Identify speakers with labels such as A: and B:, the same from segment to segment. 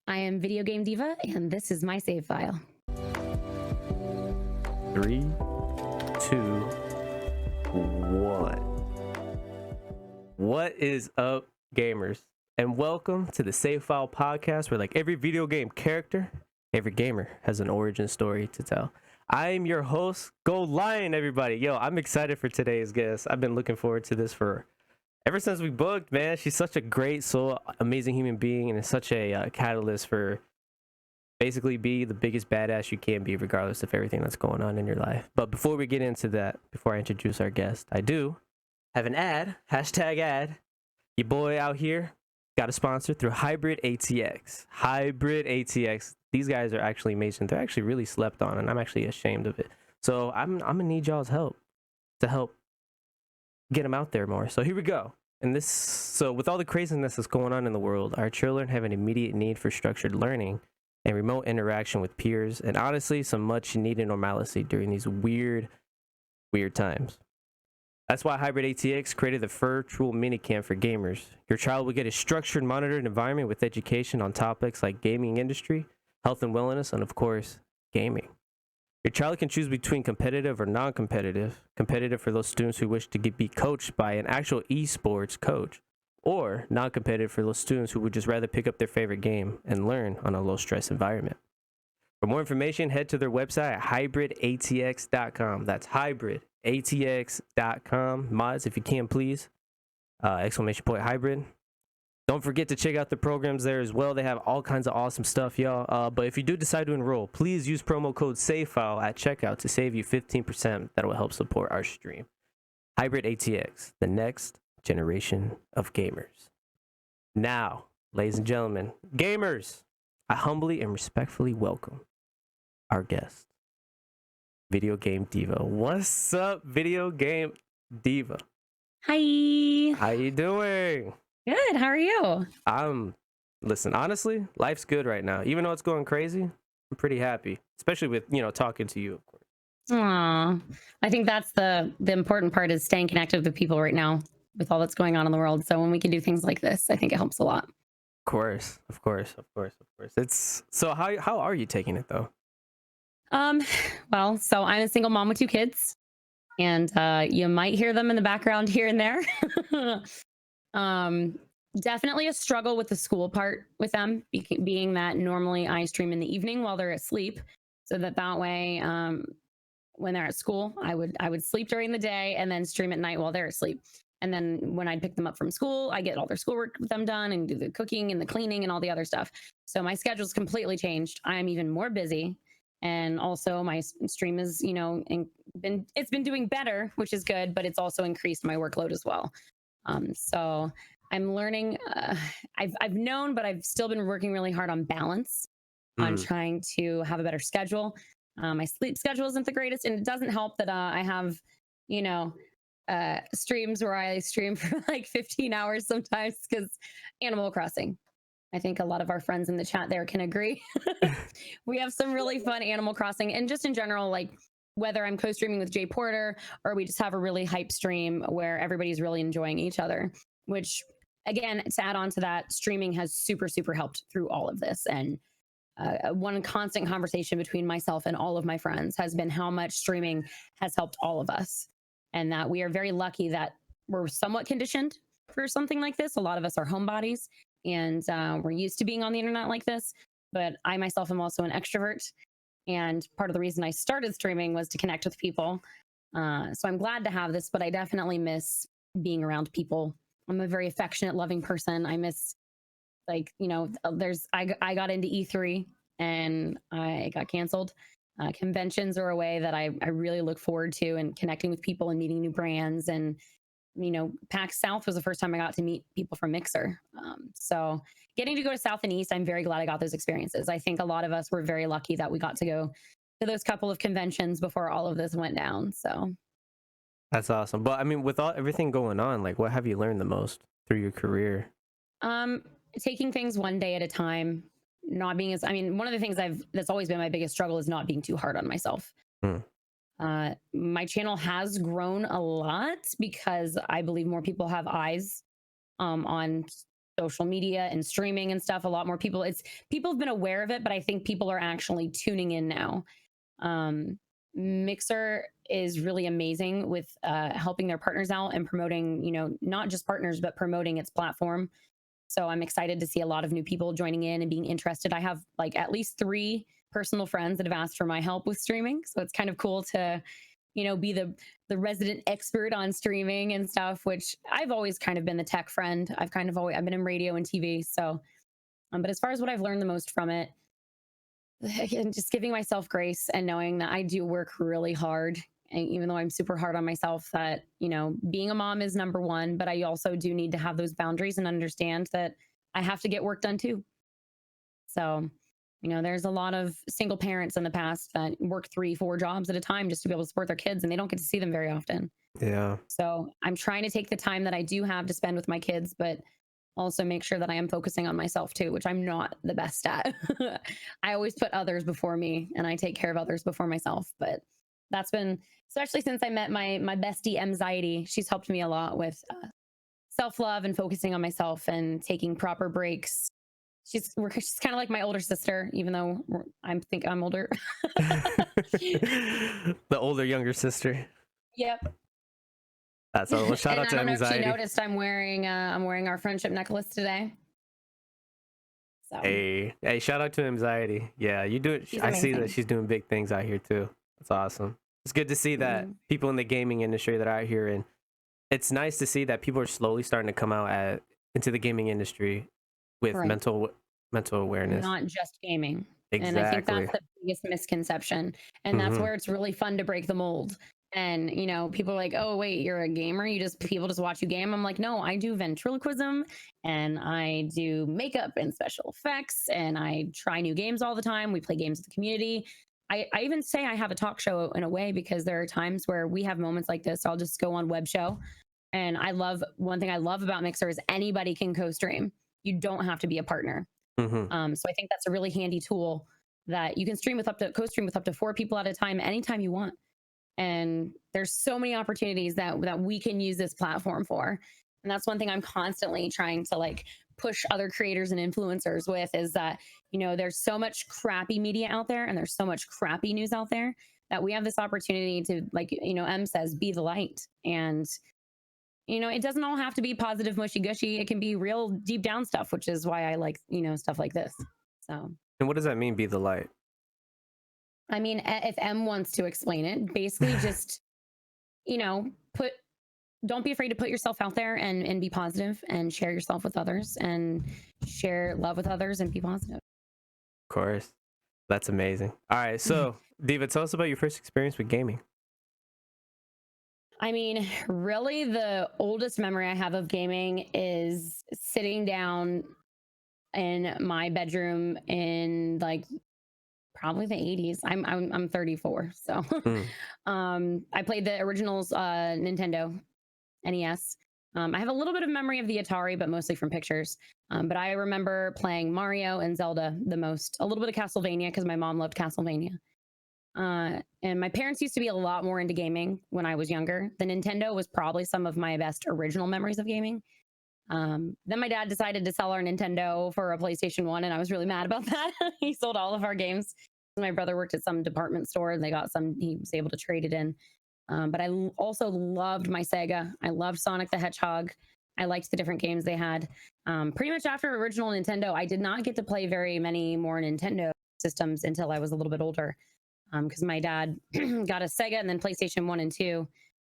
A: I am Video Game Diva, and this is my save file.
B: 3, 2, 1. What is up, gamers? And welcome to the Save File podcast, where like every video game character, every gamer has an origin story to tell. I am your host, Gold Lion, everybody. Yo, I'm excited for today's guest. I've been looking forward to this for ever since we booked, man. She's such a great soul, amazing human being, and is such a catalyst for basically be the biggest badass you can be, regardless of everything that's going on in your life. But before we get into that, before I introduce our guest, I do have an ad, hashtag ad. Your boy out here got a sponsor through Hybrid ATX. Hybrid ATX. These guys are actually amazing. They're actually really slept on, and I'm actually ashamed of it. So I'm gonna need y'all's help to help get them out there more. So here we go. So with all the craziness that's going on in the world, our children have an immediate need for structured learning and remote interaction with peers, and honestly, some much needed normalcy during these weird times. That's why Hybrid ATX created the virtual minicamp for gamers. Your child will get a structured, monitored environment with education on topics like gaming industry, health and wellness, and of course, gaming. Your child can choose between competitive or non-competitive. Competitive for those students who wish to be coached by an actual esports coach, or non-competitive for those students who would just rather pick up their favorite game and learn on a low-stress environment. For more information, head to their website at hybridatx.com. That's hybridatx.com. Mods, if you can, please. Exclamation point hybrid. Don't forget to check out the programs there as well. They have all kinds of awesome stuff, y'all. But if you do decide to enroll, please use promo code SAVEFILE at checkout to save you 15%. That will help support our stream. Hybrid ATX, the next generation of gamers. Now, ladies and gentlemen, gamers, I humbly and respectfully welcome our guest, Video Game Diva. What's up, Video Game Diva?
A: Hi.
B: How you doing?
A: Good. How are you?
B: Listen, honestly, life's good right now. Even though it's going crazy, I'm pretty happy, especially with, talking to you, of course.
A: Aw. I think that's the important part, is staying connected with people right now with all that's going on in the world. So when we can do things like this, I think it helps a lot.
B: Of course. It's so how are you taking it though?
A: Well, so I'm a single mom with 2 kids, and you might hear them in the background here and there. Definitely a struggle with the school part with them, being that normally I stream in the evening while they're asleep, so that way when they're at school, I would sleep during the day and then stream at night while they're asleep. And then when I pick them up from school, I get all their schoolwork with them done and do the cooking and the cleaning and all the other stuff. So my schedule's completely changed. I'm even more busy. And also my stream is, it's been doing better, which is good, but it's also increased my workload as well. So I'm learning. I've known, but I've still been working really hard on balance, on trying to have a better schedule. My sleep schedule isn't the greatest, and it doesn't help that I have, streams where I stream for like 15 hours sometimes because Animal Crossing. I think a lot of our friends in the chat there can agree. We have some really fun Animal Crossing, and just in general, like whether I'm co-streaming with Jay Porter or we just have a really hype stream where everybody's really enjoying each other, which again, to add on to that, streaming has super helped through all of this. And one constant conversation between myself and all of my friends has been how much streaming has helped all of us, and that we are very lucky that we're somewhat conditioned for something like this. A lot of us are homebodies, and we're used to being on the internet like this. But I myself am also an extrovert, and part of the reason I started streaming was to connect with people. So I'm glad to have this, but I definitely miss being around people. I'm a very affectionate, loving person. I miss, I got into E3 and I got canceled. Conventions are a way that I really look forward to, and connecting with people and meeting new brands. And, PAX South was the first time I got to meet people from Mixer. So getting to go to South and East, I'm very glad I got those experiences. I think a lot of us were very lucky that we got to go to those couple of conventions before all of this went down. So
B: That's awesome. But I mean, with everything going on, like, what have you learned the most through your career?
A: Taking things one day at a time, not being one of the things that's always been my biggest struggle is not being too hard on myself. My channel has grown a lot because I believe more people have eyes on social media and streaming and stuff. A lot more people have been aware of it, but I think people are actually tuning in now. um, Mixer is really amazing with helping their partners out and promoting, not just partners, but promoting its platform. So I'm excited to see a lot of new people joining in and being interested. I have like at least 3 personal friends that have asked for my help with streaming. So it's kind of cool to, be the resident expert on streaming and stuff, which I've always kind of been the tech friend. I've been in radio and TV. So, but as far as what I've learned the most from it, again, just giving myself grace and knowing that I do work really hard. And even though I'm super hard on myself, that, being a mom is number one, but I also do need to have those boundaries and understand that I have to get work done too. So, there's a lot of single parents in the past that work 3, 4 jobs at a time just to be able to support their kids, and they don't get to see them very often.
B: Yeah.
A: So I'm trying to take the time that I do have to spend with my kids, but also make sure that I am focusing on myself too, which I'm not the best at. I always put others before me, and I take care of others before myself. But that's been, especially since I met my bestie anxiety, she's helped me a lot with self-love and focusing on myself and taking proper breaks. She's kind of like my older sister, even though I think I'm older.
B: The older younger sister.
A: Yep.
B: That's all. Well, shout out to
A: I don't know
B: anxiety.
A: if she noticed I'm wearing our friendship necklace today. So
B: Hey, shout out to anxiety. Yeah, you do it. I see that she's doing big things out here too. That's awesome. It's good to see that people in the gaming industry that are out here, and it's nice to see that people are slowly starting to come out into the gaming industry with mental awareness,
A: not just gaming.
B: Exactly.
A: And I think that's the biggest misconception, and that's where it's really fun to break the mold. And people are like, oh wait, you're a gamer, people just watch you game. I'm like, no, I do ventriloquism, and I do makeup and special effects, and I try new games all the time. We play games with the community. I even say I have a talk show in a way, because there are times where we have moments like this. I'll just go on web show. And one thing I love about Mixer is anybody can co-stream. You don't have to be a partner. So I think that's a really handy tool that you can co-stream with up to 4 people at a time, anytime you want. And there's so many opportunities that we can use this platform for. And that's one thing I'm constantly trying to push other creators and influencers with, is that, there's so much crappy media out there, and there's so much crappy news out there, that we have this opportunity to, M says, be the light. And it doesn't all have to be positive, mushy gushy. It can be real deep down stuff, which is why I like, stuff like this. So.
B: And what does that mean, be the light?
A: I mean, if M wants to explain it, basically just, don't be afraid to put yourself out there and be positive, and share yourself with others, and share love with others, and be positive.
B: Of course. That's amazing. All right. So, Diva, tell us about your first experience with gaming.
A: I mean, really, the oldest memory I have of gaming is sitting down in my bedroom in probably the 80s. I'm 34, so I played the originals Nintendo NES. I have a little bit of memory of the Atari, but mostly from pictures. But I remember playing Mario and Zelda the most. A little bit of Castlevania, because my mom loved Castlevania. And my parents used to be a lot more into gaming when I was younger. The Nintendo was probably some of my best original memories of gaming. Then my dad decided to sell our Nintendo for a PlayStation 1, and I was really mad about that. He sold all of our games. My brother worked at some department store, and he was able to trade it in. But I also loved my Sega. I loved Sonic the Hedgehog. I liked the different games they had. Pretty much after original Nintendo, I did not get to play very many more Nintendo systems until I was a little bit older. Because my dad got a Sega and then PlayStation 1 and 2.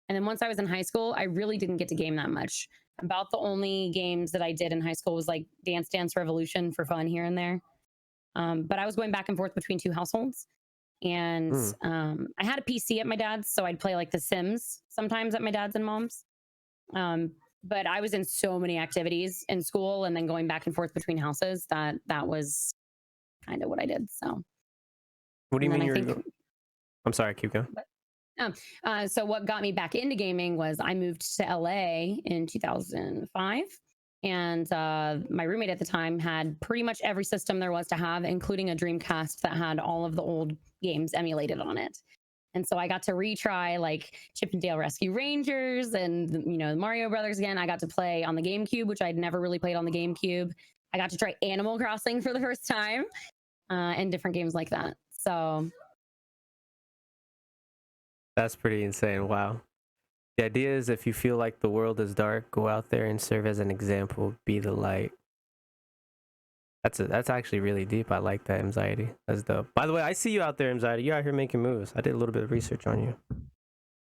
A: And then once I was in high school, I really didn't get to game that much. About the only games that I did in high school was Dance Dance Revolution for fun here and there. But I was going back and forth between 2 households. And I had a PC at my dad's, so I'd play The Sims sometimes at my dad's and mom's. But I was in so many activities in school, and then going back and forth between houses, that was kind of what I did. So.
B: What do you mean I'm sorry, keep going.
A: So what got me back into gaming was I moved to LA in 2005. And my roommate at the time had pretty much every system there was to have, including a Dreamcast that had all of the old games emulated on it. And so I got to retry like Chip and Dale Rescue Rangers and the Mario Brothers again. I got to play on the GameCube, which I'd never really played on the GameCube. I got to try Animal Crossing for the first time, and different games like that. So
B: That's pretty insane. Wow. The idea is if you feel like the world is dark, go out there and serve as an example, be the light. That's actually really deep. I like that, Anxiety. That's dope. By the way, I see you out there, Anxiety. You're out here making moves. I did a little bit of research on you.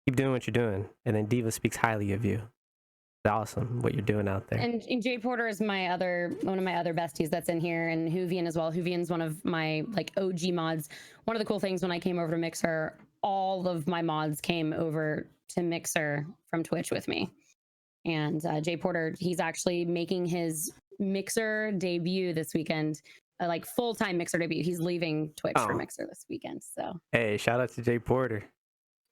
B: Keep doing what you're doing. And then Diva speaks highly of you. It's awesome what you're doing out there.
A: And Jay Porter is one of my other besties that's in here, and Hoovian as well. Hoovian's one of my like OG mods. One of the cool things when I came over to Mixer, all of my mods came over to Mixer from Twitch with me. And Jay Porter, he's actually making his Mixer debut this weekend, like full-time Mixer debut. He's leaving Twitch for Mixer this weekend. So
B: hey, shout out to Jay Porter.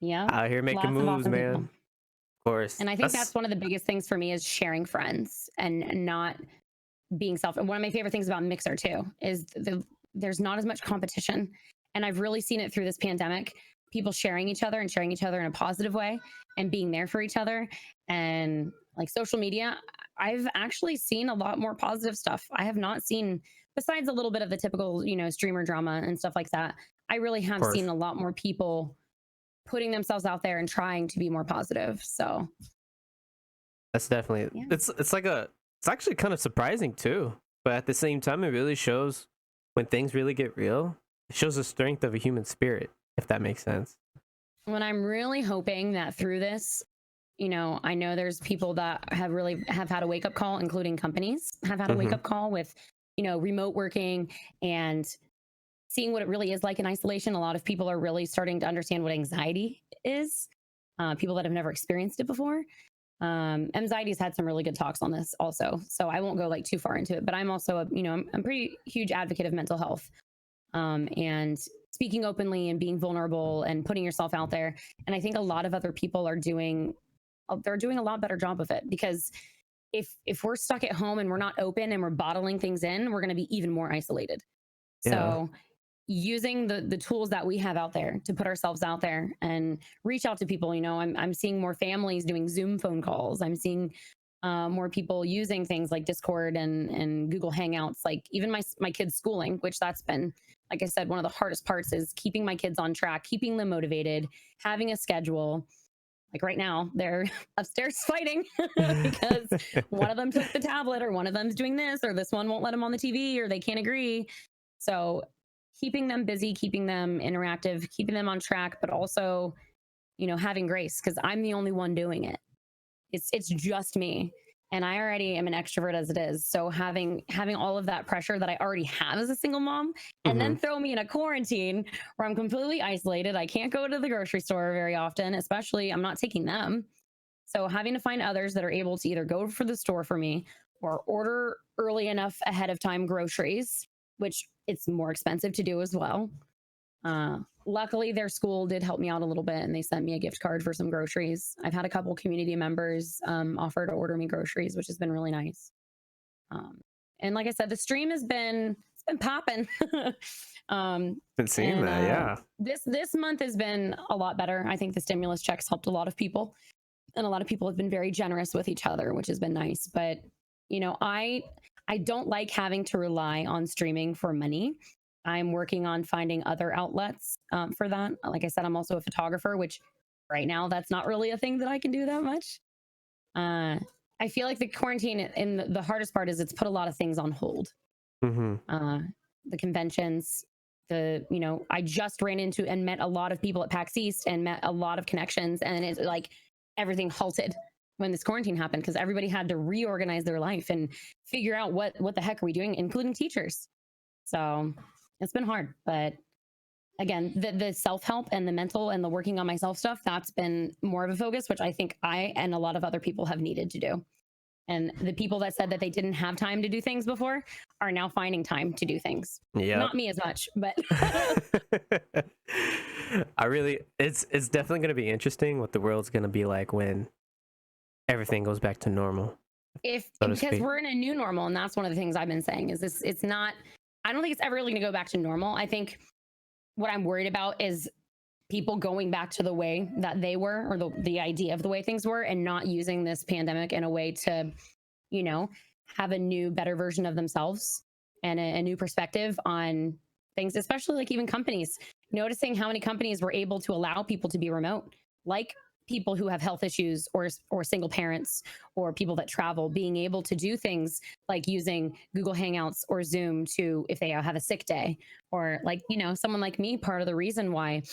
A: Yeah,
B: out here making moves,
A: awesome
B: man.
A: people.
B: Of course.
A: And I think that's one of the biggest things for me is sharing friends and not being self. And one of my favorite things about Mixer too is there's not as much competition. And I've really seen it through this pandemic. People sharing each other in a positive way and being there for each other. And like social media, I've actually seen a lot more positive stuff. I have not seen, besides a little bit of the typical, streamer drama and stuff like that, I really have seen a lot more people putting themselves out there and trying to be more positive. So
B: that's definitely, it's actually kind of surprising too. But at the same time, it really shows when things really get real, it shows the strength of a human spirit, if that makes sense.
A: When I'm really hoping that through this, I know there's people that have had a wake up call, including companies have had a wake up call with, remote working and seeing what it really is like in isolation. A lot of people are really starting to understand what anxiety is. People that have never experienced it before. Anxiety's had some really good talks on this also, so I won't go like too far into it, but I'm also I'm a pretty huge advocate of mental health, and speaking openly and being vulnerable and putting yourself out there. And I think a lot of other people are doing a lot better job of it, because if we're stuck at home and we're not open and we're bottling things in, we're going to be even more isolated. So using the tools that we have out there to put ourselves out there and reach out to people, I'm seeing more families doing Zoom phone calls. I'm seeing more people using things like Discord and Google Hangouts, like even my kids' schooling, which that's been, like I said, one of the hardest parts is keeping my kids on track, keeping them motivated, having a schedule. Like right now, they're upstairs fighting because one of them took the tablet, or one of them's doing this, or this one won't let them on the TV, or they can't agree. So keeping them busy, keeping them interactive, keeping them on track, but also, having grace, because I'm the only one doing it. It's just me. And I already am an extrovert as it is. So having all of that pressure that I already have as a single mom, and then throw me in a quarantine where I'm completely isolated. I can't go to the grocery store very often, especially I'm not taking them. So having to find others that are able to either go for the store for me or order early enough ahead of time groceries, which it's more expensive to do as well. Luckily, their school did help me out a little bit, and they sent me a gift card for some groceries. I've had a couple community members offer to order me groceries, which has been really nice. And like I said, the stream it's been popping.
B: Been seeing that, yeah.
A: This month has been a lot better. I think the stimulus checks helped a lot of people, and a lot of people have been very generous with each other, which has been nice. But I don't like having to rely on streaming for money. I'm working on finding other outlets for that. Like I said, I'm also a photographer, which right now that's not really a thing that I can do that much. I feel like the quarantine and the hardest part is it's put a lot of things on hold. The conventions, I just ran into and met a lot of people at PAX East and met a lot of connections, and it's like everything halted when this quarantine happened because everybody had to reorganize their life and figure out what the heck are we doing, including teachers. So it's been hard, but again, the self-help and the mental and the working on myself stuff, that's been more of a focus, which I think I and a lot of other people have needed to do. And the people that said that they didn't have time to do things before are now finding time to do things. Yeah, not me as much, but
B: it's definitely going to be interesting what the world's going to be like when everything goes back to normal.
A: Because we're in a new normal, and that's one of the things I've been saying is this. It's not. I don't think it's ever really going to go back to normal. I think what I'm worried about is people going back to the way that they were, or the idea of the way things were, and not using this pandemic in a way to, you know, have a new, better version of themselves and a new perspective on things, especially like even companies, noticing how many companies were able to allow people to be remote, like people who have health issues, or single parents, or people that travel, being able to do things like using Google Hangouts or Zoom to, if they have a sick day, or like, you know, someone like me, part of the reason why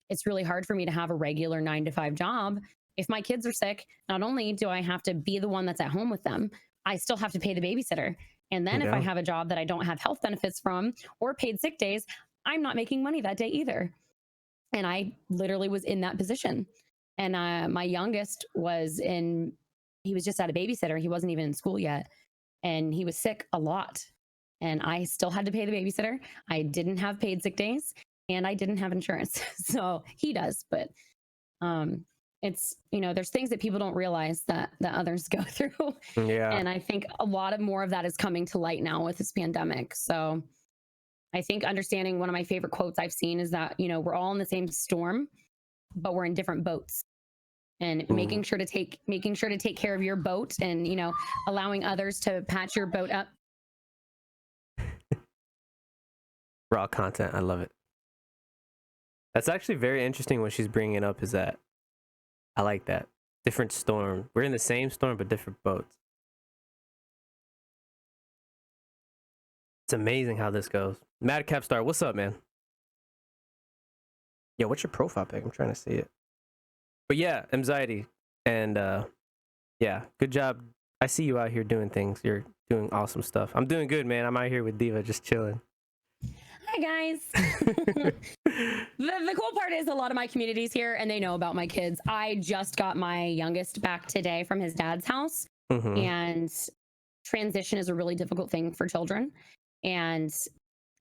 A: it's really hard for me to have a regular 9 to 5 job. If my kids are sick, not only do I have to be the one that's at home with them, I still have to pay the babysitter. And then if I
B: Yeah.
A: have a job that I don't have health benefits from or paid sick days, I'm not making money that day either. And I literally was in that position. And my youngest he was just at a babysitter. He wasn't even in school yet. And he was sick a lot. And I still had to pay the babysitter. I didn't have paid sick days, and I didn't have insurance. So he does. But it's, you know, there's things that people don't realize that others go through.
B: Yeah.
A: And I think a lot of more of that is coming to light now with this pandemic. So I think understanding, one of my favorite quotes I've seen is that, you know, we're all in the same storm, but we're in different boats. And making sure to take care of your boat, and, you know, allowing others to patch your boat up.
B: Raw content. I love it. That's actually very interesting what she's bringing up, is that I like that. Different storm. We're in the same storm, but different boats. It's amazing how this goes. Mad Capstar, what's up, man? Yeah, what's your profile pic? I'm trying to see it. But yeah, anxiety. And yeah, good job. I see you out here doing things. You're doing awesome stuff. I'm doing good, man. I'm out here with Diva just chilling.
A: Hi, guys. The cool part is a lot of my community's here, and they know about my kids. I just got my youngest back today from his dad's house. And transition is a really difficult thing for children. And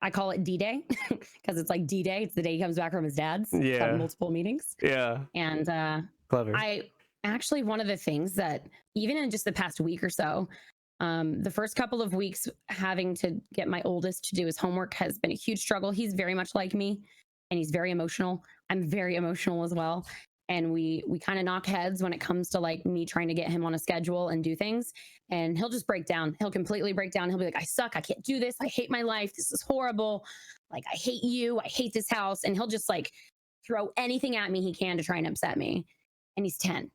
A: I call it D-Day because it's like D-Day. It's the day he comes back from his dad's.
B: Yeah.
A: Had multiple meetings.
B: Yeah.
A: And
B: Clever.
A: I actually, one of the things that even in just the past week or so, the first couple of weeks having to get my oldest to do his homework has been a huge struggle. He's very much like me, and he's very emotional. I'm very emotional as well. And we kind of knock heads when it comes to like me trying to get him on a schedule and do things. And he'll just break down. He'll completely break down. He'll be like, I suck. I can't do this. I hate my life. This is horrible. Like, I hate you. I hate this house. And he'll just like throw anything at me he can to try and upset me. And he's 10.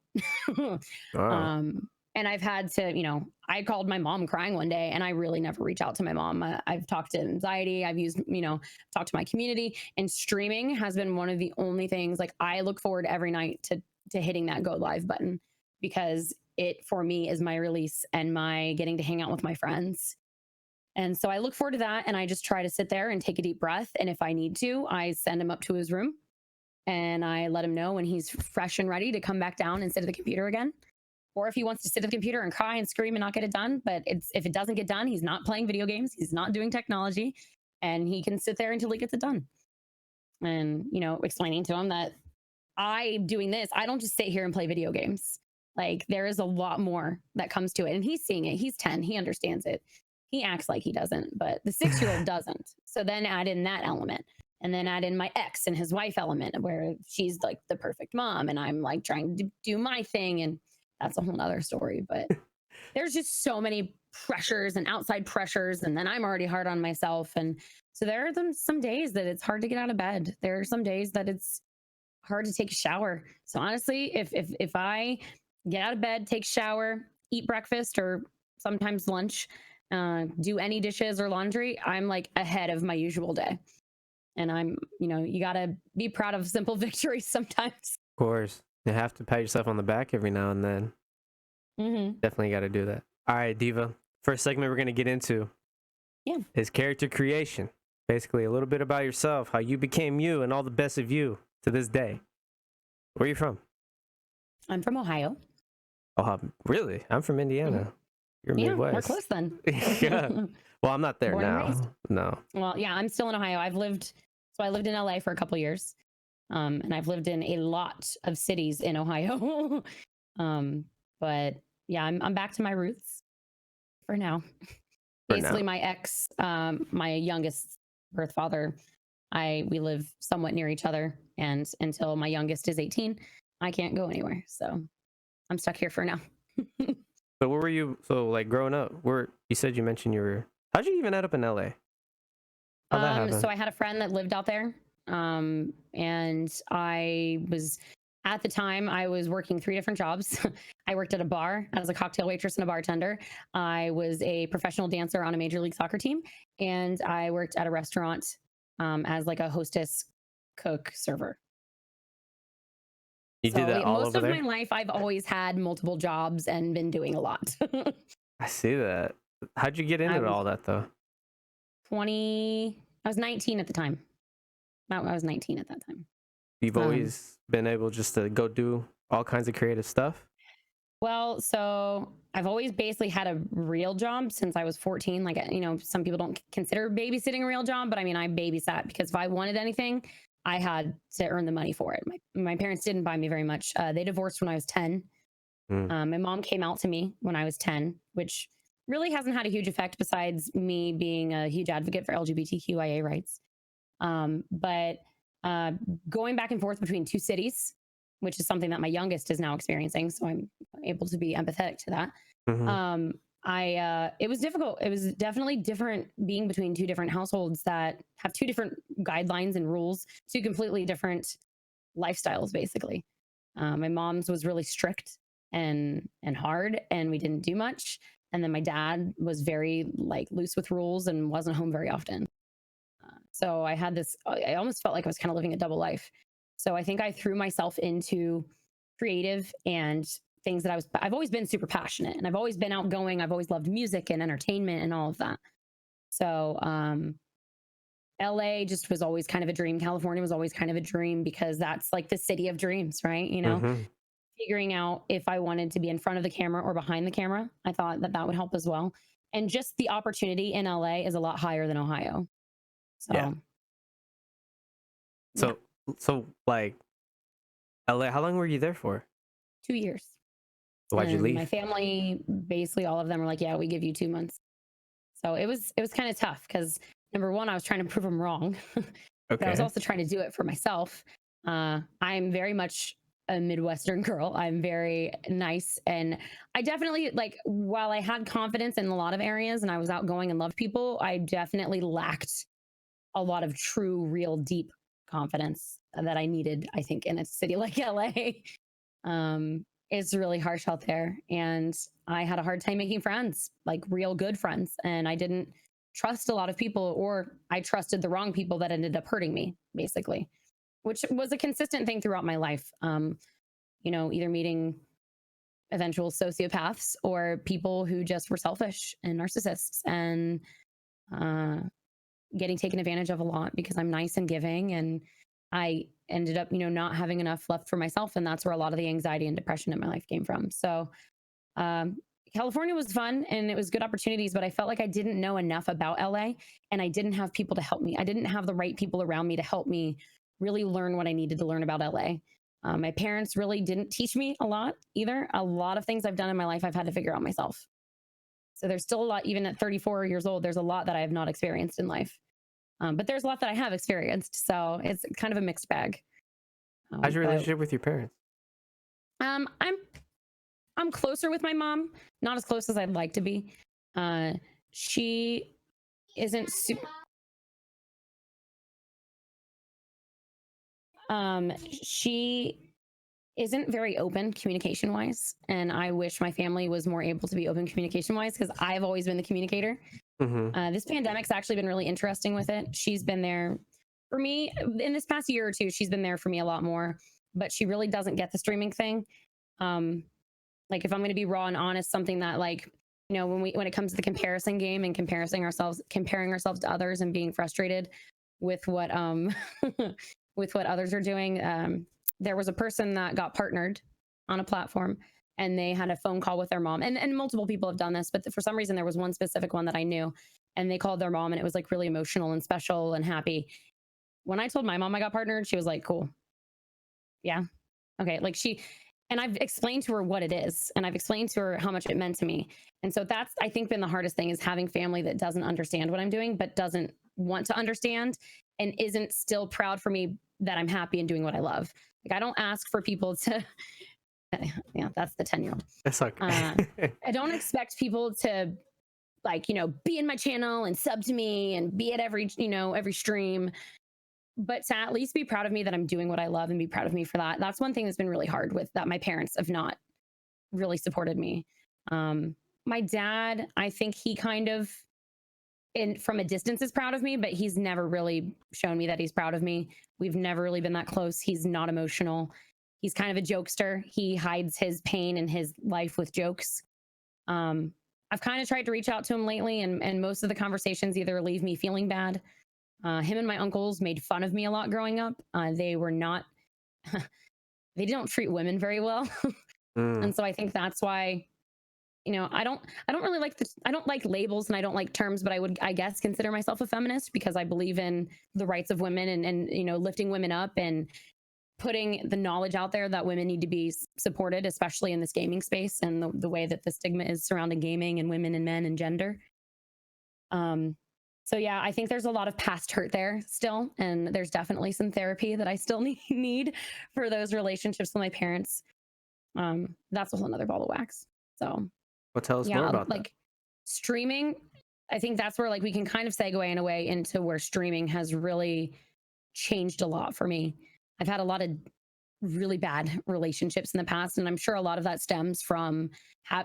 B: Wow.
A: And I've had to, you know, I called my mom crying one day, and I really never reach out to my mom. I've talked to anxiety. I've used, you know, talked to my community, and streaming has been one of the only things, like, I look forward every night to hitting that go live button, because it, for me, is my release and my getting to hang out with my friends. And so I look forward to that. And I just try to sit there and take a deep breath. And if I need to, I send him up to his room and I let him know when he's fresh and ready to come back down and sit at the computer again. Or if he wants to sit at the computer and cry and scream and not get it done. But if it doesn't get done, he's not playing video games. He's not doing technology, and he can sit there until he gets it done. And, you know, explaining to him that doing this, I don't just sit here and play video games. Like, there is a lot more that comes to it. And he's seeing it. He's 10. He understands it. He acts like he doesn't, but the 6-year-old doesn't. So then add in that element. And then add in my ex and his wife element, where she's like the perfect mom, and I'm like trying to do my thing. And that's a whole nother story. But there's just so many pressures and outside pressures. And then I'm already hard on myself. And so there are some days that it's hard to get out of bed. There are some days that it's hard to take a shower. So honestly, if I get out of bed, take a shower, eat breakfast or sometimes lunch, do any dishes or laundry, I'm like ahead of my usual day. And I'm, you know, you got to be proud of simple victories sometimes.
B: Of course. You have to pat yourself on the back every now and then. Definitely got to do that. All right, Diva. First segment we're going to get into is character creation. Basically, a little bit about yourself, how you became you, and all the best of you to this day. Where are you from?
A: I'm from Ohio.
B: Oh, really? I'm from Indiana. You're Midwest.
A: We're close then.
B: Yeah. Well, I'm not there
A: Born and
B: now.
A: raised.
B: No.
A: Well, yeah, I'm still in Ohio. I lived in LA for a couple years. And I've lived in a lot of cities in Ohio. But yeah, I'm back to my roots for now. Basically, my ex, my youngest birth father, we live somewhat near each other, and until my youngest is 18, I can't go anywhere. So I'm stuck here for now.
B: So where were you? So like growing up, where you said you mentioned you were. How'd you even end up in LA? How'd that happen?
A: So I had a friend that lived out there. And I was, at the time, I was working 3 different jobs. I worked at a bar as a cocktail waitress and a bartender. I was a professional dancer on a Major League Soccer team. And I worked at a restaurant as like a hostess, cook, server.
B: You did that all
A: most
B: over
A: of
B: there?
A: my life, I've always had multiple jobs and been doing a lot.
B: I see that. How'd you get into all that though?
A: I was 19 at the time. I was 19 at that time.
B: You've always been able just to go do all kinds of creative stuff?
A: Well, so I've always basically had a real job since I was 14. Like, you know, some people don't consider babysitting a real job, but I mean, I babysat because if I wanted anything, I had to earn the money for it. My parents didn't buy me very much. They divorced when I was 10. My mom came out to me when I was 10, which really hasn't had a huge effect besides me being a huge advocate for LGBTQIA rights. But going back and forth between 2 cities, which is something that my youngest is now experiencing, so I'm able to be empathetic to that. It was difficult. It was definitely different being between 2 different households that have 2 different guidelines and rules, 2 completely different lifestyles, basically. My mom's was really strict and hard, and we didn't do much. And then my dad was very like loose with rules and wasn't home very often. So I had this, I almost felt like I was kind of living a double life. So I think I threw myself into creative and things that I've always been super passionate, and I've always been outgoing. I've always loved music and entertainment and all of that. So LA just was always kind of a dream. California was always kind of a dream because that's like the city of dreams, right? You know, figuring out if I wanted to be in front of the camera or behind the camera, I thought that would help as well. And just the opportunity in LA is a lot higher than Ohio. So,
B: so like LA, how long were you there for?
A: 2 years.
B: Why'd you leave?
A: My family, basically all of them were like, yeah, we give you 2 months. So it was kind of tough because number one, I was trying to prove them wrong. But I was also trying to do it for myself. I'm very much a Midwestern girl. I'm very nice. And I definitely, like, while I had confidence in a lot of areas and I was outgoing and loved people, I definitely lacked a lot of true, real, deep confidence that I needed, I think, in a city like LA. It's really harsh out there. And I had a hard time making friends, like real good friends. And I didn't trust a lot of people, or I trusted the wrong people that ended up hurting me, basically, which was a consistent thing throughout my life. You know, either meeting eventual sociopaths or people who just were selfish and narcissists and getting taken advantage of a lot because I'm nice and giving. And I ended up, you know, not having enough left for myself. And that's where a lot of the anxiety and depression in my life came from. So California was fun and it was good opportunities, but I felt like I didn't know enough about LA and I didn't have people to help me. I didn't have the right people around me to help me really learn what I needed to learn about LA. My parents really didn't teach me a lot either. A lot of things I've done in my life, I've had to figure out myself. So there's still a lot, even at 34 years old, there's a lot that I have not experienced in life. But there's a lot that I have experienced. So it's kind of a mixed bag.
B: How's your relationship with your parents?
A: I'm closer with my mom, not as close as I'd like to be. She isn't super. She isn't very open communication wise, and I wish my family was more able to be open communication wise because I've always been the communicator. This pandemic's actually been really interesting with it. She's been there for me in this past year or two. She's been there for me a lot more, but she really doesn't get the streaming thing. Like if I'm going to be raw and honest, something that, like, you know, when it comes to the comparison game and comparing ourselves to others and being frustrated with what with what others are doing. There was a person that got partnered on a platform and they had a phone call with their mom, and multiple people have done this, but for some reason there was one specific one that I knew, and they called their mom and it was like really emotional and special and happy. When I told my mom I got partnered, she was like, cool. Yeah. Okay. Like and I've explained to her what it is, and I've explained to her how much it meant to me. And so that's, I think, been the hardest thing, is having family that doesn't understand what I'm doing, but doesn't want to understand and isn't still proud for me that I'm happy and doing what I love. Like I don't ask for people to yeah, that's the 10-year-old.
B: That's okay.
A: I don't expect people to like, be in my channel and sub to me and be at every, every stream, but to at least be proud of me that I'm doing what I love and be proud of me for that. That's one thing that's been really hard with that. My parents have not really supported me. My dad, I think he kind of from a distance is proud of me, but he's never really shown me that he's proud of me. We've never really been that close. He's not emotional. He's kind of a jokester. He hides his pain and his life with jokes. I've kind of tried to reach out to him lately, and most of the conversations either leave me feeling bad. Him and my uncles made fun of me a lot growing up. They were not, they don't treat women very well. And so I think that's why, I don't really like I don't like labels and I don't like terms, but I guess consider myself a feminist because I believe in the rights of women and lifting women up and putting the knowledge out there that women need to be supported, especially in this gaming space and the way that the stigma is surrounding gaming and women and men and gender. So yeah, I think there's a lot of past hurt there still, and there's definitely some therapy that I still need for those relationships with my parents. That's a whole nother ball of wax. So
B: Well, tell us more about
A: like streaming. I think that's where like we can kind of segue in a way into where streaming has really changed a lot for me. I've had a lot of really bad relationships in the past, and I'm sure a lot of that stems from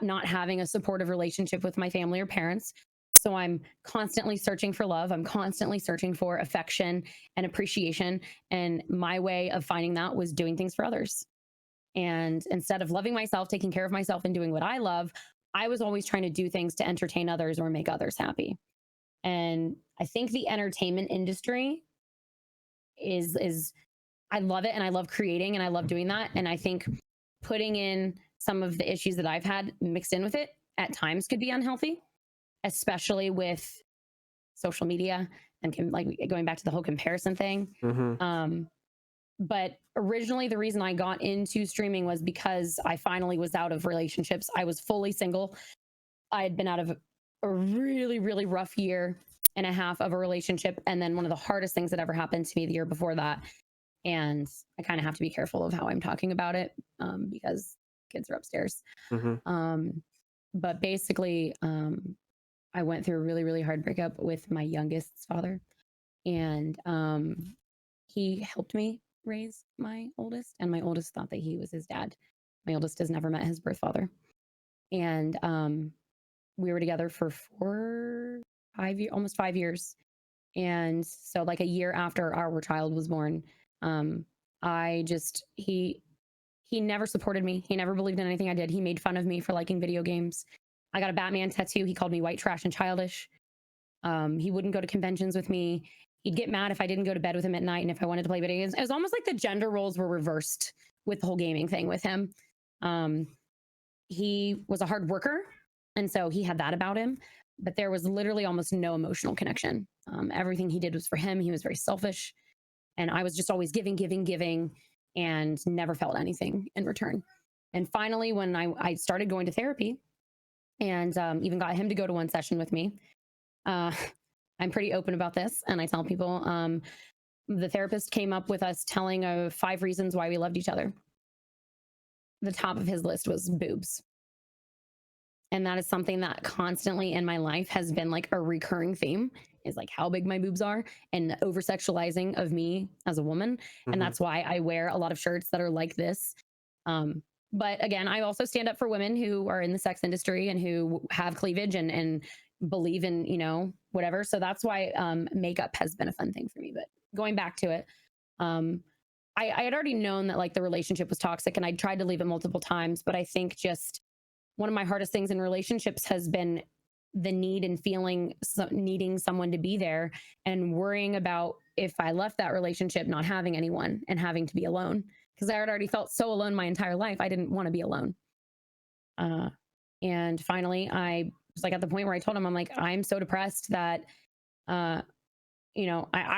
A: not having a supportive relationship with my family or parents. So I'm constantly searching for love. I'm constantly searching for affection and appreciation. And my way of finding that was doing things for others. And instead of loving myself, taking care of myself, and doing what I love, I was always trying to do things to entertain others or make others happy. And I think the entertainment industry is I love it, and I love creating, and I love doing that. And I think putting in some of the issues that I've had mixed in with it at times could be unhealthy, especially with social media and like going back to the whole comparison thing. But originally the reason I got into streaming was because I finally was out of relationships. I was fully single. I had been out of a really, really rough year and a half of a relationship. And then one of the hardest things that ever happened to me the year before that. And I kind of have to be careful of how I'm talking about it because kids are upstairs. But basically, I went through a really, really hard breakup with my youngest's father. And he helped me raise my oldest, and my oldest thought that he was his dad. My oldest has never met his birth father. And we were together for almost 5 years. And so like a year after our child was born, he never supported me. He never believed in anything I did. He made fun of me for liking video games. I got a Batman tattoo. He called me white trash and childish. He wouldn't go to conventions with me. He'd get mad if I didn't go to bed with him at night and if I wanted to play video games. It was almost like the gender roles were reversed with the whole gaming thing with him. He was a hard worker, and so he had that about him, but there was literally almost no emotional connection. Everything he did was for him. He was very selfish, and I was just always giving, and never felt anything in return. And finally, when I started going to therapy and even got him to go to one session with me, I'm pretty open about this, and I tell people the therapist came up with us telling 5 reasons why we loved each other. The top of his list was boobs. And that is something that constantly in my life has been like a recurring theme, is like how big my boobs are and the over sexualizing of me as a woman. And that's why I wear a lot of shirts that are like this. But again, I also stand up for women who are in the sex industry and who have cleavage and believe in, whatever. So that's why makeup has been a fun thing for me. But going back to it, I had already known that like the relationship was toxic, and I tried to leave it multiple times. But I think just one of my hardest things in relationships has been the need and feeling needing someone to be there and worrying about if I left that relationship not having anyone and having to be alone, because I had already felt so alone my entire life. I didn't want to be alone. And finally, I was like at the point where I told him, I'm like, I'm so depressed that, I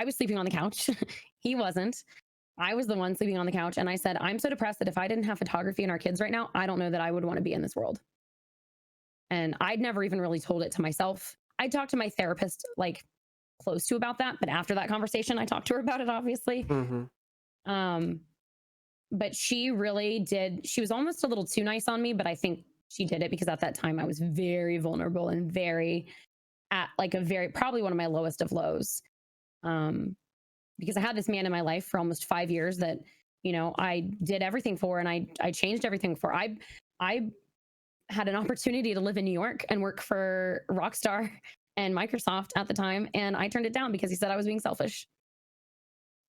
A: was sleeping on the couch. He wasn't. I was the one sleeping on the couch. And I said, I'm so depressed that if I didn't have photography and our kids right now, I don't know that I would want to be in this world. And I'd never even really told it to myself. I talked to my therapist like close to about that. But after that conversation, I talked to her about it, obviously. Um, but she really did. She was almost a little too nice on me, but I think she did it because at that time I was very vulnerable and very at like a very, probably one of my lowest of lows. Because I had this man in my life for almost 5 years that, you know, I did everything for, and I changed everything for. I had an opportunity to live in New York and work for Rockstar and Microsoft at the time, and I turned it down because he said I was being selfish.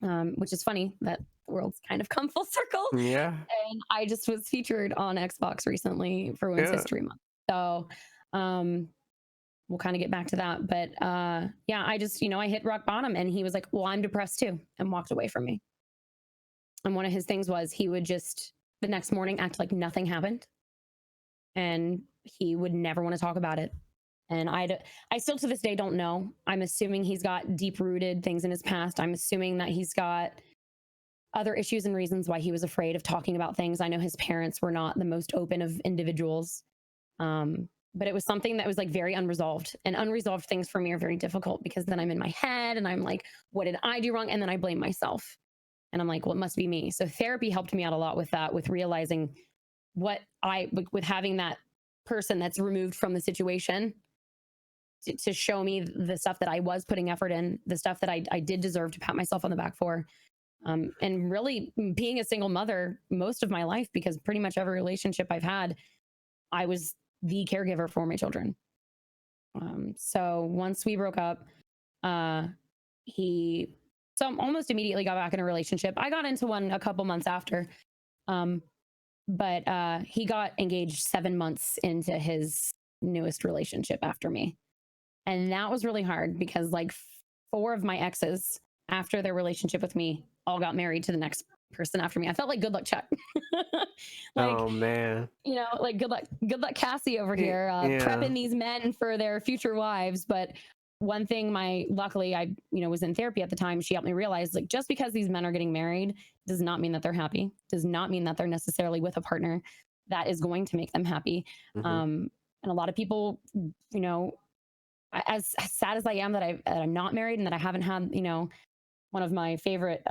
A: Which is funny that the world's kind of come full circle.
B: Yeah.
A: And I just was featured on Xbox recently for Women's History Month. So we'll kind of get back to that. But yeah, I just, you know, I hit rock bottom, and he was like, well, I'm depressed too, and walked away from me. And one of his things was he would just the next morning act like nothing happened, and he would never want to talk about it. And I still to this day don't know. I'm assuming he's got deep-rooted things in his past. I'm assuming that he's got other issues and reasons why he was afraid of talking about things. I know his parents were not the most open of individuals. But it was something that was like very unresolved, and unresolved things for me are very difficult because then I'm in my head and I'm like, what did I do wrong? And then I blame myself, and I'm like, well, it must be me. So therapy helped me out a lot with that, with realizing what with having that person that's removed from the situation to show me the stuff that I was putting effort in, the stuff that I did deserve to pat myself on the back for. And really being a single mother most of my life, because pretty much every relationship I've had, I was the caregiver for my children. So once we broke up, he almost immediately got back in a relationship. I got into one a couple months after, but he got engaged 7 months into his newest relationship after me. And that was really hard because like 4 of my exes after their relationship with me all got married to the next person after me. I felt like good luck Chuck. Like,
B: oh man,
A: you know, like good luck Cassie over here, prepping these men for their future wives. But one thing, luckily I, you know, was in therapy at the time. She helped me realize, like, just because these men are getting married does not mean that they're happy, does not mean that they're necessarily with a partner that is going to make them happy. And a lot of people, you know, as sad as I am that I'm not married and that I haven't had, you know, one of my favorite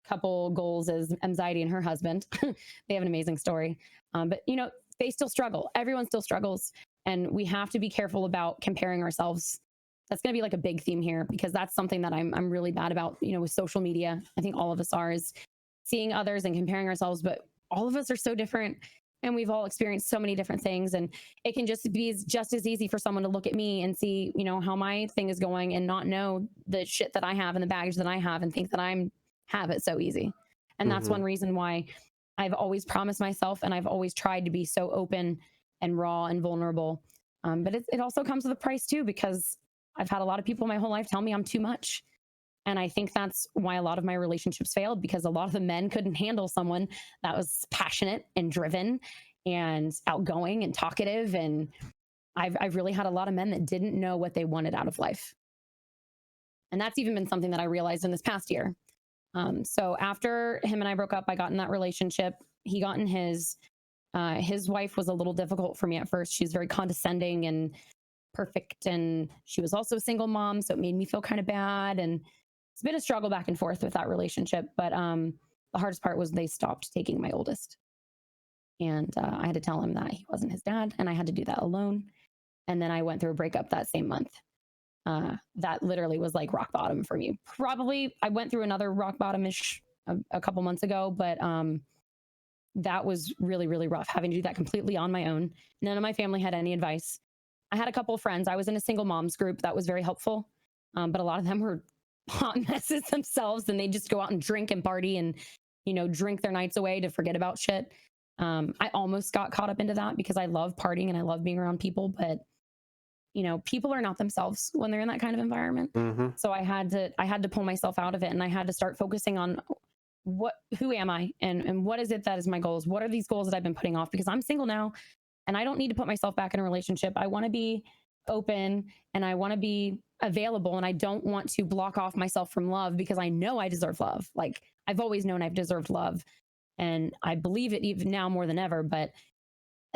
A: couple goals is anxiety and her husband. They have an amazing story. But, you know, they still struggle. Everyone still struggles. And we have to be careful about comparing ourselves. That's going to be like a big theme here, because that's something that I'm really bad about, you know, with social media. I think all of us are, is seeing others and comparing ourselves. But all of us are so different, and we've all experienced so many different things. And it can just be just as easy for someone to look at me and see, you know, how my thing is going and not know the shit that I have and the baggage that I have, and think that have it so easy. And that's one reason why I've always promised myself, and I've always tried to be so open and raw and vulnerable. But it also comes with a price too, because I've had a lot of people my whole life tell me I'm too much. And I think that's why a lot of my relationships failed, because a lot of the men couldn't handle someone that was passionate and driven and outgoing and talkative. And I've really had a lot of men that didn't know what they wanted out of life. And that's even been something that I realized in this past year. So after him and I broke up, I got in that relationship. He got in his wife was a little difficult for me at first. She was very condescending and perfect. And she was also a single mom. So it made me feel kind of bad. And it's been a struggle back and forth with that relationship. But the hardest part was they stopped taking my oldest. And I had to tell him that he wasn't his dad, and I had to do that alone. And then I went through a breakup that same month. That literally was like rock bottom for me. Probably I went through another rock bottom-ish a couple months ago, but that was really, really rough, having to do that completely on my own. None of my family had any advice. I had a couple of friends. I was in a single moms group that was very helpful, but a lot of them were hot messes themselves, and they just go out and drink and party and, you know, drink their nights away to forget about shit. I almost got caught up into that because I love partying and I love being around people, but you know, people are not themselves when they're in that kind of environment. So I had to pull myself out of it, and I had to start focusing on who am I, and what is it that is my goals? What are these goals that I've been putting off? Because I'm single now, and I don't need to put myself back in a relationship. I want to be open, and I want to be available, and I don't want to block off myself from love, because I know I deserve love. Like, I've always known I've deserved love, and I believe it even now more than ever. But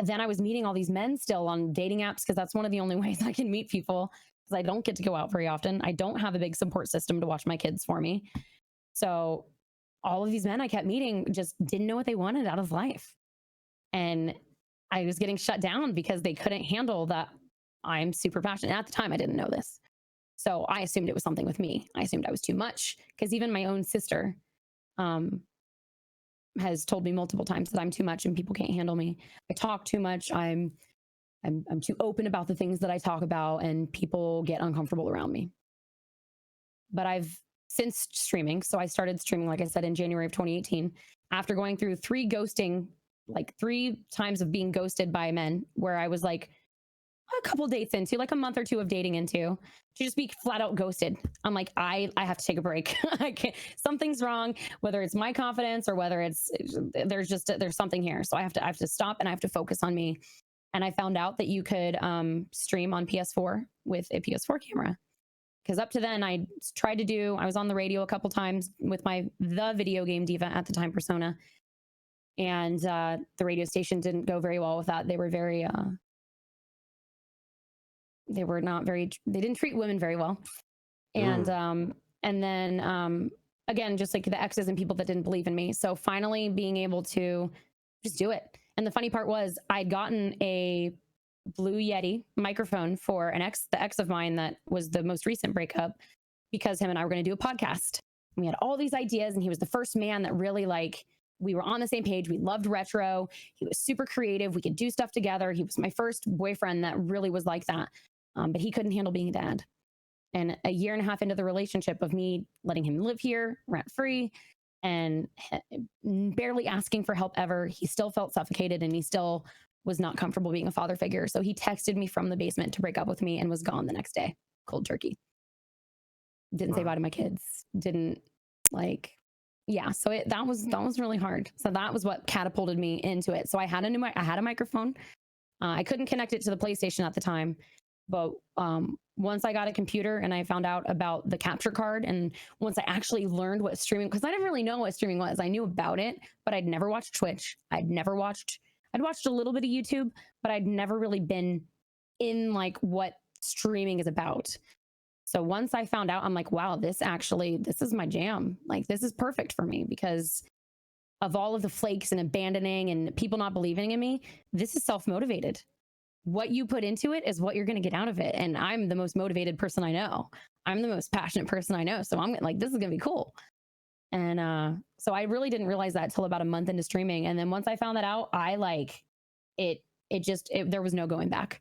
A: then I was meeting all these men still on dating apps, because that's one of the only ways I can meet people, because because I don't get to go out very often. I don't have a big support system to watch my kids for me. So all of these men I kept meeting just didn't know what they wanted out of life. And I was getting shut down because they couldn't handle that I'm super passionate. At the time, I didn't know this. So I assumed it was something with me. I assumed I was too much, because even my own sister has told me multiple times that I'm too much and people can't handle me. I talk too much. I'm too open about the things that I talk about, and people get uncomfortable around me. But I've since streaming. So I started streaming, like I said, in January of 2018, after going through three times of being ghosted by men, where I was like a couple dates into, like a month or two of dating into, to just be flat out ghosted. I'm like, I have to take a break. I can't, something's wrong, whether it's my confidence or whether there's something here. So I have to stop, and I have to focus on me. And I found out that you could stream on PS4 with a PS4 camera. Because up to then, I was on the radio a couple times with the VideoGameDiva at the time persona. And the radio station didn't go very well with that. They were very, they didn't treat women very well. And then again, just like the exes and people that didn't believe in me. So finally being able to just do it. And the funny part was, I'd gotten a Blue Yeti microphone for the ex of mine that was the most recent breakup, because him and I were going to do a podcast. We had all these ideas, and he was the first man that really, like, we were on the same page. We loved retro. He was super creative. We could do stuff together. He was my first boyfriend that really was like that. But he couldn't handle being a dad. And a year and a half into the relationship of me letting him live here rent free and barely asking for help ever, he still felt suffocated, and he still was not comfortable being a father figure. So he texted me from the basement to break up with me and was gone the next day, cold turkey. Didn't say bye to my kids. Didn't So that was really hard. So that was what catapulted me into it. So I had a microphone. I couldn't connect it to the PlayStation at the time, but once I got a computer and I found out about the capture card, and once I actually learned what streaming, because I didn't really know what streaming was. I knew about it, but I'd never watched Twitch. I'd watched a little bit of YouTube, but I'd never really been in like what streaming is about. So once I found out, I'm like, wow, this is my jam. Like, this is perfect for me, because of all of the flakes and abandoning and people not believing in me. This is self-motivated. What you put into it is what you're going to get out of it. And I'm the most motivated person I know. I'm the most passionate person I know. So I'm like, this is going to be cool. And so I really didn't realize that till about a month into streaming. And then once I found that out, there was no going back.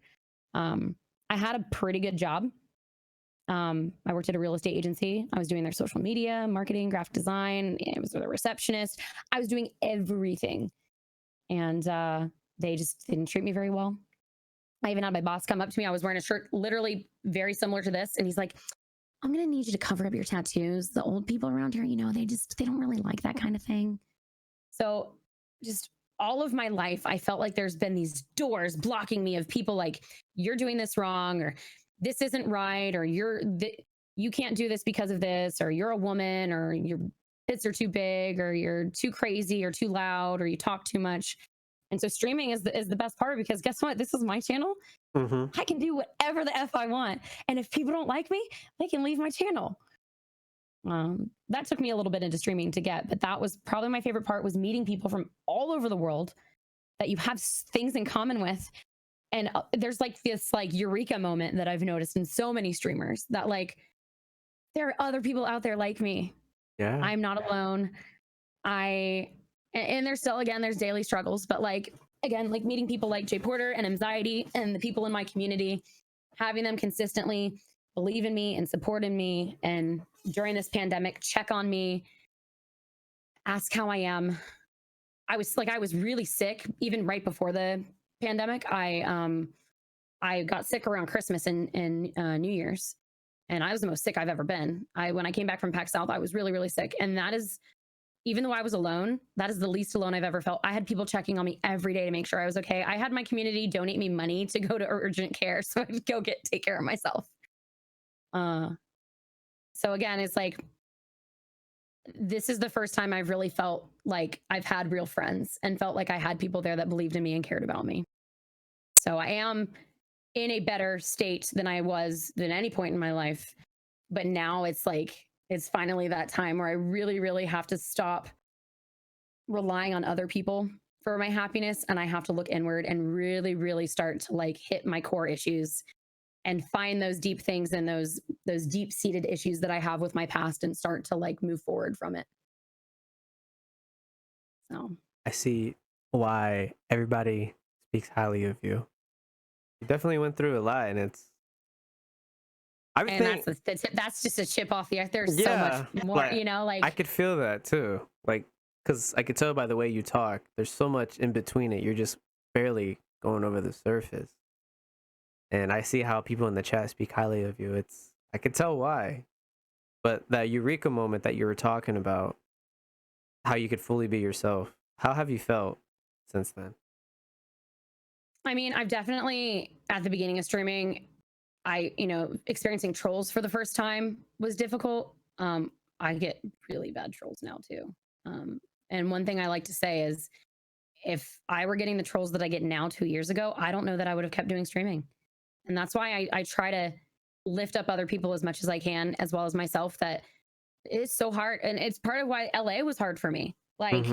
A: I had a pretty good job. I worked at a real estate agency. I was doing their social media, marketing, graphic design. I was a receptionist. I was doing everything. And they just didn't treat me very well. I even had my boss come up to me. I was wearing a shirt literally very similar to this. And he's like, I'm going to need you to cover up your tattoos. The old people around here, they don't really like that kind of thing. So just all of my life, I felt like there's been these doors blocking me of people like, you're doing this wrong, or this isn't right, or you can't do this because of this, or you're a woman, or your tits are too big, or you're too crazy, or too loud, or you talk too much. And so streaming is the best part, because guess what? This is my channel. I can do whatever the F I want. And if people don't like me, they can leave my channel. That took me a little bit into streaming to get, but that was probably my favorite part, was meeting people from all over the world that you have things in common with. And there's like this like eureka moment that I've noticed in so many streamers, that like, there are other people out there like me.
B: Yeah.
A: I'm not alone. And there's still, again, there's daily struggles, but like, again, like meeting people like Jay Porter and Anxiety and the people in my community, having them consistently believe in me and support in me. And during this pandemic, check on me, ask how I am. I was really sick even right before the pandemic. I got sick around Christmas and New Year's, and I was the most sick I've ever been. When I came back from PAX South, I was really, really sick. And that is, even though I was alone, that is the least alone I've ever felt. I had people checking on me every day to make sure I was okay. I had my community donate me money to go to urgent care so I could go take care of myself. So again, it's like, this is the first time I've really felt like I've had real friends and felt like I had people there that believed in me and cared about me. So I am in a better state than I was than any point in my life. But now it's like, it's finally that time where I really, really have to stop relying on other people for my happiness. And I have to look inward and really, really start to like hit my core issues and find those deep things and those deep seated issues that I have with my past and start to like move forward from it. So
B: I see why everybody speaks highly of you. You definitely went through a lot, and it's
A: and
B: everything.
A: that's just a chip off the earth. There's so
B: Yeah,
A: much more,
B: but
A: you know,
B: I
A: like
B: could feel that too. Like, because I could tell by the way you talk, there's so much in between it. You're just barely going over the surface. And I see how people in the chat speak highly of you. I could tell why. But that eureka moment that you were talking about, how you could fully be yourself. How have you felt since then?
A: I mean, I've definitely at the beginning of streaming, experiencing trolls for the first time was difficult. I get really bad trolls now too. And one thing I like to say is if I were getting the trolls that I get now 2 years ago, I don't know that I would have kept doing streaming. And that's why I try to lift up other people as much as I can, as well as myself, that it's so hard. And it's part of why LA was hard for me. Like,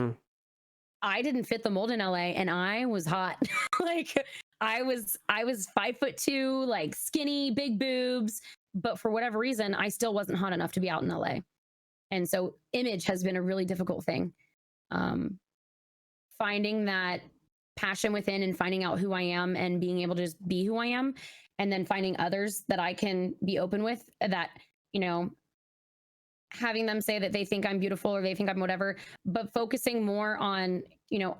A: I didn't fit the mold in LA and I was hot. Like I was 5'2", like skinny, big boobs, but for whatever reason, I still wasn't hot enough to be out in LA. And so image has been a really difficult thing. Finding that passion within and finding out who I am and being able to just be who I am, and then finding others that I can be open with, that, having them say that they think I'm beautiful or they think I'm whatever, but focusing more on,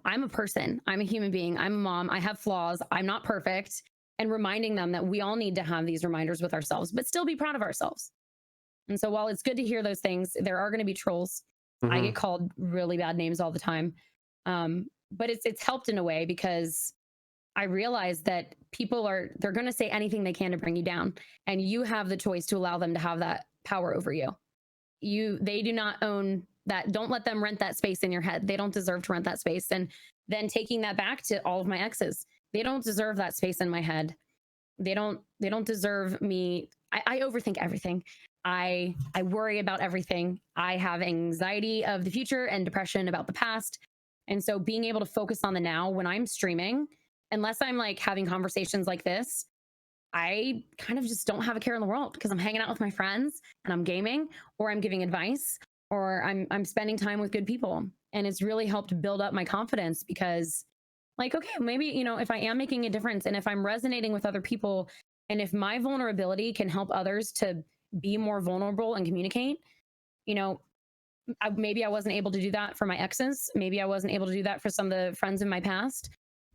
A: I'm a person, I'm a human being, I'm a mom, I have flaws, I'm not perfect, and reminding them that we all need to have these reminders with ourselves, but still be proud of ourselves. And so while it's good to hear those things, there are going to be trolls. I get called really bad names all the time. But it's helped in a way because I realize that they're going to say anything they can to bring you down, and you have the choice to allow them to have that power over you. They do not own that. Don't let them rent that space in your head. They don't deserve to rent that space. And then taking that back to all of my exes, they don't deserve that space in my head. They don't deserve me. I overthink everything. I worry about everything. I have anxiety of the future and depression about the past. And so being able to focus on the now when I'm streaming, unless I'm like having conversations like this, I kind of just don't have a care in the world because I'm hanging out with my friends and I'm gaming, or I'm giving advice, or I'm spending time with good people. And it's really helped build up my confidence because, like, okay, maybe, if I am making a difference and if I'm resonating with other people, and if my vulnerability can help others to be more vulnerable and communicate, maybe I wasn't able to do that for my exes. Maybe I wasn't able to do that for some of the friends in my past.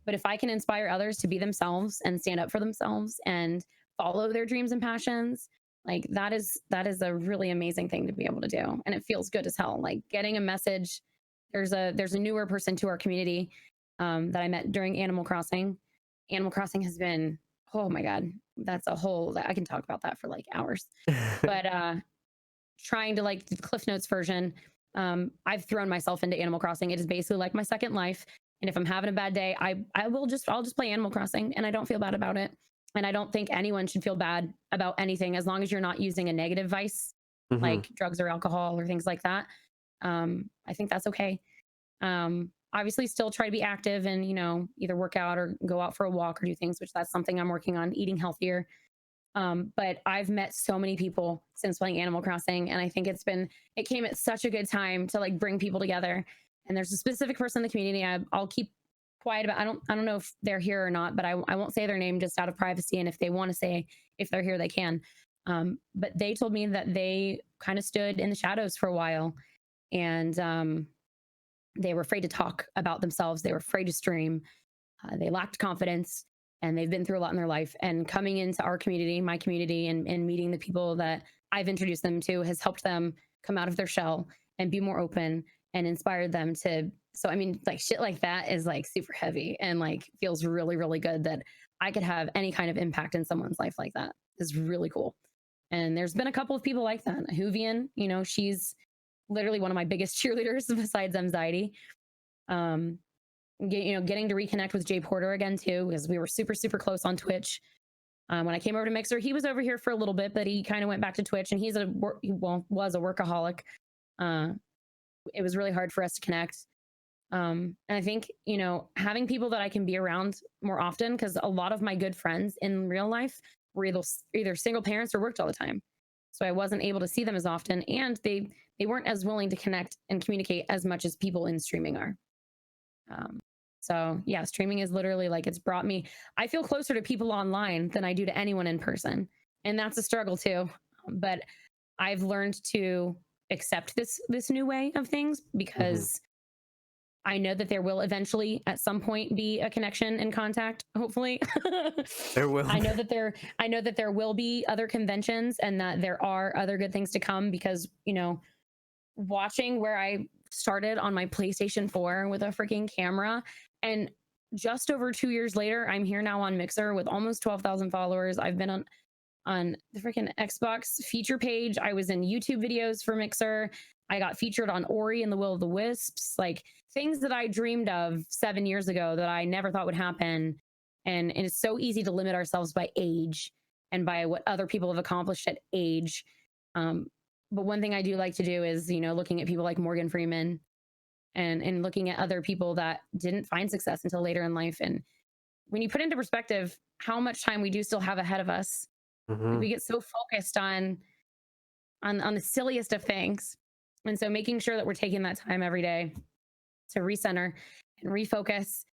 A: But if I can inspire others to be themselves and stand up for themselves and follow their dreams and passions, like that is a really amazing thing to be able to do. And it feels good as hell. Like getting a message. There's a newer person to our community that I met during Animal Crossing. Animal Crossing has been, oh my God, that's a whole, I can talk about that for like hours. But trying to like the Cliff Notes version, I've thrown myself into Animal Crossing. It is basically like my second life. And if I'm having a bad day, I'll just play Animal Crossing, and I don't feel bad about it. And I don't think anyone should feel bad about anything as long as you're not using a negative vice like drugs or alcohol or things like that. I think that's okay. Obviously still try to be active and, either work out or go out for a walk or do things, which that's something I'm working on, eating healthier. But I've met so many people since playing Animal Crossing, and I think it came at such a good time to like bring people together. And there's a specific person in the community I'll keep quiet about. I don't know if they're here or not, but I won't say their name just out of privacy. And if they want to say if they're here, they can. But they told me that they kind of stood in the shadows for a while, and they were afraid to talk about themselves. They were afraid to stream. They lacked confidence, and they've been through a lot in their life. And coming into our community, my community, and meeting the people that I've introduced them to has helped them come out of their shell and be more open and inspired them to. So, I mean, like shit like that is like super heavy and like feels really, really good that I could have any kind of impact in someone's life like that. Is really cool. And there's been a couple of people like that. Huvian, she's literally one of my biggest cheerleaders besides anxiety. Getting to reconnect with Jay Porter again too, because we were super, super close on Twitch. When I came over to Mixer, he was over here for a little bit, but he kind of went back to Twitch, and he was a workaholic. It was really hard for us to connect. And I think, having people that I can be around more often, because a lot of my good friends in real life were either single parents or worked all the time. So I wasn't able to see them as often, and they weren't as willing to connect and communicate as much as people in streaming are. So yeah, streaming is literally like, it's brought me, I feel closer to people online than I do to anyone in person. And that's a struggle too. But I've learned to accept this new way of things, because I know that there will eventually at some point be a connection and contact, hopefully.
B: There will.
A: I know that there will be other conventions, and that there are other good things to come, because, watching where I started on my PlayStation 4 with a freaking camera, and just over 2 years later, I'm here now on Mixer with almost 12,000 followers. I've been on the freaking Xbox feature page. I was in YouTube videos for Mixer. I got featured on Ori and the Will of the Wisps, like things that I dreamed of 7 years ago that I never thought would happen. And it's so easy to limit ourselves by age and by what other people have accomplished at age. But one thing I do like to do is, looking at people like Morgan Freeman, and looking at other people that didn't find success until later in life. And when you put into perspective how much time we do still have ahead of us, we get so focused on the silliest of things. And so making sure that we're taking that time every day to recenter and refocus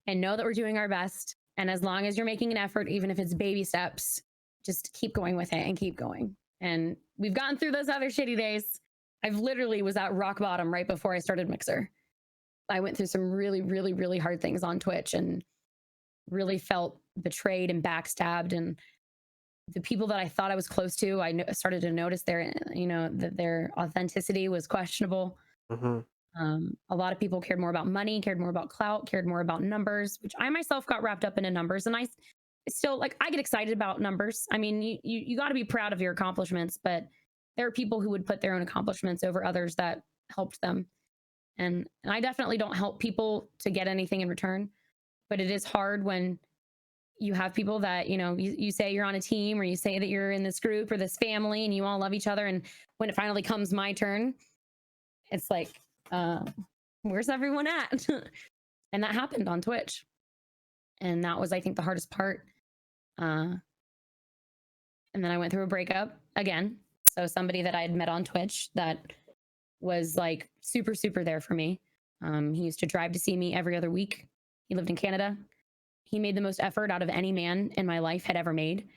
A: and know that we're doing our best. And as long as you're making an effort, even if it's baby steps, just keep going with it and keep going. And we've gotten through those other shitty days. I've literally was at rock bottom right before I started Mixer. I went through some really, really, really hard things on Twitch, and really felt betrayed and backstabbed. And the people that I thought I was close to, started to notice that their authenticity was questionable. A lot of people cared more about money, cared more about clout, cared more about numbers, which I myself got wrapped up into numbers. And I still, like, I get excited about numbers. I mean, you got to be proud of your accomplishments, but there are people who would put their own accomplishments over others that helped them. And I definitely don't help people to get anything in return, but it is hard when you have people that, you say you're on a team, or you say that you're in this group or this family and you all love each other. And when it finally comes my turn, it's like, where's everyone at? And that happened on Twitch. And that was, I think, the hardest part. And then I went through a breakup again. So somebody that I had met on Twitch that was like super, super there for me. He used to drive to see me every other week. He lived in Canada. He made the most effort out of any man in my life had ever made.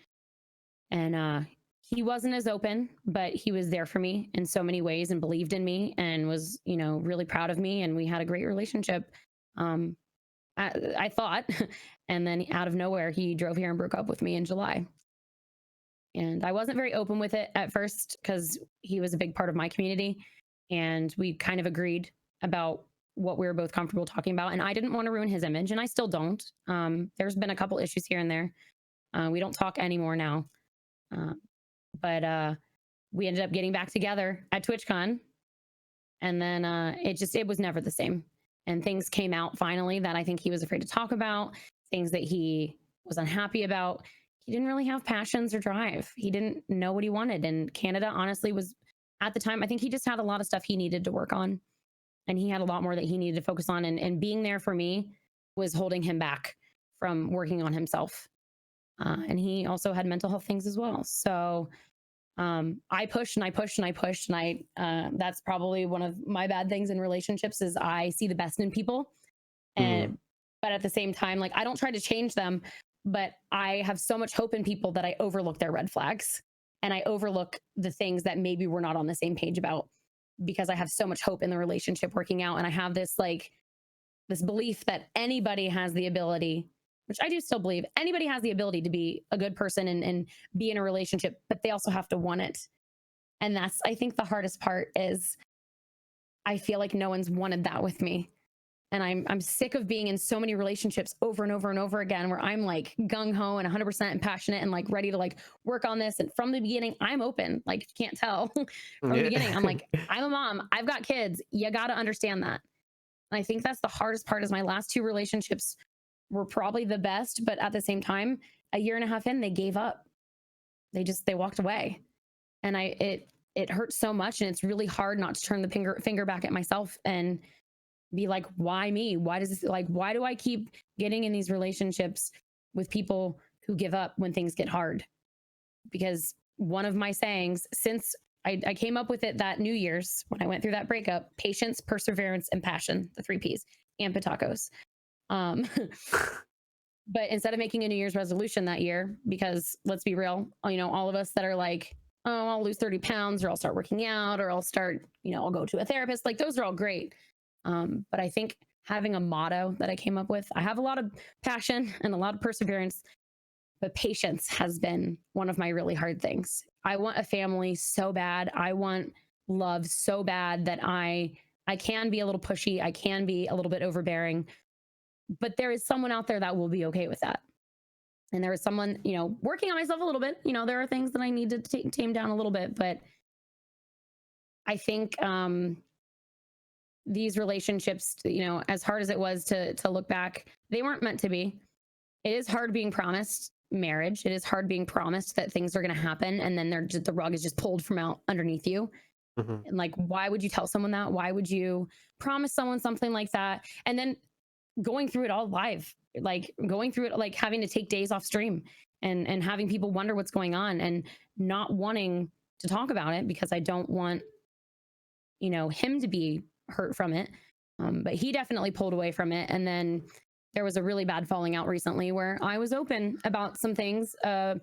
A: And he wasn't as open, but he was there for me in so many ways, and believed in me, and was, really proud of me. And we had a great relationship. I thought, and then out of nowhere, he drove here and broke up with me in July. And I wasn't very open with it at first, because he was a big part of my community, and we kind of agreed about what we were both comfortable talking about. And I didn't want to ruin his image, and I still don't. There's been a couple issues here and there. We don't talk anymore now. But we ended up getting back together at TwitchCon. And then it was never the same. And things came out finally that I think he was afraid to talk about, things that he was unhappy about. He didn't really have passions or drive. He didn't know what he wanted. And Canada, honestly, was, at the time, I think he just had a lot of stuff he needed to work on. And he had a lot more that he needed to focus on. And being there for me was holding him back from working on himself. And he also had mental health things as well. So I pushed and I pushed and I pushed. And that's probably one of my bad things in relationships, is I see the best in people. But at the same time, like, I don't try to change them, but I have so much hope in people that I overlook their red flags, and I overlook the things that maybe we're not on the same page about, because I have so much hope in the relationship working out. And I have this belief that anybody has the ability, which I do still believe, anybody has the ability to be a good person and be in a relationship, but they also have to want it. And that's, I think, the hardest part, is I feel like no one's wanted that with me. And I'm sick of being in so many relationships over and over and over again, where I'm like gung-ho and 100% and passionate and like ready to like work on this. And from the beginning, I'm open. Like, you can't tell from the beginning. I'm like, I'm a mom. I've got kids. You got to understand that. And I think that's the hardest part, is my last two relationships were probably the best, but at the same time, a year and a half in, they gave up. They walked away. And it hurts so much. And it's really hard not to turn the finger back at myself and be like, why me? Why does this, like, why do I keep getting in these relationships with people who give up when things get hard? Because one of my sayings, since I came up with it that New Year's when I went through that breakup: patience, perseverance, and passion, the 3 Ps, and Pitacos. But instead of making a New Year's resolution that year, because let's be real, all of us that are like, oh, I'll lose 30 pounds, or I'll start working out, or I'll start, I'll go to a therapist. Like, those are all great. But I think having a motto that I came up with, I have a lot of passion and a lot of perseverance, but patience has been one of my really hard things. I want a family so bad. I want love so bad that I can be a little pushy. I can be a little bit overbearing, but there is someone out there that will be okay with that. And there is someone, working on myself a little bit. There are things that I need to tame down a little bit, but I think these relationships, as hard as it was to look back, they weren't meant to be. It is hard being promised marriage. It is hard being promised that things are going to happen, and then the rug is just pulled from out underneath you. And like, why would you tell someone that? Why would you promise someone something like that? And then going through it all live, like going through it, like having to take days off stream and having people wonder what's going on, and not wanting to talk about it because I don't want, him to be hurt from it. But he definitely pulled away from it. And then there was a really bad falling out recently where I was open about some things, and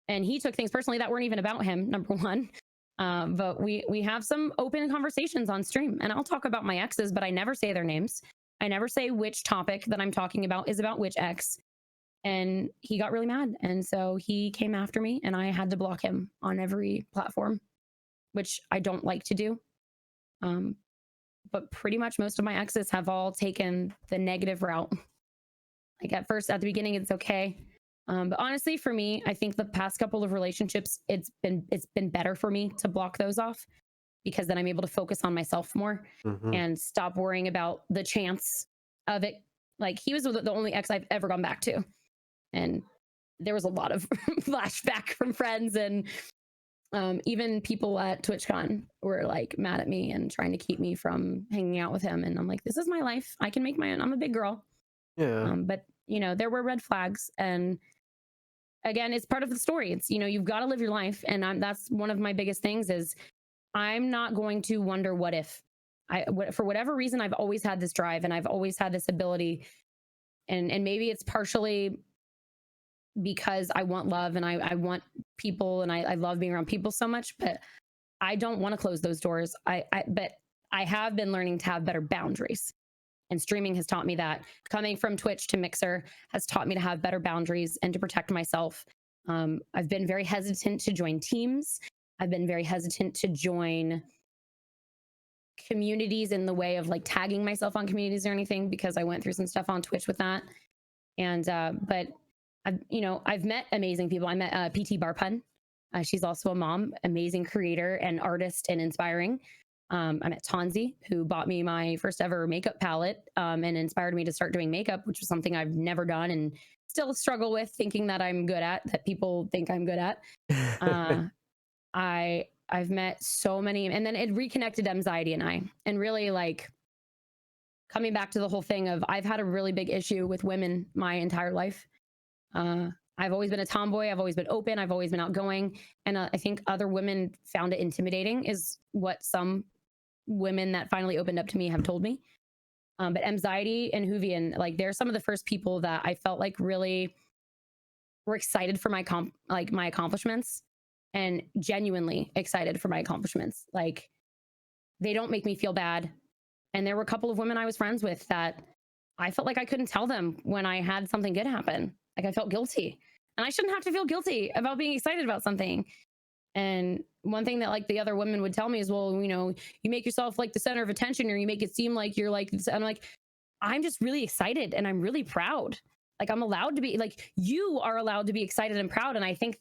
A: he took things personally that weren't even about him, number one. But we have some open conversations on stream, and I'll talk about my exes, but I never say their names. I never say which topic that I'm talking about is about which ex. And he got really mad. And so he came after me, and I had to block him on every platform, which I don't like to do. But pretty much most of my exes have all taken the negative route. Like, at the beginning, it's okay. But honestly, for me, I think the past couple of relationships, it's been better for me to block those off, because then I'm able to focus on myself more and stop worrying about the chance of it. Like, he was the only ex I've ever gone back to. And there was a lot of flashback from friends, and even people at TwitchCon were like mad at me and trying to keep me from hanging out with him. And I'm like, this is my life. I can make my own. I'm a big girl.
B: Yeah.
A: But there were red flags. And again, it's part of the story. It's, you've got to live your life. And that's one of my biggest things is I'm not going to wonder what if. For whatever reason, I've always had this drive, and I've always had this ability. And maybe it's partially because I want love, and I want people, and I love being around people so much, but I don't want to close those doors. But I have been learning to have better boundaries, and streaming has taught me that. Coming from Twitch to Mixer has taught me to have better boundaries and to protect myself. I've been very hesitant to join teams. I've been very hesitant to join communities in the way of like tagging myself on communities or anything, because I went through some stuff on Twitch with that. And but I've met amazing people. I met PT Barpun. She's also a mom, amazing creator and artist, and inspiring. I met Tonzi, who bought me my first ever makeup palette, and inspired me to start doing makeup, which was something I've never done and still struggle with, thinking that I'm good at, that people think I'm good at. I've met so many, and then it reconnected Anxiety and I, and really like coming back to the whole thing of, I've had a really big issue with women my entire life. I've always been a tomboy. I've always been open. I've always been outgoing. And I think other women found it intimidating, is what some women that finally opened up to me have told me. But Anxiety and Huvian, like, they're some of the first people that I felt like really were excited for my my accomplishments, and genuinely excited for my accomplishments. Like, they don't make me feel bad. And there were a couple of women I was friends with that I felt like I couldn't tell them when I had something good happen. Like, I felt guilty, and I shouldn't have to feel guilty about being excited about something. And one thing that like the other women would tell me is, well, you make yourself like the center of attention, or you make it seem like you're like this. I'm like, I'm just really excited, and I'm really proud. Like, I'm allowed to be, like, you are allowed to be excited and proud. And I think,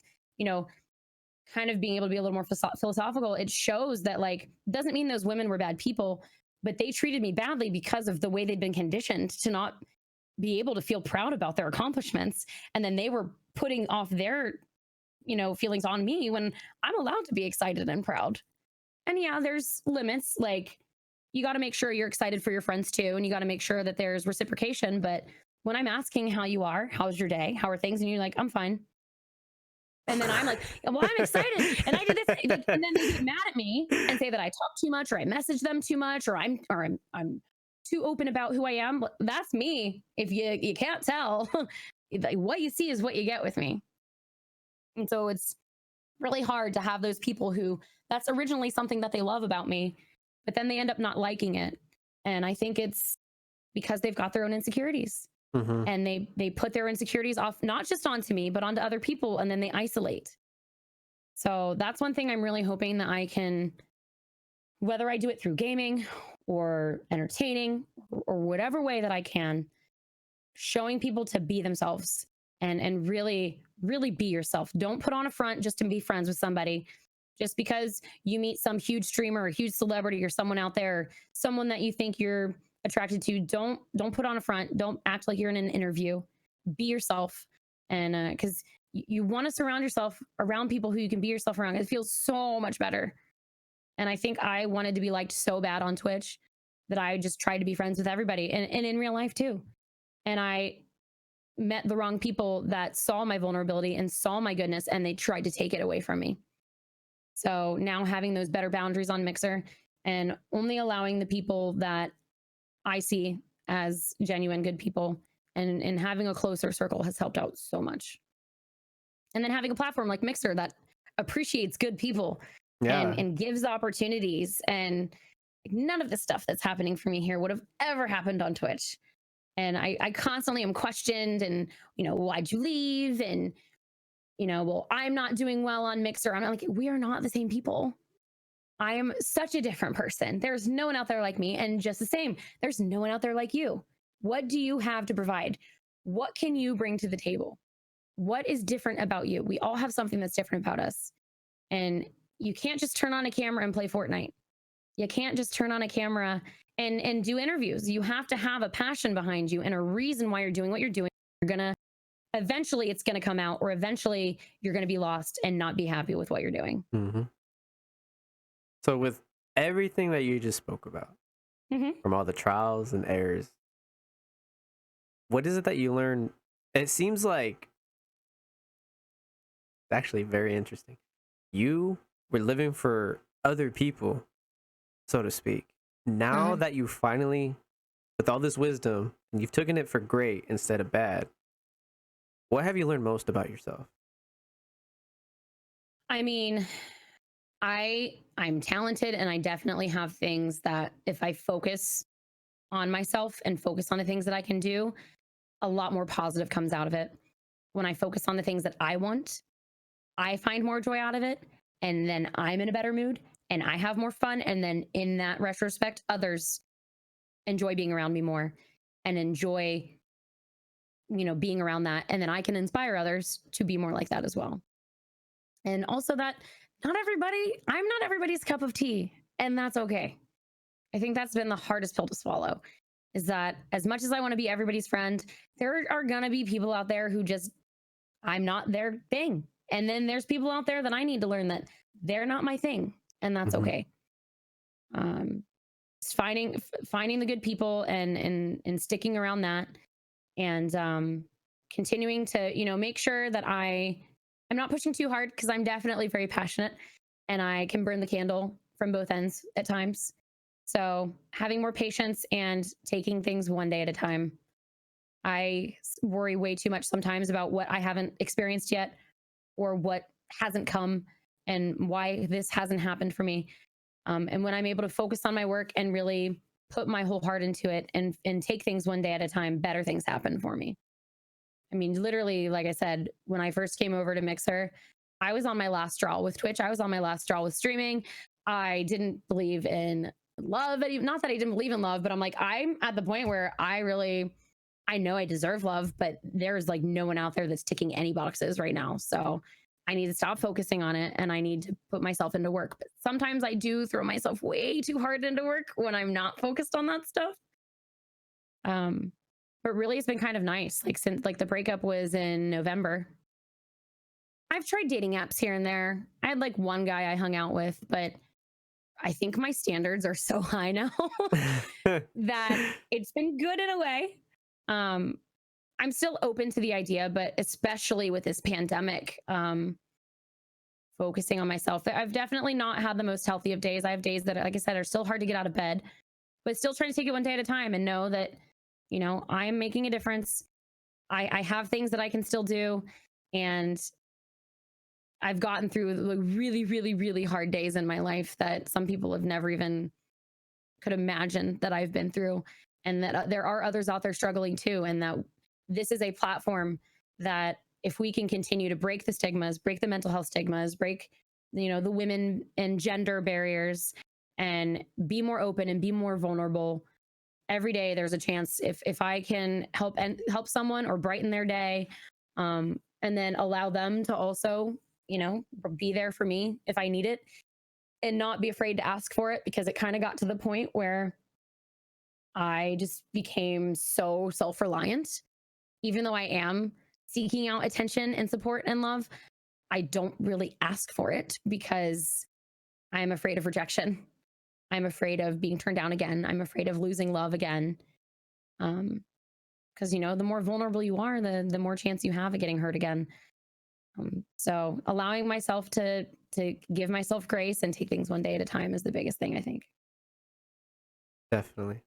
A: kind of being able to be a little more philosophical, it shows that, like, doesn't mean those women were bad people, but they treated me badly because of the way they'd been conditioned to not be able to feel proud about their accomplishments. And then they were putting off their, feelings on me when I'm allowed to be excited and proud. And yeah, there's limits. Like, you got to make sure you're excited for your friends too. And you got to make sure that there's reciprocation. But when I'm asking how you are, how's your day? How are things? And you're like, I'm fine. And then I'm like, well, I'm excited. And I did this. And then they get mad at me and say that I talk too much, or I message them too much, or I'm too open about who I am. That's me. If you can't tell, like, what you see is what you get with me. And so it's really hard to have those people who that's originally something that they love about me, but then they end up not liking it. And I think it's because they've got their own insecurities.
B: Mm-hmm.
A: And they put their insecurities off, not just onto me, but onto other people, and then they isolate. So that's one thing I'm really hoping that I can, whether I do it through gaming or entertaining or whatever way that I can, showing people to be themselves and really, really be yourself. Don't put on a front just to be friends with somebody. Just because you meet some huge streamer or huge celebrity or someone out there, someone that you think you're attracted to, don't put on a front. Don't act like you're in an interview. Be yourself. And because you want to surround yourself around people who you can be yourself around. It feels so much better. And I think I wanted to be liked so bad on Twitch that I just tried to be friends with everybody, and in real life too. And I met the wrong people that saw my vulnerability and saw my goodness, and they tried to take it away from me. So now having those better boundaries on Mixer and only allowing the people that I see as genuine good people, and having a closer circle has helped out so much. And then having a platform like Mixer that appreciates good people and gives opportunities, and none of the stuff that's happening for me here would have ever happened on Twitch. And I constantly am questioned, and why'd you leave? And well, I'm not doing well on Mixer. I'm like, we are not the same people. I am such a different person. There's no one out there like me. And just the same, there's no one out there like you. What do you have to provide? What can you bring to the table? What is different about you? We all have something that's different about us. And you can't just turn on a camera and play Fortnite. You can't just turn on a camera and do interviews. You have to have a passion behind you and a reason why you're doing what you're doing. Eventually it's going to come out, or eventually you're going to be lost and not be happy with what you're doing.
B: Mm-hmm. So with everything that you just spoke about, from all the trials and errors, what is it that you learned? It seems like, actually very interesting. You were living for other people, so to speak. Now that you finally, with all this wisdom, and you've taken it for great instead of bad, what have you learned most about yourself?
A: I mean, I'm talented, and I definitely have things that if I focus on myself and focus on the things that I can do, a lot more positive comes out of it. When I focus on the things that I want, I find more joy out of it, and then I'm in a better mood and I have more fun. And then in that retrospect, others enjoy being around me more and enjoy, being around that. And then I can inspire others to be more like that as well. And also that I'm not everybody's cup of tea, and that's okay. I think that's been the hardest pill to swallow, is that as much as I want to be everybody's friend, there are going to be people out there who just, I'm not their thing. And then there's people out there that I need to learn that they're not my thing, and that's okay. Just finding the good people and sticking around that, and continuing to, make sure that I'm not pushing too hard, because I'm definitely very passionate and I can burn the candle from both ends at times. So having more patience and taking things one day at a time. I worry way too much sometimes about what I haven't experienced yet, or what hasn't come, and why this hasn't happened for me. And when I'm able to focus on my work and really put my whole heart into it and take things one day at a time, better things happen for me. I mean, literally, like I said, when I first came over to Mixer, I was on my last straw with Twitch. I was on my last straw with streaming. I didn't believe in love. Not that I didn't believe in love, but I'm like, I'm at the point where I know I deserve love, but there's like no one out there that's ticking any boxes right now. So I need to stop focusing on it, and I need to put myself into work. But sometimes I do throw myself way too hard into work when I'm not focused on that stuff. But really, it's been kind of nice. Like, since the breakup was in November, I've tried dating apps here and there. I had like one guy I hung out with, but I think my standards are so high now that it's been good in a way. Um, I'm still open to the idea, but especially with this pandemic, focusing on myself, I've definitely not had the most healthy of days. I have days that, like I said, are still hard to get out of bed, but still try to take it one day at a time and know that, you know, I am making a difference. I have things that I can still do. And I've gotten through like really, really, really hard days in my life that some people have never even could imagine that I've been through. And that there are others out there struggling too. And that this is a platform that if we can continue to break the stigmas, break the mental health stigmas, break, you know, the women and gender barriers and be more open and be more vulnerable, every day there's a chance if I can help and help someone or brighten their day, and then allow them to also, you know, be there for me if I need it and not be afraid to ask for it, because it kind of got to the point where I just became so self-reliant. Even though I am seeking out attention and support and love, I don't really ask for it because I'm afraid of rejection. I'm afraid of being turned down again. I'm afraid of losing love again. Because, you know, the more vulnerable you are, the more chance you have of getting hurt again. So allowing myself to give myself grace and take things one day at a time is the biggest thing, I think.
B: Definitely.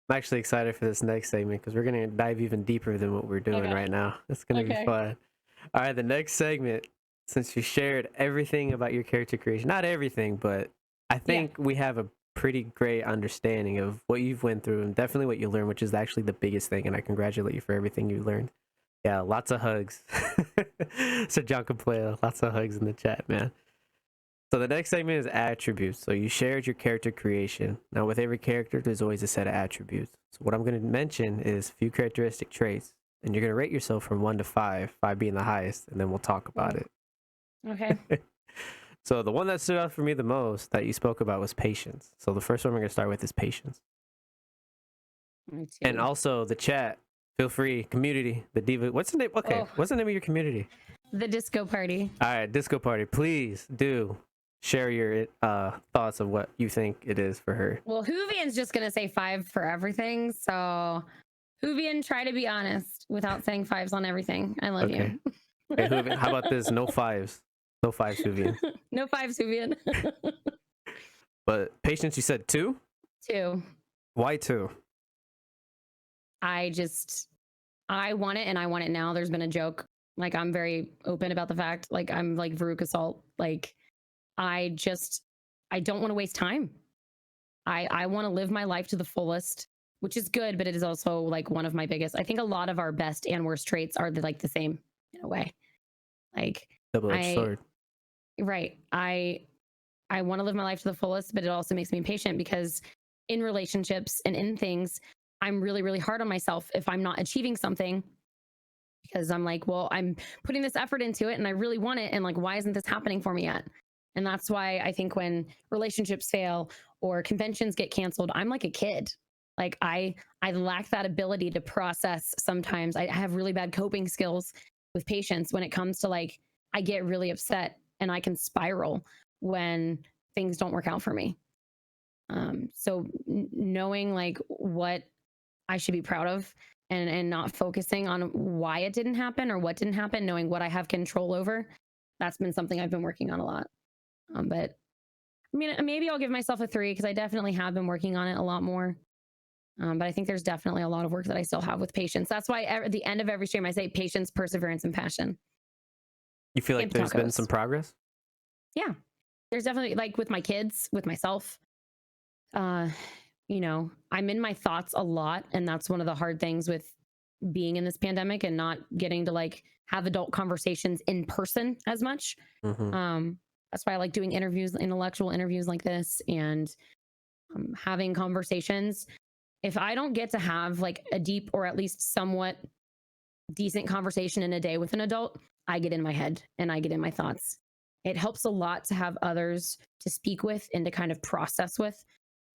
B: I'm actually excited for this next segment because we're going to dive even deeper than what we're doing right now. It's going to be fun. All right, the next segment, since you shared everything about your character creation, not everything, but I think we have a pretty great understanding of what you've went through and definitely what you learned, which is actually the biggest thing. And I congratulate you for everything you learned. Yeah, lots of hugs. So John can play lots of hugs in the chat, man. So the next segment is attributes. So you shared your character creation. Now with every character, there's always a set of attributes. So what I'm going to mention is a few characteristic traits, and you're going to rate yourself from 1 to 5, 5 being the highest, and then we'll talk about it.
A: Okay.
B: So the one that stood out for me the most that you spoke about was patience. So the first one we're going to start with is patience. And also the chat, feel free, community, the diva. What's the name? Okay, what's the name of your community?
A: The disco party.
B: All right, disco party. Please do share your thoughts of what you think it is for her.
A: Well, Hoovian's just gonna say 5 for everything. So Hoovian, try to be honest without saying 5s on everything. I love you.
B: Hey, Hoovian, how about this? No 5s. No 5s, Hoovian.
A: No 5s, Hoovian.
B: But patience, you said 2?
A: 2.
B: Why 2?
A: I want it and I want it now. There's been a joke. Like, I'm very open about the fact, like, I'm like Veruca Salt. Like, I don't want to waste time. I want to live my life to the fullest, which is good, but it is also like one of my biggest, I think a lot of our best and worst traits are like the same in a way. Like,
B: double-edged sword.
A: Right. I want to live my life to the fullest, but it also makes me impatient because in relationships and in things, I'm really, really hard on myself if I'm not achieving something, because I'm like, well, I'm putting this effort into it and I really want it. And like, why isn't this happening for me yet? And that's why I think when relationships fail or conventions get canceled, I'm like a kid. Like I lack that ability to process sometimes. I have really bad coping skills with patience when it comes to like, I get really upset and I can spiral when things don't work out for me. So knowing like what I should be proud of and not focusing on why it didn't happen or what didn't happen, knowing what I have control over, that's been something I've been working on a lot. But I mean, maybe I'll give myself a 3 because I definitely have been working on it a lot more. But I think there's definitely a lot of work that I still have with patience. That's why at the end of every stream, I say patience, perseverance, and passion.
B: You feel like there's been some progress?
A: Yeah, there's definitely, like with my kids, with myself. You know, I'm in my thoughts a lot, and that's one of the hard things with being in this pandemic and not getting to like have adult conversations in person as much. That's why I like doing interviews, intellectual interviews like this, and having conversations. If I don't get to have like a deep or at least somewhat decent conversation in a day with an adult, I get in my head and I get in my thoughts. It helps a lot to have others to speak with and to kind of process with.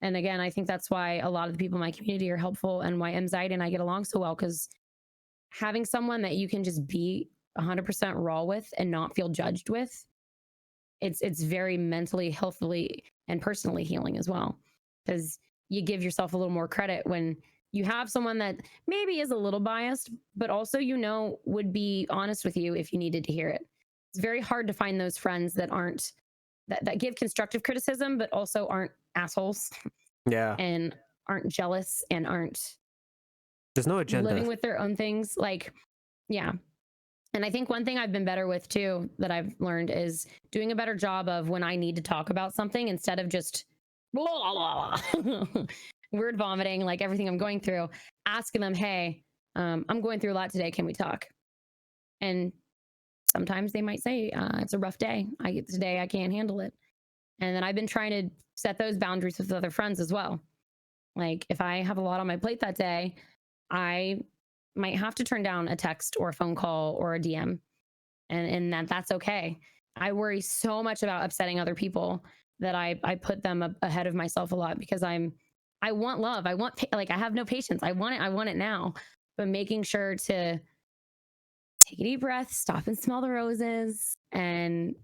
A: And again, I think that's why a lot of the people in my community are helpful and why Anxiety and I get along so well, because having someone that you can just be 100% raw with and not feel judged with, it's very mentally, healthily, and personally healing as well, because you give yourself a little more credit when you have someone that maybe is a little biased, but also, would be honest with you if you needed to hear it. It's very hard to find those friends that aren't that give constructive criticism, but also aren't assholes.
B: Yeah.
A: And aren't jealous and aren't
B: There's no agenda.
A: living with their own things. Like, yeah. And I think one thing I've been better with too, that I've learned, is doing a better job of when I need to talk about something, instead of just blah, blah, blah, word vomiting, like everything I'm going through, asking them, hey, I'm going through a lot today. Can we talk? And sometimes they might say, it's a rough day. Today I can't handle it. And then I've been trying to set those boundaries with other friends as well. Like, if I have a lot on my plate that day, I might have to turn down a text or a phone call or a DM, and that's okay. I worry so much about upsetting other people that I put them ahead of myself a lot, because I want love. I have no patience. I want it now. But making sure to take a deep breath, stop and smell the roses, and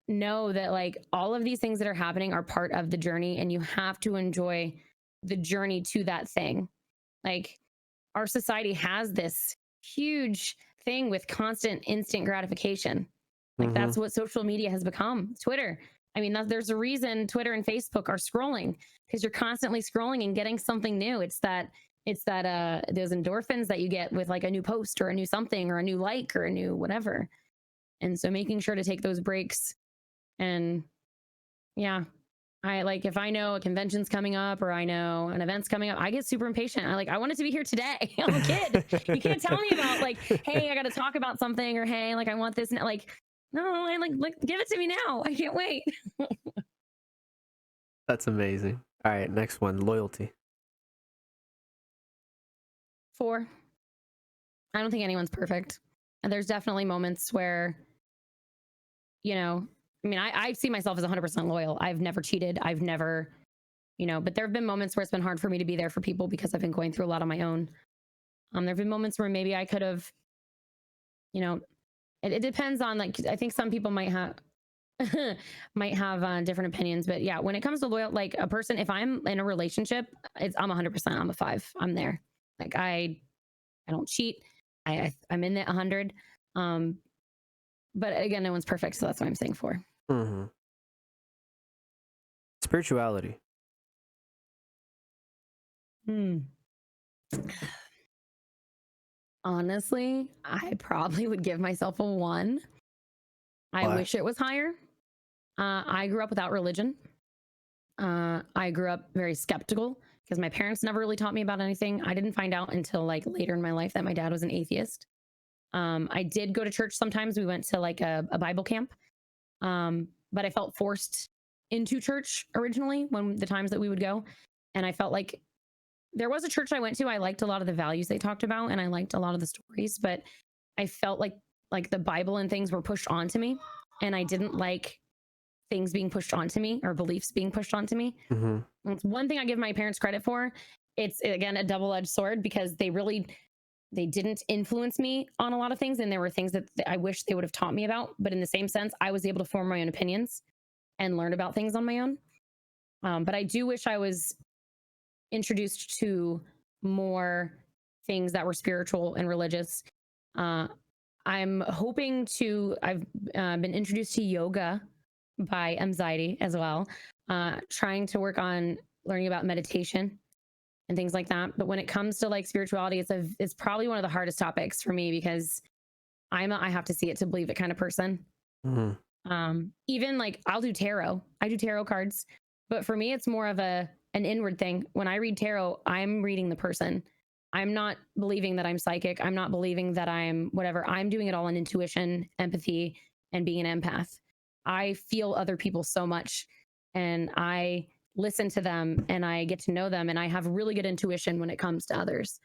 A: know that like all of these things that are happening are part of the journey, and you have to enjoy the journey to that thing. Like, our society has this huge thing with constant instant gratification. Like, that's what social media has become. Twitter. I mean, there's a reason Twitter and Facebook are scrolling, because you're constantly scrolling and getting something new. It's that those endorphins that you get with like a new post or a new something or a new like or a new whatever. And so making sure to take those breaks. And yeah, if I know a convention's coming up or I know an event's coming up, I get super impatient. I want it to be here today. I'm a kid. You can't tell me about like, hey, I got to talk about something, or hey, like I want this now. Like, no, I like give it to me now. I can't wait.
B: That's amazing. All right, next one, loyalty.
A: 4. I don't think anyone's perfect. And there's definitely moments where, I see myself as 100% loyal. I've never cheated. I've never, but there have been moments where it's been hard for me to be there for people because I've been going through a lot on my own. There have been moments where maybe I could have, it depends on, like, I think some people might have different opinions, but yeah, when it comes to loyal, like a person, if I'm in a relationship, I'm 100%, I'm a 5. I'm there. Like, I don't cheat. I'm in the 100. But again, no one's perfect, so that's why I'm saying 4.
B: Spirituality.
A: Honestly, I probably would give myself a 1. I wish it was higher. I grew up without religion. I grew up very skeptical because my parents never really taught me about anything. I didn't find out until like later in my life that my dad was an atheist. I did go to church sometimes. We went to like a Bible camp. But I felt forced into church originally when the times that we would go. And I felt like there was a church I went to. I liked a lot of the values they talked about, and I liked a lot of the stories, but I felt like the Bible and things were pushed onto me, and I didn't like things being pushed onto me or beliefs being pushed onto me. It's one thing I give my parents credit for. It's, again, a double-edged sword, because they didn't influence me on a lot of things, and there were things that I wish they would have taught me about. But in the same sense, I was able to form my own opinions and learn about things on my own. But I do wish I was introduced to more things that were spiritual and religious. I'm hoping to, I've been introduced to yoga by Anxiety as well, trying to work on learning about meditation and things like that. But when it comes to like spirituality, it's probably one of the hardest topics for me, because I have to see it to believe it kind of person. Even like I do tarot cards, but for me, it's more of an inward thing. When I read tarot, I'm reading the person. I'm not believing that I'm psychic. I'm not believing that I'm whatever. I'm doing it all on intuition, empathy, and being an empath. I feel other people so much, and I listen to them, and I get to know them, and I have really good intuition when it comes to others.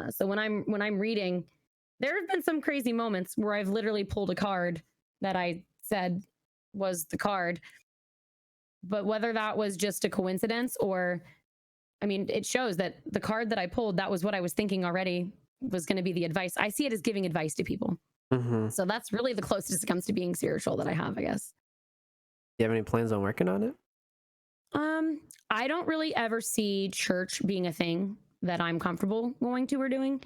A: So when I'm reading, there have been some crazy moments where I've literally pulled a card that I said was the card, but whether that was just a coincidence or, I mean, it shows that the card that I pulled, that was what I was thinking already was going to be the advice. I see it as giving advice to people.
B: Mm-hmm.
A: So that's really the closest it comes to being spiritual that I have, I guess.
B: You have any plans on working on it?
A: I don't really ever see church being a thing that I'm comfortable going to or doing.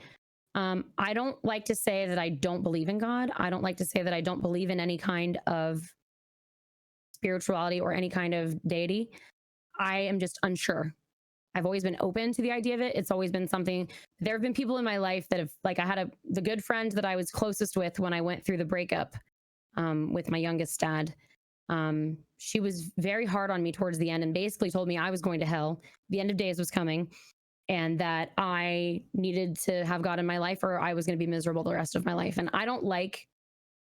A: I don't like to say that I don't believe in God. I don't like to say that I don't believe in any kind of spirituality or any kind of deity. I am just unsure. I've always been open to the idea of it. It's always been something. There have been people in my life that have, like, I had the good friend that I was closest with when I went through the breakup with my youngest dad. She was very hard on me towards the end and basically told me I was going to hell. The end of days was coming and that I needed to have God in my life or I was going to be miserable the rest of my life. And I don't like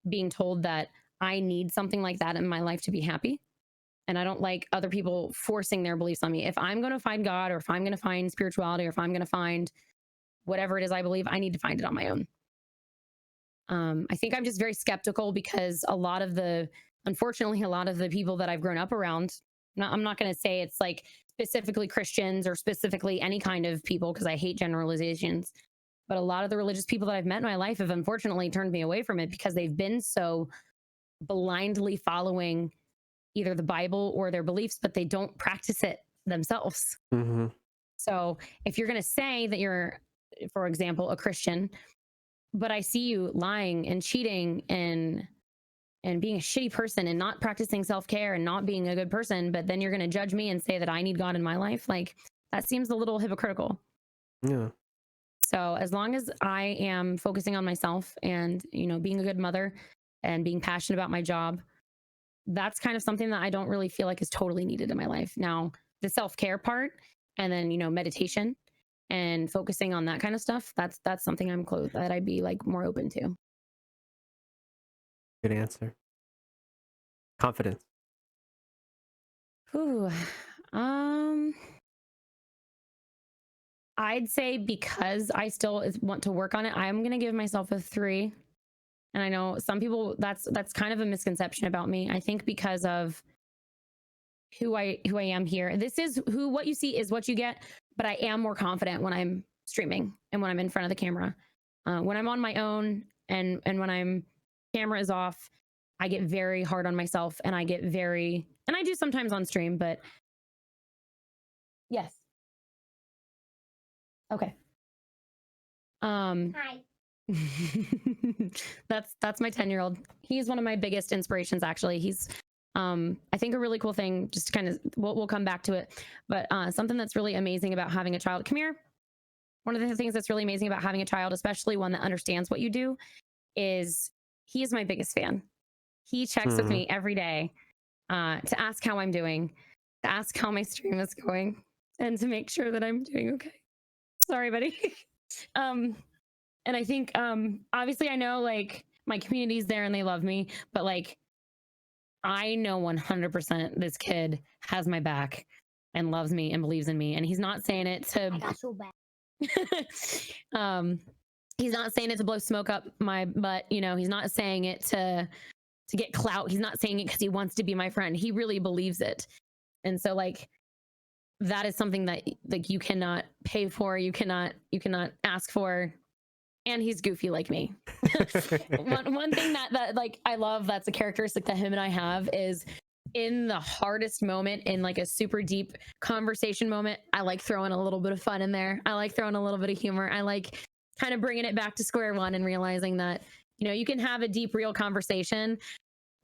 A: being told that I need something like that in my life to be happy. And I don't like other people forcing their beliefs on me. If I'm going to find God or if I'm going to find spirituality or if I'm going to find whatever it is I believe, I need to find it on my own. I think I'm just very skeptical because unfortunately, a lot of the people that I've grown up around, I'm not going to say it's like specifically Christians or specifically any kind of people because I hate generalizations, but a lot of the religious people that I've met in my life have unfortunately turned me away from it because they've been so blindly following either the Bible or their beliefs, but they don't practice it themselves.
B: Mm-hmm.
A: So if you're going to say that you're, for example, a Christian, but I see you lying and cheating and being a shitty person and not practicing self-care and not being a good person, but then you're going to judge me and say that I need God in my life, like that seems a little hypocritical.
B: Yeah.
A: So as long as I am focusing on myself and, being a good mother and being passionate about my job, that's kind of something that I don't really feel like is totally needed in my life. Now, the self-care part and then, meditation and focusing on that kind of stuff, that's something that I'd be like more open to.
B: Good answer. Confidence.
A: Ooh, I'd say because I still want to work on it, I'm going to give myself a 3. And I know some people that's kind of a misconception about me. I think because of who I am here. What you see is what you get, but I am more confident when I'm streaming and when I'm in front of the camera. When I'm on my own and when camera is off, I get very hard on myself and I do sometimes on stream, but yes. Okay.
C: Hi.
A: That's my 10-year-old. He's one of my biggest inspirations, actually. He's I think a really cool thing, just to kind of we'll come back to it, but something that's really amazing about having a child. Come here. One of the things that's really amazing about having a child, especially one that understands what you do, is he is my biggest fan. He checks with me every day to ask how I'm doing, to ask how my stream is going, and to make sure that I'm doing okay. Sorry, buddy. And I think obviously I know like my community's there and they love me, but like I know 100% this kid has my back and loves me and believes in me. And he's not saying it to
C: I got so bad.
A: he's not saying it to blow smoke up my butt, he's not saying it to get clout. He's not saying it because he wants to be my friend. He really believes it. And so like that is something that like you cannot pay for, you cannot ask for. And he's goofy like me. one thing that like I love, that's a characteristic that him and I have, is in the hardest moment, in like a super deep conversation moment, I like throwing a little bit of fun in there. I like throwing a little bit of humor. I like kind of bringing it back to square one and realizing that, you can have a deep, real conversation,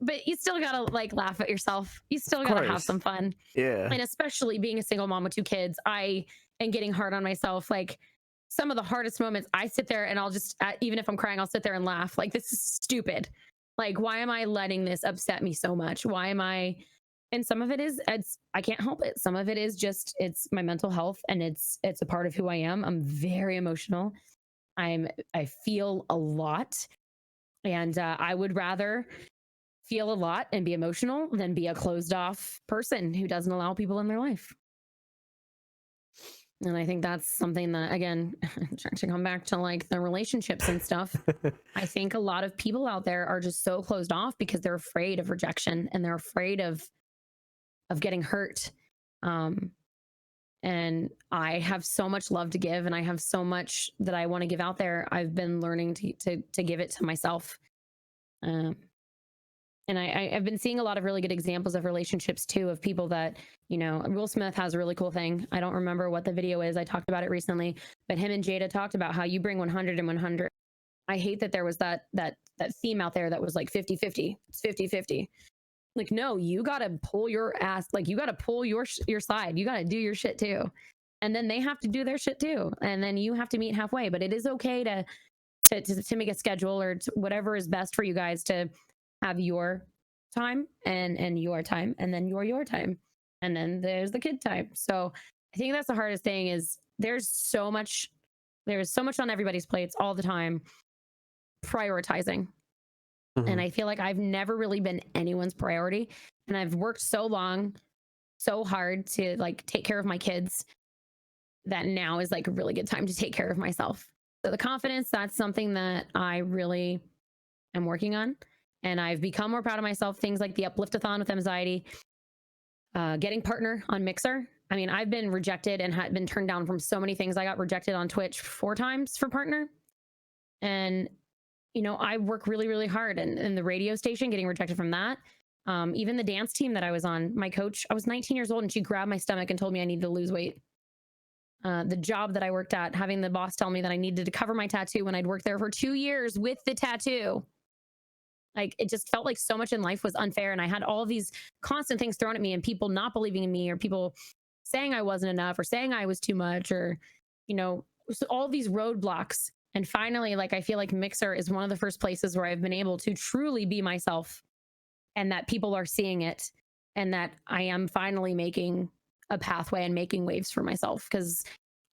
A: but you still gotta like laugh at yourself. You still gotta have some fun.
B: Yeah.
A: And especially being a single mom with 2 kids, I am getting hard on myself. Like some of the hardest moments, I sit there and I'll just, even if I'm crying, I'll sit there and laugh. Like, this is stupid. Like, why am I letting this upset me so much? Why am I? And some of it is, I can't help it. Some of it is just, it's my mental health and it's a part of who I am. I'm very emotional. I feel a lot. And I would rather feel a lot and be emotional than be a closed off person who doesn't allow people in their life. And I think that's something that, again, to come back to like the relationships and stuff, I think a lot of people out there are just so closed off because they're afraid of rejection and they're afraid of getting hurt. And I have so much love to give and I have so much that I want to give out there. I've been learning to give it to myself Um, and I've been seeing a lot of really good examples of relationships too, of people that, Will Smith has a really cool thing. I don't remember what the video is. I talked about it recently, but him and Jada talked about how you bring 100 and 100. I hate that there was that theme out there that was like 50-50. It's 50-50. Like, no, you got to pull your ass. Like, you got to pull your side. You got to do your shit too. And then they have to do their shit too. And then you have to meet halfway. But it is okay to make a schedule or whatever is best for you guys to have your time and your time, and then your time. And then there's the kid time. So I think that's the hardest thing is there's so much on everybody's plates all the time, prioritizing. And I feel like I've never really been anyone's priority. And I've worked so long, so hard to like take care of my kids that now is like a really good time to take care of myself. So the confidence, that's something that I really am working on. And I've become more proud of myself. Things like the Upliftathon with anxiety, getting partner on Mixer. I mean, I've been rejected and had been turned down from so many things. I got rejected on Twitch 4 times for partner. And I work really, really hard. And in the radio station, getting rejected from that. Even the dance team that I was on, my coach, I was 19 years old and she grabbed my stomach and told me I needed to lose weight. The job that I worked at, having the boss tell me that I needed to cover my tattoo when I'd worked there for 2 years with the tattoo. Like, it just felt like so much in life was unfair. And I had all these constant things thrown at me and people not believing in me or people saying I wasn't enough or saying I was too much or, so all these roadblocks. And finally, like, I feel like Mixer is one of the first places where I've been able to truly be myself and that people are seeing it and that I am finally making a pathway and making waves for myself because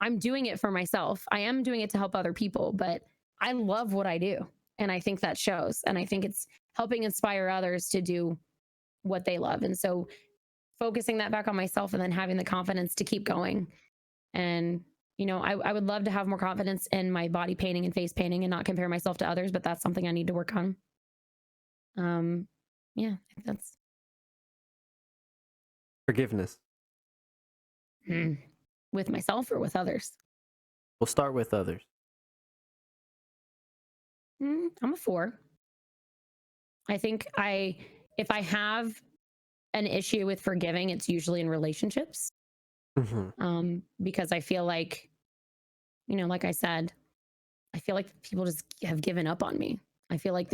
A: I'm doing it for myself. I am doing it to help other people, but I love what I do. And I think that shows. And I think it's helping inspire others to do what they love. And so focusing that back on myself and then having the confidence to keep going. And, I would love to have more confidence in my body painting and face painting and not compare myself to others, but that's something I need to work on. Yeah, I think that's
B: forgiveness.
A: With myself or with others?
B: We'll start with others.
A: I'm a 4. I think if I have an issue with forgiving, it's usually in relationships. Because I feel like, like I said, I feel like people just have given up on me. I feel like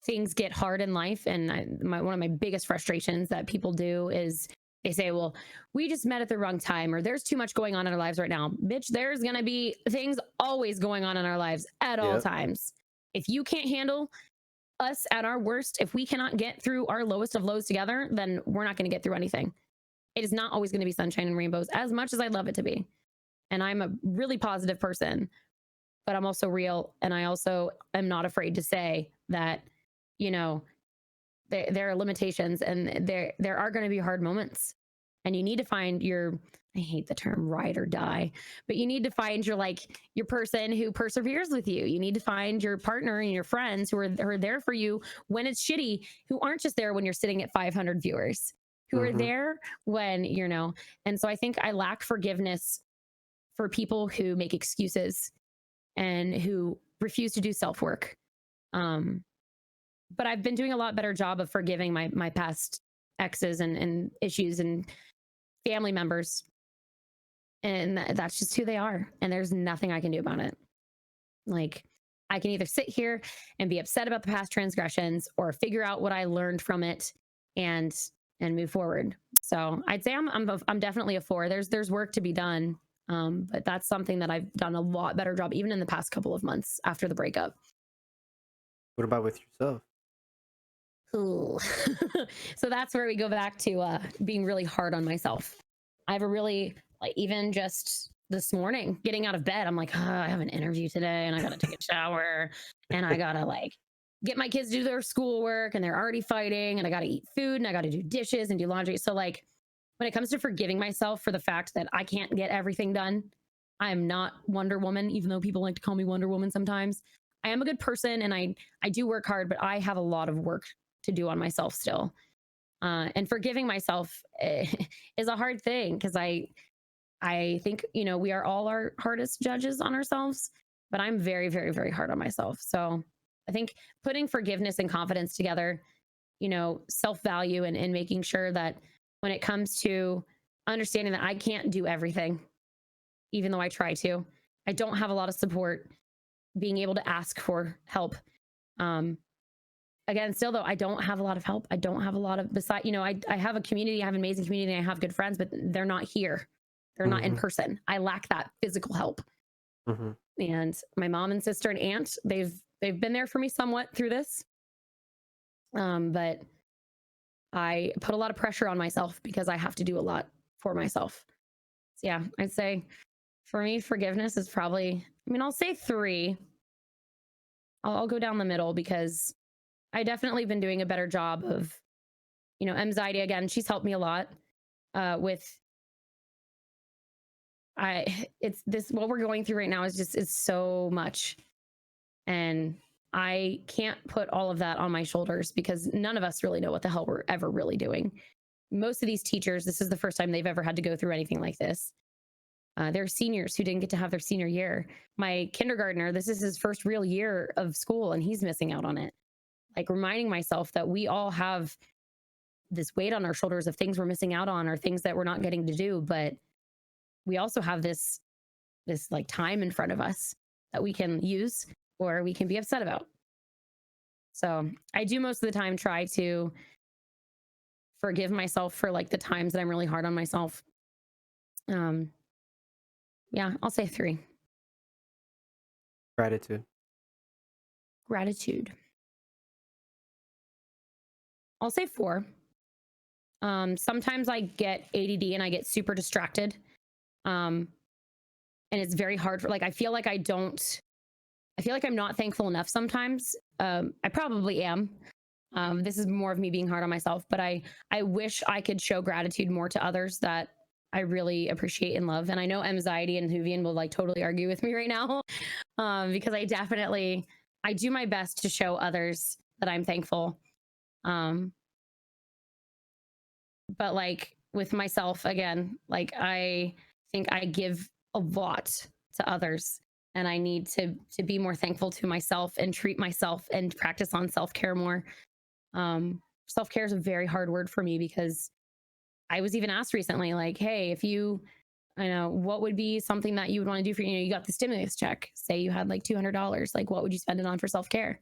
A: things get hard in life. And one of my biggest frustrations that people do is they say, well, we just met at the wrong time, or there's too much going on in our lives right now. Bitch, there's going to be things always going on in our lives at all times. If you can't handle us at our worst, if we cannot get through our lowest of lows together, then we're not going to get through anything. It is not always going to be sunshine and rainbows as much as I'd love it to be. And I'm a really positive person, but I'm also real. And I also am not afraid to say that, there are limitations and there are going to be hard moments. And you need to find I hate the term ride or die, but you need to find your person who perseveres with you. You need to find your partner and your friends who are there for you when it's shitty, who aren't just there when you're sitting at 500 viewers, who are there when, and so I think I lack forgiveness for people who make excuses and who refuse to do self-work. But I've been doing a lot better job of forgiving my past exes and issues and family members. And that's just who they are. And there's nothing I can do about it. Like, I can either sit here and be upset about the past transgressions or figure out what I learned from it and move forward. So I'd say I'm definitely a 4. There's work to be done. But that's something that I've done a lot better job, even in the past couple of months after the breakup.
B: What about with yourself?
A: Ooh. So that's where we go back to being really hard on myself. I have a really, even just this morning, getting out of bed, I'm like, I have an interview today and I got to take a shower and I got to get my kids to do their schoolwork and they're already fighting and I got to eat food and I got to do dishes and do laundry. So when it comes to forgiving myself for the fact that I can't get everything done, I am not Wonder Woman, even though people like to call me Wonder Woman sometimes. I am a good person and I do work hard, but I have a lot of work to do on myself still. And forgiving myself is a hard thing because I think, we are all our hardest judges on ourselves, but I'm very, very, very hard on myself. So I think putting forgiveness and confidence together, you know, self-value and making sure that when it comes to understanding that I can't do everything, even though I try to, I don't have a lot of support, being able to ask for help. Um, Again, still though, I don't have a lot of help. I don't have a lot of beside, you know, I have a community, I have an amazing community, I have good friends, but they're not here. They're not in
B: Mm-hmm.
A: person. I lack that physical help.
B: Mm-hmm.
A: And my mom and sister and aunt, they've been there for me somewhat through this. But I put a lot of pressure on myself because I have to do a lot for myself. So yeah, I'd say for me, forgiveness is probably, I mean, I'll say 3. I'll go down the middle because I definitely been doing a better job of, you know, anxiety again. She's helped me a lot with it's this, what we're going through right now is just, it's so much. And I can't put all of that on my shoulders because none of us really know what the hell we're ever really doing. Most of these teachers, this is the first time they've ever had to go through anything like this. They're seniors who didn't get to have their senior year. My kindergartner, this is his first real year of school and he's missing out on it. Like reminding myself that we all have this weight on our shoulders of things we're missing out on or things that we're not getting to do. But we also have this like time in front of us that we can use or we can be upset about. So I do most of the time try to forgive myself for like the times that I'm really hard on myself. Yeah, I'll say 3.
B: Gratitude.
A: Gratitude. I'll say 4. Sometimes I get ADD and I get super distracted. And it's very hard for like, I feel like I'm not thankful enough sometimes. I probably am. This is more of me being hard on myself, but I wish I could show gratitude more to others that I really appreciate and love. And I know Anxiety and Huvian will like totally argue with me right now, because I do my best to show others that I'm thankful. But like with myself again, like I think I give a lot to others and I need to be more thankful to myself and treat myself and practice on self-care more. Self-care is a very hard word for me because I was even asked recently, like, hey, if you, I know, what would be something that you would want to do for, you know, you got the stimulus check, say you had like $200, like what would you spend it on for self-care?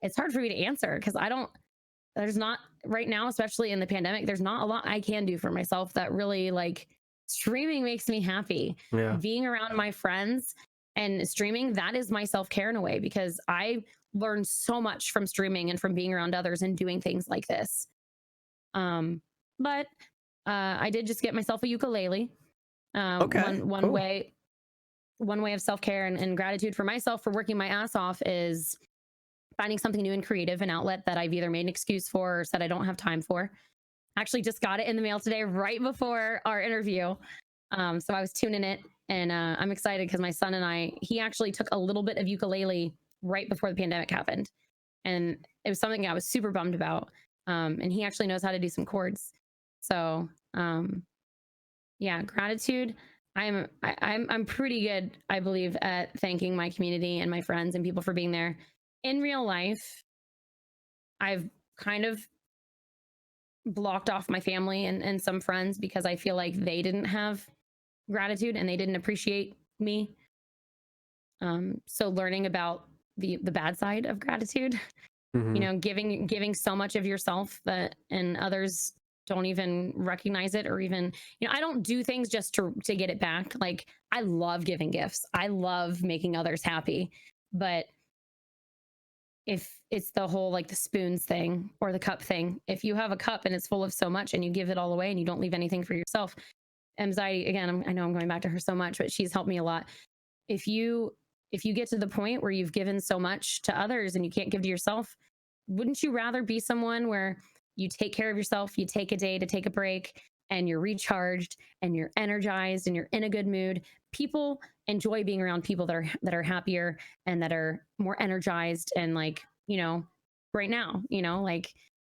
A: It's hard for me to answer because there's not right now, especially in the pandemic, there's not a lot I can do for myself that really like streaming makes me happy.
B: Yeah.
A: Being around my friends and streaming, that is my self-care in a way because I learned so much from streaming and from being around others and doing things like this. But I did just get myself a ukulele.
B: Okay.
A: One
B: Cool.
A: way of self-care and gratitude for myself for working my ass off is finding something new and creative, an outlet that I've either made an excuse for or said I don't have time for. Actually just got it in the mail today right before our interview. So I was tuning it and I'm excited because my son and he actually took a little bit of ukulele right before the pandemic happened. And it was something I was super bummed about. And he actually knows how to do some chords. So yeah, gratitude. I'm pretty good, I believe, at thanking my community and my friends and people for being there. In real life, I've kind of blocked off my family and some friends because I feel like they didn't have gratitude and they didn't appreciate me. So learning about the bad side of gratitude,
B: Mm-hmm.
A: you know, giving so much of yourself that and others don't even recognize it or even, you know, I don't do things just to get it back. Like I love giving gifts. I love making others happy. But if it's the whole like the spoons thing or the cup thing, if you have a cup and it's full of so much and you give it all away and you don't leave anything for yourself, Anxiety, again, I know I'm going back to her so much, but she's helped me a lot. If you get to the point where you've given so much to others and you can't give to yourself, wouldn't you rather be someone where you take care of yourself, you take a day to take a break and you're recharged and you're energized and you're in a good mood? People enjoy being around people that are happier and that are more energized and like, you know, right now, you know, like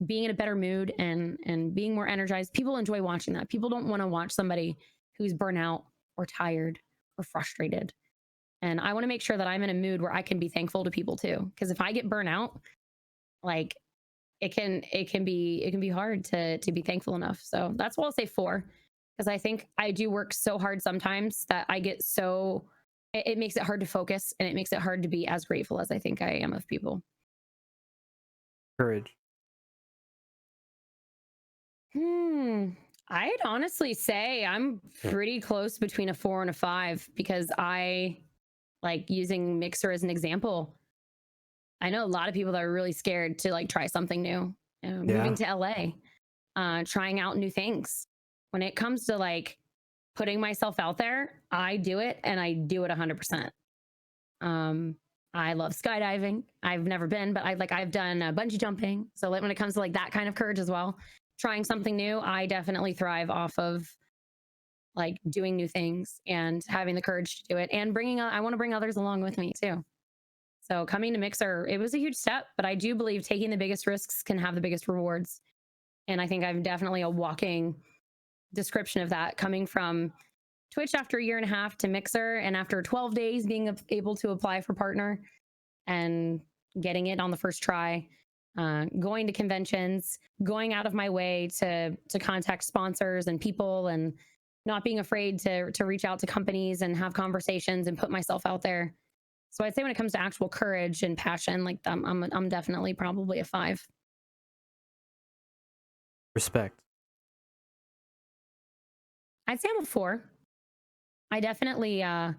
A: being in a better mood and being more energized. People enjoy watching that. People don't want to watch somebody who's burnt out or tired or frustrated. And I want to make sure that I'm in a mood where I can be thankful to people too. Because if I get burnt out, like it can be hard to be thankful enough. So that's what I'll say 4. Because I think I do work so hard sometimes that I get so it makes it hard to focus, and it makes it hard to be as grateful as I think I am of people.
B: Courage.
A: I'd honestly say I'm pretty close between a 4 and a 5, because I like using Mixer as an example. I know a lot of people that are really scared to like try something new. Moving to LA, trying out new things. When it comes to like putting myself out there, I do it, and I do it 100%. I love skydiving. I've never been, but I've done bungee jumping. So like when it comes to like that kind of courage as well, trying something new, I definitely thrive off of like doing new things and having the courage to do it, and I want to bring others along with me too. So coming to Mixer, it was a huge step, but I do believe taking the biggest risks can have the biggest rewards. And I think I'm definitely a walking description of that, coming from Twitch after a year and a half to Mixer, and after 12 days being able to apply for partner and getting it on the first try, going to conventions, going out of my way to contact sponsors and people, and not being afraid to reach out to companies and have conversations and put myself out there. So I'd say when it comes to actual courage and passion, like I'm definitely probably a 5.
B: Respect.
A: I'd say I'm a 4. I definitely I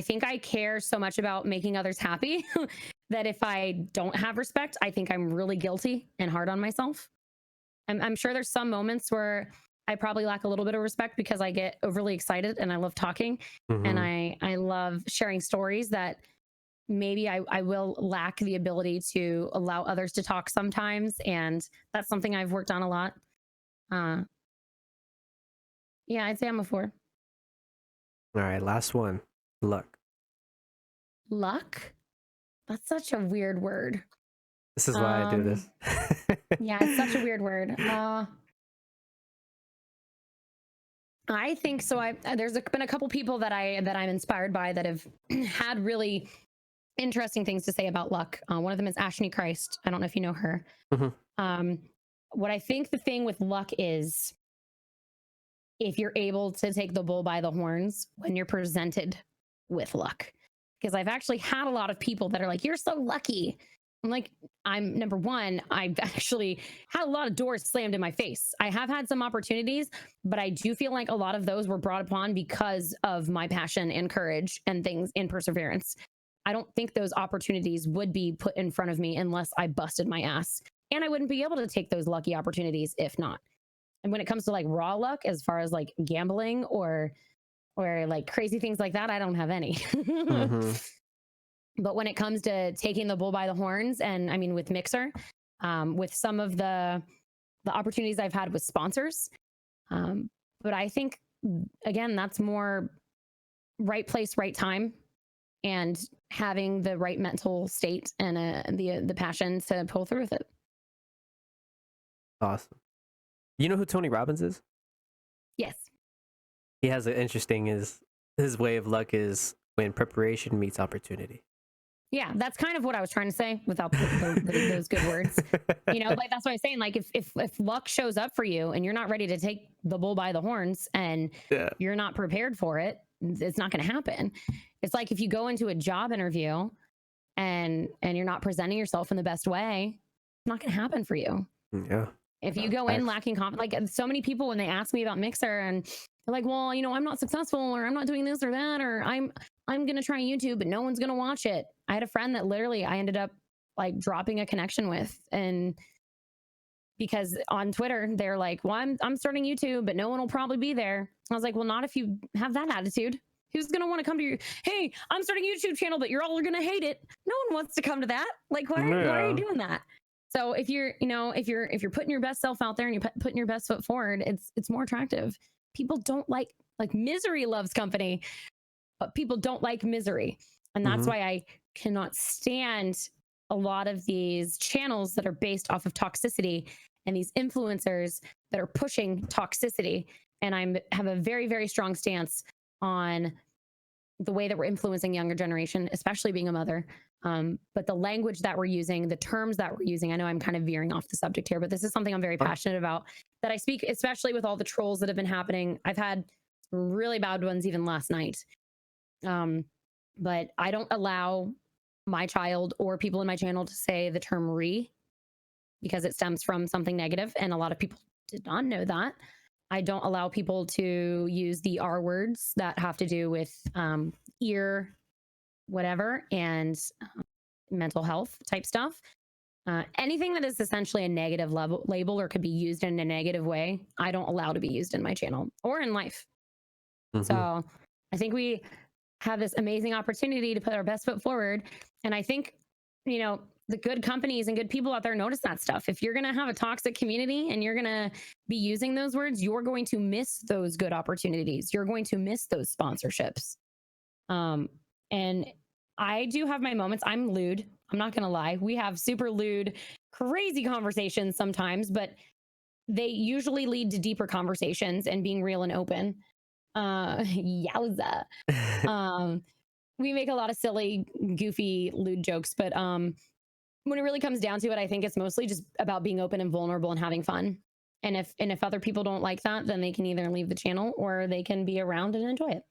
A: think I care so much about making others happy that if I don't have respect, I think I'm really guilty and hard on myself. I'm sure there's some moments where I probably lack a little bit of respect because I get overly excited and I love talking, and I love sharing stories that maybe I will lack the ability to allow others to talk sometimes. And that's something I've worked on a lot. Yeah, I'd say I'm a 4.
B: All right, last one. Luck.
A: Luck? That's such a weird word.
B: This is why I do this.
A: Yeah, it's such a weird word. I think so. There's been a couple people that I'm inspired by that have had really interesting things to say about luck. One of them is Ashley Christ. I don't know if you know her. What I think the thing with luck is, if you're able to take the bull by the horns when you're presented with luck. Because I've actually had a lot of people that are like, you're so lucky. I'm like, I'm number one, I've actually had a lot of doors slammed in my face. I have had some opportunities, but I do feel like a lot of those were brought upon because of my passion and courage and things in perseverance. I don't think those opportunities would be put in front of me unless I busted my ass. And I wouldn't be able to take those lucky opportunities if not. And when it comes to like raw luck, as far as like gambling or like crazy things like that, I don't have any. But when it comes to taking the bull by the horns, and I mean with Mixer, with some of the opportunities I've had with sponsors, but I think again that's more right place, right time, and having the right mental state and the passion to pull through with it.
B: Awesome. You know who Tony Robbins is?
A: Yes.
B: He has an interesting his way of luck is when preparation meets opportunity.
A: Yeah, that's kind of what I was trying to say without those good words. You know, like that's what I'm saying. Like if luck shows up for you and you're not ready to take the bull by the horns and you're not prepared for it, it's not going to happen. It's like if you go into a job interview and you're not presenting yourself in the best way, it's not going to happen for you.
B: Yeah.
A: If you go in lacking confidence, like so many people when they ask me about Mixer and they're like, well, you know, I'm not successful, or I'm not doing this or that, or I'm going to try YouTube, but no one's going to watch it. I had a friend that literally I ended up like dropping a connection with, and because on Twitter, they're like, well, I'm starting YouTube, but no one will probably be there. I was like, well, not if you have that attitude. Who's going to want to come to you? Hey, I'm starting a YouTube channel, but you're all going to hate it. No one wants to come to that. Like, why are you doing that? So if you're, you know, if you're putting your best self out there and you're putting your best foot forward, it's more attractive. People don't like misery loves company, but people don't like misery. And that's why I cannot stand a lot of these channels that are based off of toxicity and these influencers that are pushing toxicity. And I have a very, very strong stance on the way that we're influencing younger generation, especially being a mother. But the language that we're using, the terms that we're using, I know I'm kind of veering off the subject here, but this is something I'm very passionate about, that I speak, especially with all the trolls that have been happening. I've had really bad ones even last night. But I don't allow my child or people in my channel to say the term re, because it stems from something negative, and a lot of people did not know that. I don't allow people to use the R words that have to do with ear, whatever, and mental health type stuff. Anything that is essentially a negative label or could be used in a negative way, I don't allow to be used in my channel or in life. So I think we have this amazing opportunity to put our best foot forward. And I think, you know, the good companies and good people out there notice that stuff. If you're going to have a toxic community and you're going to be using those words, you're going to miss those good opportunities. You're going to miss those sponsorships. And I do have my moments. I'm lewd. I'm not going to lie. We have super lewd, crazy conversations sometimes, but they usually lead to deeper conversations and being real and open. Yowza. We make a lot of silly, goofy, lewd jokes, but when it really comes down to it, I think it's mostly just about being open and vulnerable and having fun. And if other people don't like that, then they can either leave the channel or they can be around and enjoy it.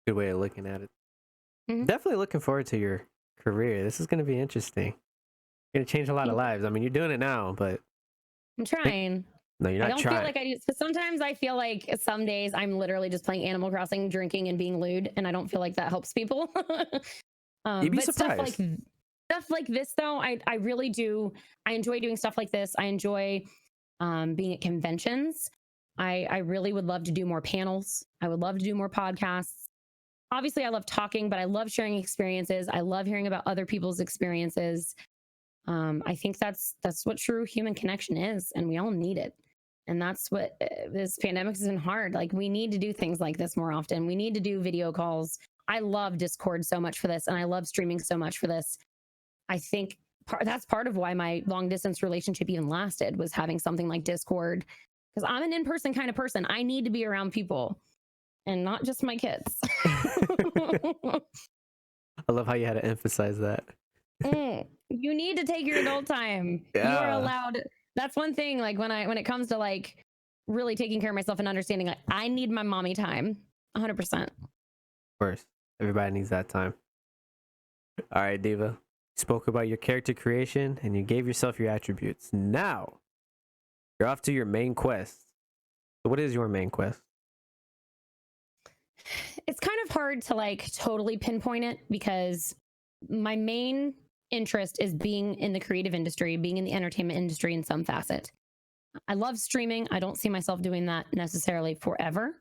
B: Good way of looking at it. Definitely looking forward to your career. This is going to be interesting. Going to change a lot of lives. I mean, you're doing it now, but
A: I'm trying.
B: No, you're not
A: I don't
B: trying.
A: feel like I do. Sometimes I feel like some days I'm literally just playing Animal Crossing, drinking, and being lewd, and I don't feel like that helps people.
B: You'd be
A: but
B: surprised.
A: Stuff like this, though, I really do. I enjoy doing stuff like this. I enjoy being at conventions. I really would love to do more panels. I would love to do more podcasts. Obviously, I love talking, but I love sharing experiences. I love hearing about other people's experiences. I think that's what true human connection is, and we all need it. And that's what this pandemic has been hard. Like, we need to do things like this more often. We need to do video calls. I love Discord so much for this, and I love streaming so much for this. I think that's part of why my long distance relationship even lasted, was having something like Discord, because I'm an in-person kind of person. I need to be around people and not just my kids.
B: I love how you had to emphasize that.
A: You need to take your adult time.
B: Yeah.
A: You are allowed. That's one thing. Like when it comes to like really taking care of myself and understanding, like, I need my mommy time. 100%. Of
B: course, everybody needs that time. All right, Diva. You spoke about your character creation and you gave yourself your attributes. Now you're off to your main quest. So what is your main quest?
A: It's kind of hard to like totally pinpoint it, because my main interest is being in the creative industry, being in the entertainment industry in some facet. I love streaming. I don't see myself doing that necessarily forever.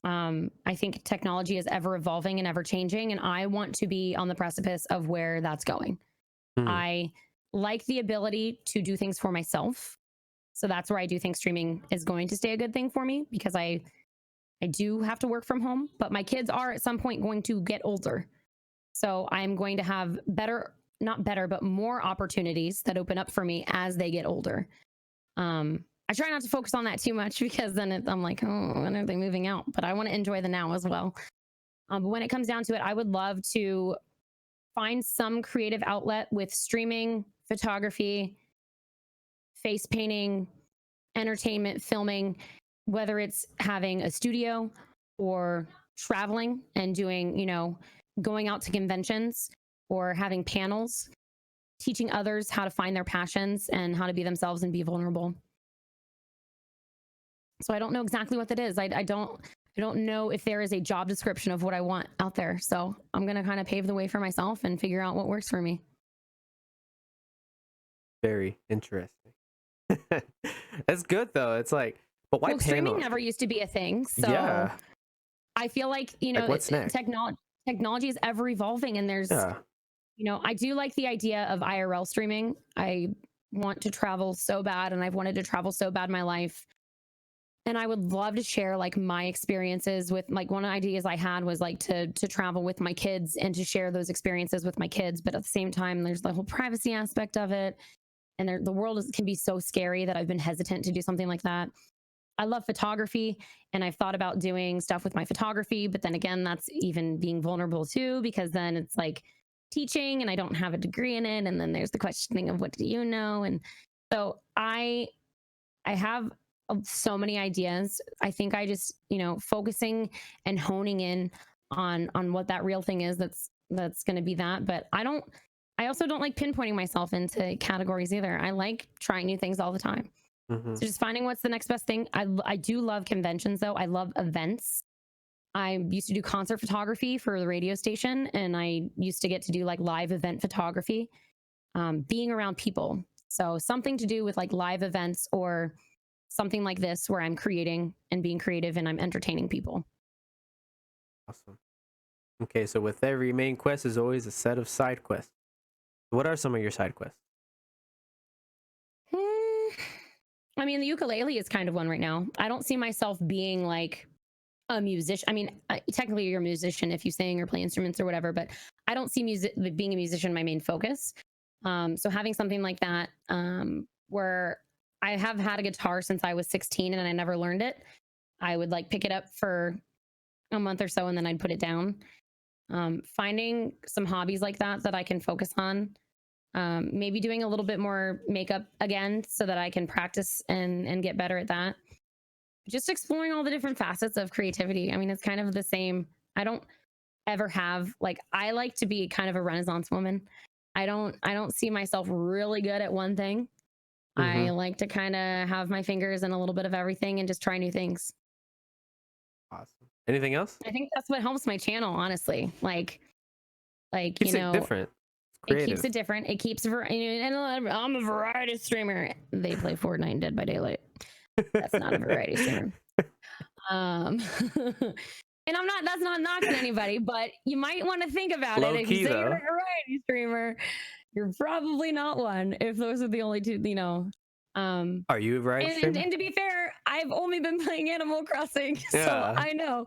A: I think technology is ever evolving and ever changing, and I want to be on the precipice of where that's going. I like the ability to do things for myself. So that's where I do think streaming is going to stay a good thing for me, because I do have to work from home, but my kids are at some point going to get older. So I'm going to have not better, but more opportunities that open up for me as they get older. I try not to focus on that too much, because then I'm like, oh, when are they moving out? But I want to enjoy the now as well. But when it comes down to it, I would love to find some creative outlet with streaming, photography, face painting, entertainment, filming, whether it's having a studio or traveling and doing, going out to conventions, or having panels, teaching others how to find their passions and how to be themselves and be vulnerable. So I don't know exactly what that is. I don't know if there is a job description of what I want out there. So I'm going to kind of pave the way for myself and figure out what works for me.
B: Very interesting. That's good though. It's like, but why
A: streaming never used to be a thing. So
B: yeah.
A: I feel like,
B: like what's next?
A: Technology is ever evolving, and there's, I do like the idea of IRL streaming. I want to travel so bad, and I've wanted to travel so bad in my life. And I would love to share like my experiences with, like, one of the ideas I had was like to travel with my kids and to share those experiences with my kids. But at the same time, there's the whole privacy aspect of it. And the world can be so scary that I've been hesitant to do something like that. I love photography, and I've thought about doing stuff with my photography, but then again, that's even being vulnerable too, because then it's like teaching and I don't have a degree in it. And then there's the questioning of what do you know? And so I have so many ideas. I think I just, focusing and honing in on what that real thing is that's going to be that. But I also don't like pinpointing myself into categories either. I like trying new things all the time.
B: Mm-hmm.
A: So just finding what's the next best thing. I do love conventions though. I love events. I used to do concert photography for the radio station, and I used to get to do like live event photography, being around people. So something to do with like live events or something like this where I'm creating and being creative and I'm entertaining people.
B: Awesome. Okay, so with every main quest is always a set of side quests. What are some of your side quests?
A: I mean, the ukulele is kind of one right now. I don't see myself being like a musician. I mean, technically you're a musician if you sing or play instruments or whatever, but I don't see being a musician my main focus. So having something like that, where I have had a guitar since I was 16 and I never learned it. I would like pick it up for a month or so and then I'd put it down. Finding some hobbies like that I can focus on. Maybe doing a little bit more makeup again so that I can practice and get better at that. Just exploring all the different facets of creativity. I mean, it's kind of the same. I don't ever have I like to be kind of a Renaissance woman. I don't see myself really good at one thing.
B: Mm-hmm.
A: I like to kind of have my fingers in a little bit of everything and just try new things.
B: Awesome. Anything else?
A: I think that's what helps my channel, honestly.
B: Keeps it different.
A: It keeps it different. It keeps and I'm a variety streamer. They play Fortnite and Dead by Daylight. That's not a variety streamer. And that's not knocking anybody, but you might want to think about
B: Low
A: it. If
B: key,
A: you say
B: though.
A: you're a variety streamer, you're probably not one. If those are the only two,
B: Are you a variety streamer?
A: And to be fair, I've only been playing Animal Crossing, so I know.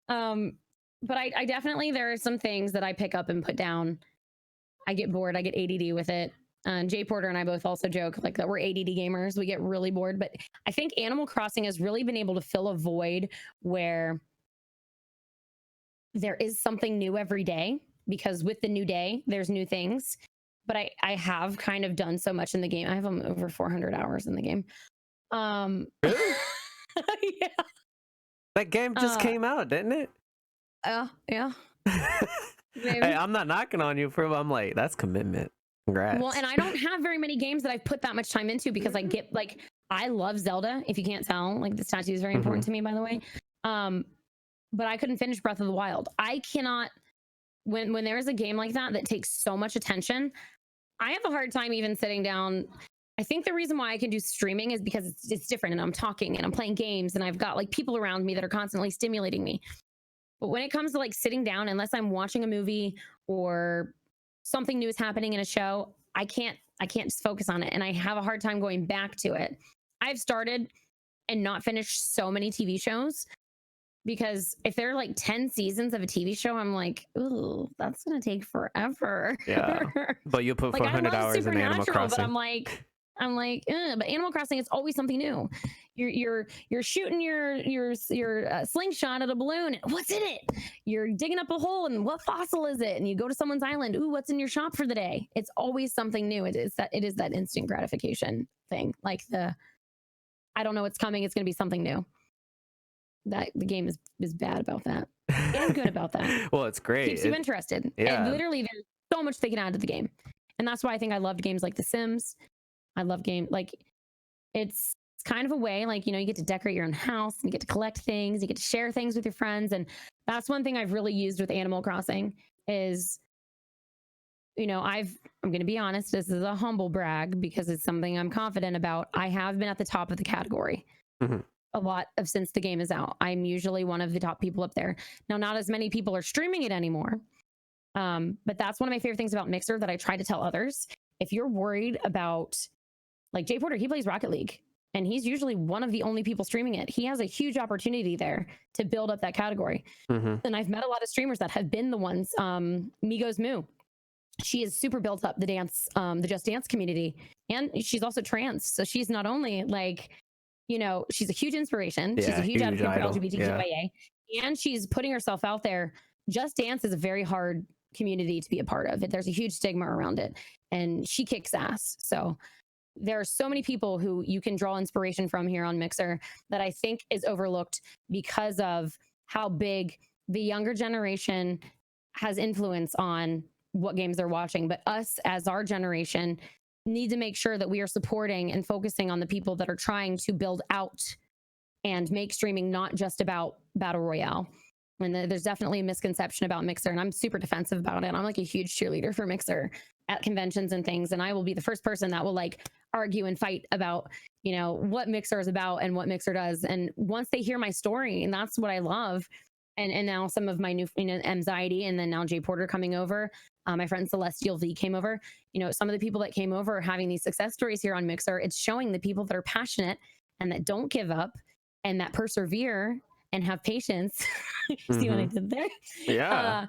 A: But I definitely, there are some things that I pick up and put down. I get bored. I get ADD with it. Jay Porter and I both also joke that we're ADD gamers. We get really bored, but I think Animal Crossing has really been able to fill a void where there is something new every day, because with the new day, there's new things. But I have kind of done so much in the game. I have over 400 hours in the game.
B: Really?
A: Yeah.
B: That game just came out, didn't it?
A: Yeah.
B: Hey, I'm not knocking on you for. I'm like, that's commitment. Congrats.
A: Well, and I don't have very many games that I've put that much time into, because I get I love Zelda. If you can't tell, this tattoo is very important to me, by the way. But I couldn't finish Breath of the Wild. I cannot. When there's a game like that takes so much attention, I have a hard time even sitting down. I think the reason why I can do streaming is because it's different, and I'm talking and I'm playing games and I've got people around me that are constantly stimulating me. But when it comes to sitting down, unless I'm watching a movie or something new is happening in a show, I can't just focus on it, and I have a hard time going back to it. I've started and not finished so many TV shows, because if there are 10 seasons of a TV show, I'm like, ooh, that's gonna take forever.
B: Yeah, but you put 400 hours in Animal Crossing.
A: But I'm like, but Animal Crossing is always something new. You're shooting your slingshot at a balloon. What's in it? You're digging up a hole, and what fossil is it? And you go to someone's island. Ooh, what's in your shop for the day? It's always something new. It is that instant gratification thing. I don't know what's coming. It's gonna be something new. That the game is bad about that, and good about that.
B: Well, it's great.
A: Keeps you interested.
B: Yeah.
A: And literally, there's so much they can add to the game, and that's why I think I loved games like The Sims. I love it's kind of a way, you get to decorate your own house, and you get to collect things, you get to share things with your friends. And that's one thing I've really used with Animal Crossing is, I'm going to be honest, this is a humble brag because it's something I'm confident about. I have been at the top of the category a lot since the game is out. I'm usually one of the top people up there. Now, not as many people are streaming it anymore. But that's one of my favorite things about Mixer that I try to tell others. If you're worried about, Jay Porter, he plays Rocket League, and he's usually one of the only people streaming it. He has a huge opportunity there to build up that category. And I've met a lot of streamers that have been the ones. Migos Moo, she is super built up the Just Dance community, and she's also trans. So she's not only you know, she's a huge inspiration. She's
B: Yeah,
A: a huge
B: huge
A: advocate for
B: idol. Yeah.
A: LGBTQIA, and she's putting herself out there. Just Dance is a very hard community to be a part of. There's a huge stigma around it, and she kicks ass. So there are so many people who you can draw inspiration from here on Mixer that I think is overlooked because of how big the younger generation has influence on what games they're watching. But us as our generation need to make sure that we are supporting and focusing on the people that are trying to build out and make streaming not just about battle royale. And there's definitely a misconception about Mixer, and I'm super defensive about it. I'm like a huge cheerleader for Mixer at conventions and things, and I will be the first person that will like argue and fight about, you know, what Mixer is about and what Mixer does. And once they hear my story, and that's what I love. And now some of my new, you know, anxiety, and then now Jay Porter coming over, my friend Celestial V came over. You know, some of the people that came over are having these success stories here on Mixer. It's showing the people that are passionate and that don't give up and that persevere and have patience. See what I did there?
B: Yeah.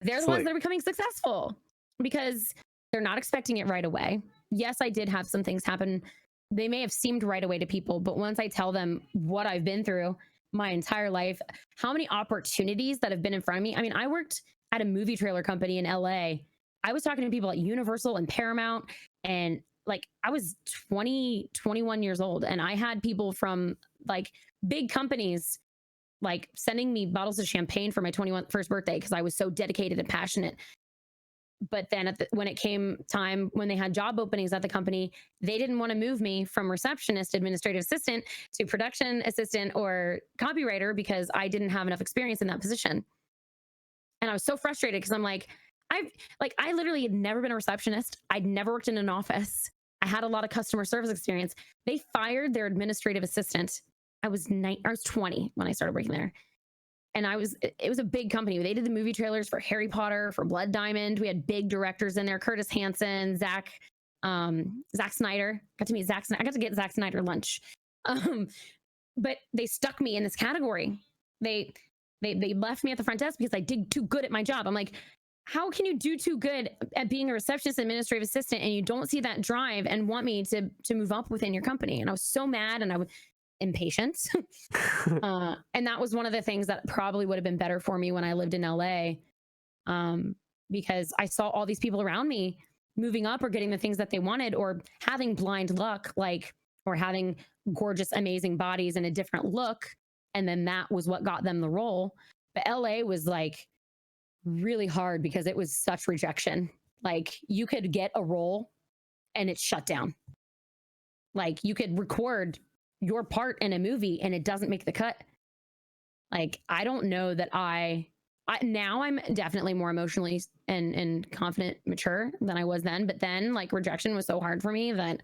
A: They're the ones that are becoming successful because they're not expecting it right away. Yes, I did have some things happen. They may have seemed right away to people, but once I tell them what I've been through my entire life, how many opportunities that have been in front of me. I mean, I worked at a movie trailer company in LA. I was talking to people at Universal and Paramount, and like I was 20, 21 years old, and I had people from like big companies like sending me bottles of champagne for my 21st birthday because I was so dedicated and passionate. But then when it came time when they had job openings at the company, they didn't want to move me from receptionist, administrative assistant to production assistant or copywriter because I didn't have enough experience in that position. And I was so frustrated because I'm like, I literally had never been a receptionist. I'd never worked in an office. I had a lot of customer service experience. They fired their administrative assistant. I was 20 when I started working there. And it was a big company. They did the movie trailers for Harry Potter, for Blood Diamond. We had big directors in there, Curtis Hanson, Zack Snyder. I got to get Zack Snyder lunch. But they stuck me in this category. They left me at the front desk because I did too good at my job. I'm like, how can you do too good at being a receptionist, administrative assistant, and you don't see that drive and want me to move up within your company? And I was so mad, and I was impatient. And that was one of the things that probably would have been better for me when I lived in LA, because I saw all these people around me moving up or getting the things that they wanted or having blind luck, like, or having gorgeous, amazing bodies and a different look. And then that was what got them the role. But LA was like really hard because it was such rejection. Like you could get a role and it's shut down. Like you could record your part in a movie and it doesn't make the cut. Like, I don't know that now I'm definitely more emotionally and confident, mature than I was then. But then like rejection was so hard for me that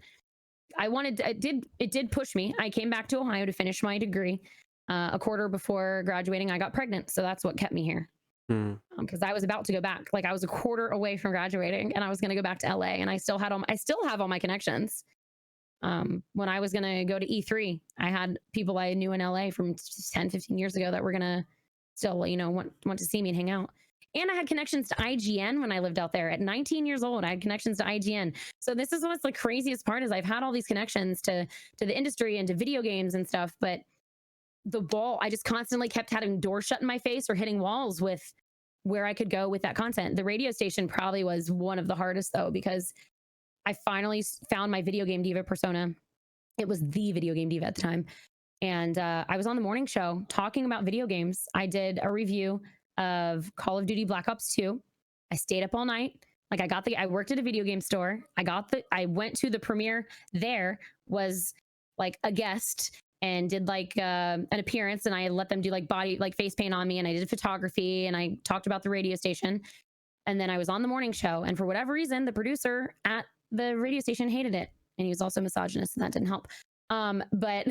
A: it did push me. I came back to Ohio to finish my degree. A quarter before graduating, I got pregnant. So that's what kept me here. Because I was about to go back. Like I was a quarter away from graduating and I was going to go back to LA, and I still have all my connections. When I was going to go to E3, I had people I knew in LA from 10, 15 years ago that were going to still, you know, want to see me and hang out. And I had connections to IGN when I lived out there. At 19 years old, I had connections to IGN. So this is what's the craziest part is I've had all these connections to the industry and to video games and stuff, but I just constantly kept having doors shut in my face or hitting walls with where I could go with that content. The radio station probably was one of the hardest though, because I finally found my video game diva persona. It was the video game diva at the time. And I was on the morning show talking about video games. I did a review of Call of Duty Black Ops 2. I stayed up all night. Like I worked at a video game store. I went to the premiere there, was like a guest and did like an appearance, and I let them do like face paint on me, and I did photography, and I talked about the radio station. And then I was on the morning show, and for whatever reason, the producer at the radio station hated it, and he was also misogynist, and that didn't help. But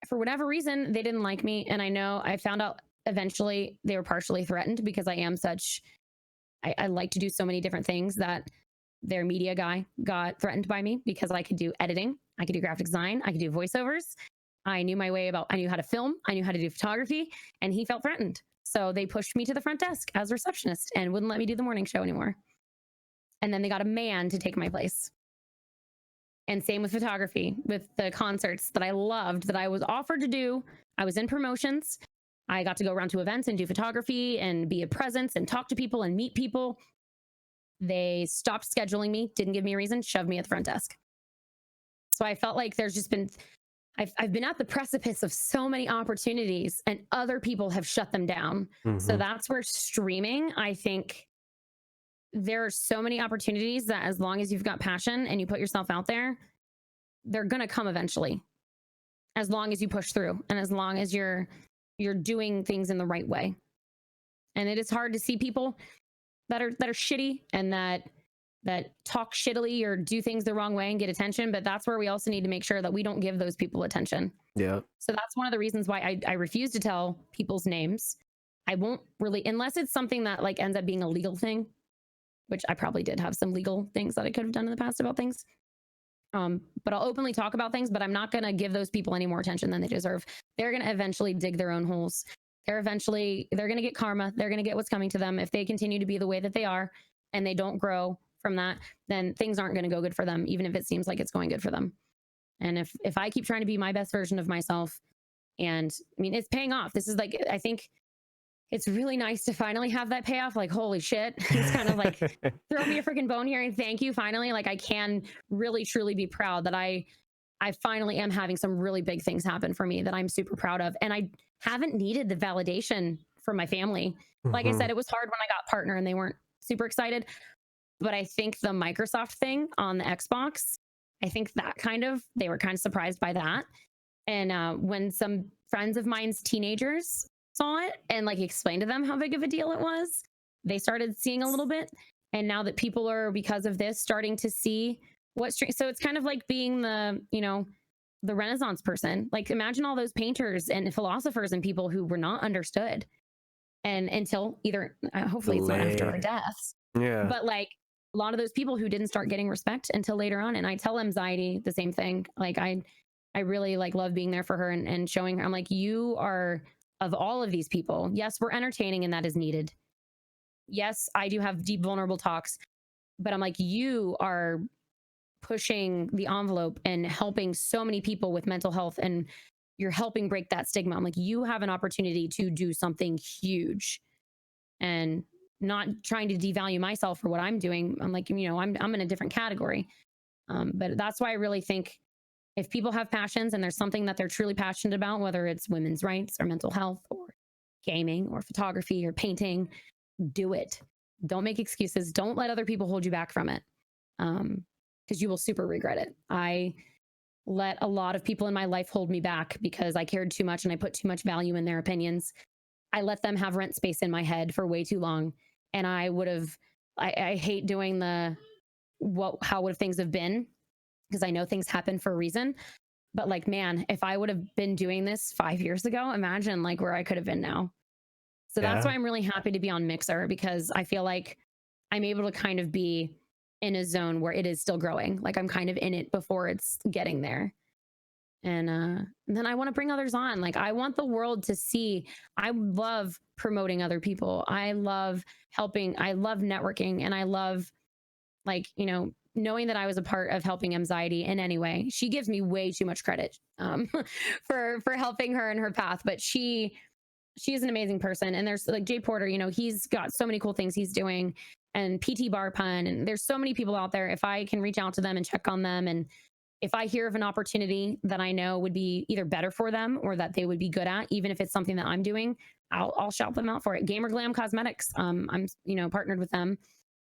A: for whatever reason, they didn't like me, and I found out eventually they were partially threatened because I like to do so many different things that their media guy got threatened by me because I could do editing, I could do graphic design, I could do voiceovers. I knew how to film, I knew how to do photography, and he felt threatened. So they pushed me to the front desk as a receptionist and wouldn't let me do the morning show anymore. And then they got a man to take my place. And same with photography, with the concerts that I loved, that I was offered to do. I was in promotions. I got to go around to events and do photography and be a presence and talk to people and meet people. They stopped scheduling me, didn't give me a reason, shoved me at the front desk. So I felt like there's just been, I've been at the precipice of so many opportunities and other people have shut them down. So that's where streaming, I think there are so many opportunities that as long as you've got passion and you put yourself out there, they're going to come eventually, as long as you push through and as long as you're doing things in the right way. And it is hard to see people that are shitty and that talk shittily or do things the wrong way and get attention. But that's where we also need to make sure that we don't give those people attention.
B: Yeah.
A: So that's one of the reasons why I refuse to tell people's names. I won't really, unless it's something that like ends up being a legal thing, which I probably did have some legal things that I could have done in the past about things. But I'll openly talk about things, but I'm not going to give those people any more attention than they deserve. They're going to eventually dig their own holes. They're going to get karma. They're going to get what's coming to them. If they continue to be the way that they are and they don't grow from that, then things aren't going to go good for them, even if it seems like it's going good for them. And if I keep trying to be my best version of myself, and I mean, it's paying off. This is like, I think it's really nice to finally have that payoff. Like, holy shit. It's kind of like, throw me a freaking bone here and thank you. Finally, like I can really, truly be proud that I finally am having some really big things happen for me that I'm super proud of. And I haven't needed the validation from my family. Like I said, it was hard when I got partner and they weren't super excited. But I think the Microsoft thing on the Xbox, I think that they were kind of surprised by that. And when some friends of mine's teenagers saw it and like explained to them how big of a deal it was, they started seeing a little bit. And now that people are, because of this, starting to see so it's kind of like being the Renaissance person. Like imagine all those painters and philosophers and people who were not understood and until either hopefully it's not after our deaths.
B: Yeah.
A: But like a lot of those people who didn't start getting respect until later on. And I tell Anxiety the same thing. Like I really like love being there for her and showing her. I'm like, you are, of all of these people, yes, we're entertaining and that is needed. Yes, I do have deep, vulnerable talks, but I'm like, you are pushing the envelope and helping so many people with mental health and you're helping break that stigma. I'm like, you have an opportunity to do something huge and not trying to devalue myself for what I'm doing. I'm like, I'm in a different category. But that's why I really think if people have passions and there's something that they're truly passionate about, whether it's women's rights or mental health or gaming or photography or painting, do it. Don't make excuses. Don't let other people hold you back from it. Because you will super regret it. I let a lot of people in my life hold me back because I cared too much and I put too much value in their opinions. I let them have rent space in my head for way too long. And I hate doing how would things have been, because I know things happen for a reason. But like, man, if I would have been doing this 5 years ago, imagine like where I could have been now. So that's why I'm really happy to be on Mixer, because I feel like I'm able to kind of be in a zone where it is still growing. Like I'm kind of in it before it's getting there. And then I want to bring others on. Like I want the world to see, I love promoting other people. I love helping. I love networking. And I love knowing that I was a part of helping Anxiety in any way. She gives me way too much credit for helping her in her path, but she is an amazing person. And there's like Jay Porter, he's got so many cool things he's doing, and PT Bar Pun, and there's so many people out there. If I can reach out to them and check on them, and if I hear of an opportunity that I know would be either better for them or that they would be good at, even if it's something that I'm doing, I'll shout them out for it. Gamer Glam Cosmetics, I'm partnered with them,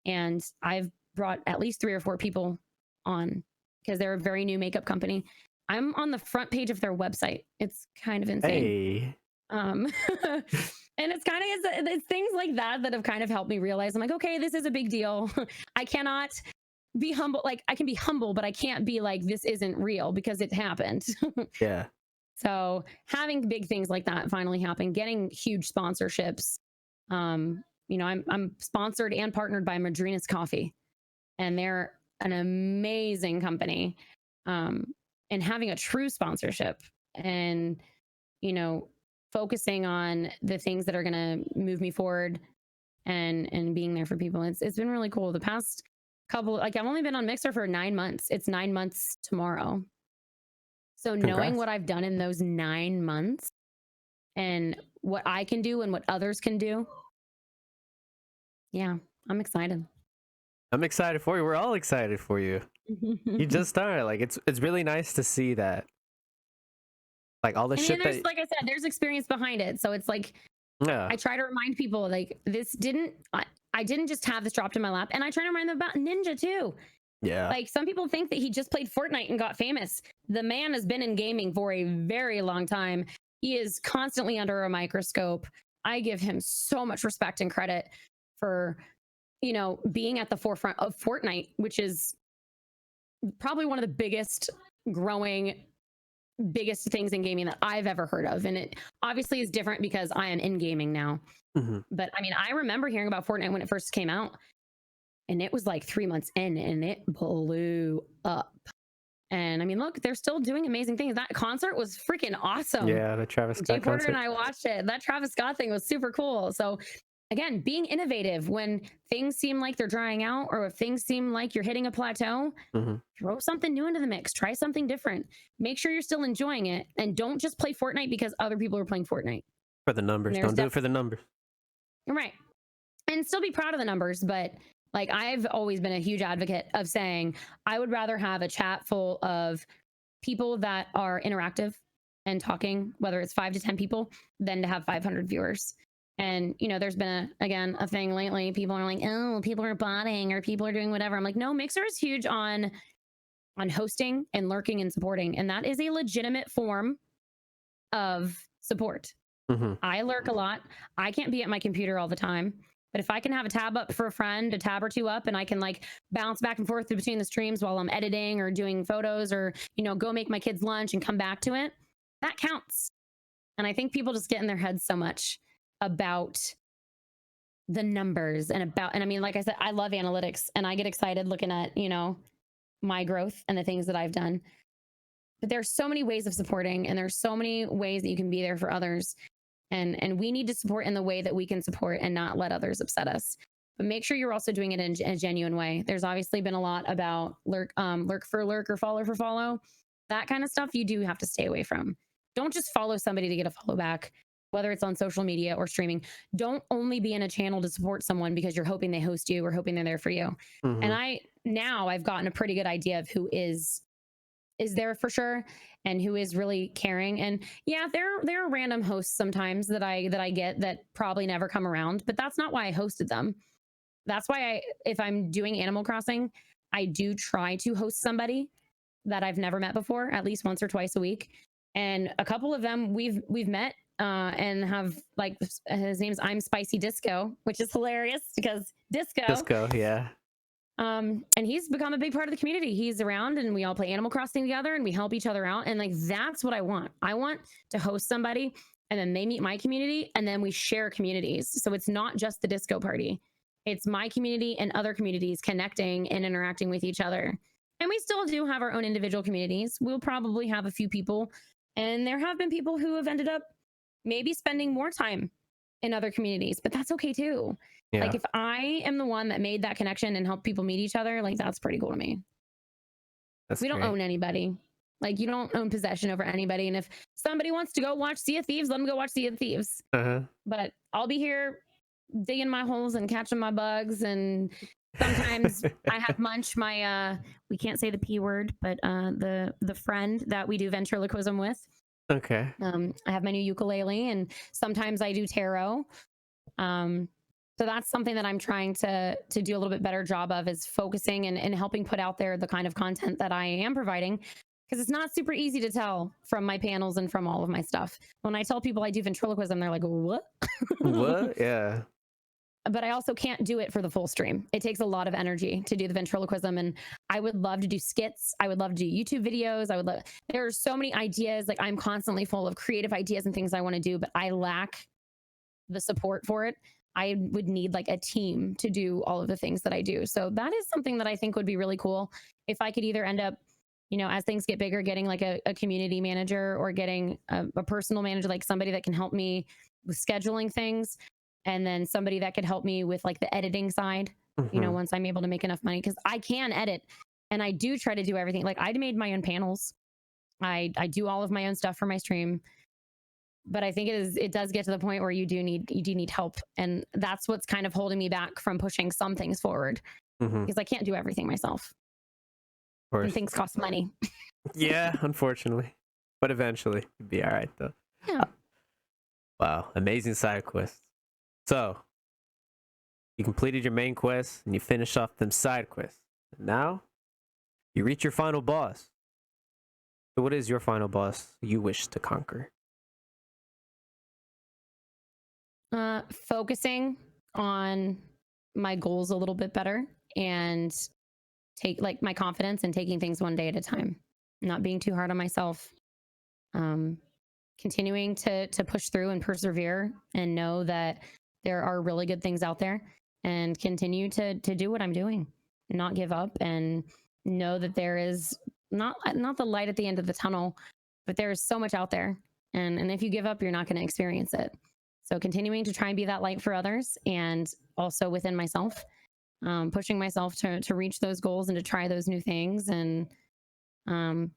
A: and I've brought at least 3 or 4 people on because they're a very new makeup company. I'm on the front page of their website. It's kind of insane.
B: Hey.
A: And it's things like that have kind of helped me realize, I'm like, okay, this is a big deal. I cannot be humble. Like I can be humble, but I can't be like, this isn't real, because it happened.
B: Yeah.
A: So having big things like that finally happen, getting huge sponsorships. I'm sponsored and partnered by Madrina's Coffee, and they're an amazing company. And having a true sponsorship and, focusing on the things that are going to move me forward and being there for people. It's been really cool. The past Like I've only been on Mixer for 9 months. It's 9 months tomorrow. So knowing
B: Congrats.
A: what I've done in those 9 months and what I can do and what others can do. Yeah, I'm excited.
B: I'm excited for you. We're all excited for you. You just started. Like it's really nice to see that. Like all the
A: I mean,
B: shit
A: there's,
B: that
A: like I said, there's experience behind it. So it's like,
B: yeah.
A: I try to remind people like I didn't just have this dropped in my lap. And I try to remind them about Ninja too.
B: Yeah.
A: Like some people think that he just played Fortnite and got famous. The man has been in gaming for a very long time. He is constantly under a microscope. I give him so much respect and credit for, you know, being at the forefront of Fortnite, which is probably one of the biggest things in gaming that I've ever heard of. And it obviously is different because I am in gaming now.
B: Mm-hmm.
A: But I mean, I remember hearing about Fortnite when it first came out, and it was like 3 months in and it blew up. And I mean, look, they're still doing amazing things. That concert was freaking awesome.
B: Yeah, the Travis
A: Jay
B: Scott
A: Porter
B: concert.
A: and I watched it. That Travis Scott thing was super cool. So again, being innovative when things seem like they're drying out, or if things seem like you're hitting a plateau, throw something new into the mix. Try something different. Make sure you're still enjoying it, and don't just play Fortnite because other people are playing Fortnite.
B: For the numbers. Don't do it for the numbers.
A: Right. And still be proud of the numbers, but like I've always been a huge advocate of saying I would rather have a chat full of people that are interactive and talking, whether it's 5 to 10 people, than to have 500 viewers. And, you know, there's been a thing lately. People are like, oh, people are botting or people are doing whatever. I'm like, no, Mixer is huge on hosting and lurking and supporting. And that is a legitimate form of support. I lurk a lot. I can't be at my computer all the time. But if I can have a tab up for a friend, a tab or two up, and I can like bounce back and forth between the streams while I'm editing or doing photos, or, you know, go make my kids lunch and come back to it, that counts. And I think people just get in their heads so much about the numbers and I mean, like I said, I love analytics and I get excited looking at, you know, my growth and the things that I've done. But there's so many ways of supporting, and there's so many ways that you can be there for others. And we need to support in the way that we can support and not let others upset us. But make sure you're also doing it in a genuine way. There's obviously been a lot about lurk for lurk or follow for follow. That kind of stuff you do have to stay away from. Don't just follow somebody to get a follow back, whether it's on social media or streaming. Don't only be in a channel to support someone because you're hoping they host you or hoping they're there for you. And I've gotten a pretty good idea of who is there for sure and who is really caring. And yeah, there are random hosts sometimes that I get that probably never come around, but that's not why I hosted them. That's why if I'm doing Animal Crossing, I do try to host somebody that I've never met before, at least once or twice a week. And a couple of them we've met and have, like, his name's I'm Spicy Disco, which is hilarious because Disco,
B: yeah.
A: And he's become a big part of the community. He's around and we all play Animal Crossing together and we help each other out. And like, that's what I want. I want to host somebody and then they meet my community and then we share communities. So it's not just the Disco party. It's my community and other communities connecting and interacting with each other. And we still do have our own individual communities. We'll probably have a few people, and there have been people who have ended up maybe spending more time in other communities, but that's okay too. Yeah. Like if I am the one that made that connection and helped people meet each other, like that's pretty cool to me. We don't own anybody. Like you don't own possession over anybody. And if somebody wants to go watch Sea of Thieves, let them go watch Sea of Thieves. But I'll be here digging my holes and catching my bugs. And sometimes I have Munch, my we can't say the P word, but the friend that we do ventriloquism with.
B: Okay.
A: I have my new ukulele, and sometimes I do tarot. So that's something that I'm trying to do a little bit better job of, is focusing and helping put out there the kind of content that I am providing, because it's not super easy to tell from my panels and from all of my stuff. When I tell people I do ventriloquism, they're like, what?
B: What? Yeah.
A: But I also can't do it for the full stream. It takes a lot of energy to do the ventriloquism. And I would love to do skits. I would love to do YouTube videos. There are so many ideas. Like I'm constantly full of creative ideas and things I want to do, but I lack the support for it. I would need like a team to do all of the things that I do. So that is something that I think would be really cool if I could either end up, you know, as things get bigger, getting like a community manager, or getting a personal manager, like somebody that can help me with scheduling things. And then somebody that could help me with like the editing side you know,
B: Mhm.
A: once I'm able to make enough money, because I can edit and I do try to do everything. Like I made my own panels. I do all of my own stuff for my stream, but I think it does get to the point where you do need help, and that's what's kind of holding me back from pushing some things forward
B: Mhm. Of
A: because I can't do everything myself and
B: course.
A: things cost money.
B: Yeah, unfortunately. But eventually, you'll be all right though.
A: Yeah.
B: Uh, Wow, amazing side quest. So, you completed your main quest and you finish off them side quests. Now, you reach your final boss. So what is your final boss you wish to conquer?
A: Focusing on my goals a little bit better and take like my confidence and taking things one day at a time, not being too hard on myself. Um, Continuing to push through and persevere and know that there are really good things out there, and continue to do what I'm doing, not give up, and know that there is not the light at the end of the tunnel, but there is so much out there. And if you give up, you're not going to experience it. So continuing to try and be that light for others, and also within myself, pushing myself to reach those goals and to try those new things, and um,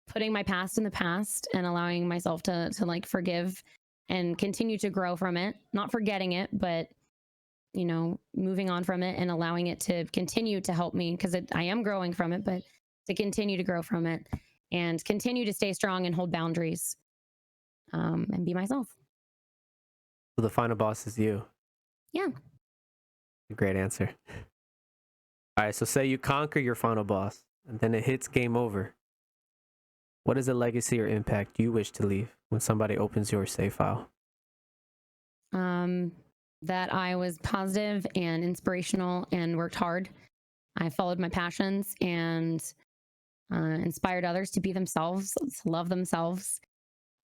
A: putting my past in the past and allowing myself to like forgive and continue to grow from it, not forgetting it, but you know, moving on from it and allowing it to continue to help me, because I am growing from it, but to continue to grow from it and continue to stay strong and hold boundaries, and be myself.
B: So the final boss is you.
A: Yeah.
B: Great answer. All right, so say you conquer your final boss and then it hits game over. What is a legacy or impact you wish to leave when somebody opens your save file?
A: Um, that I was positive and inspirational and worked hard. I followed my passions and inspired others to be themselves, to love themselves,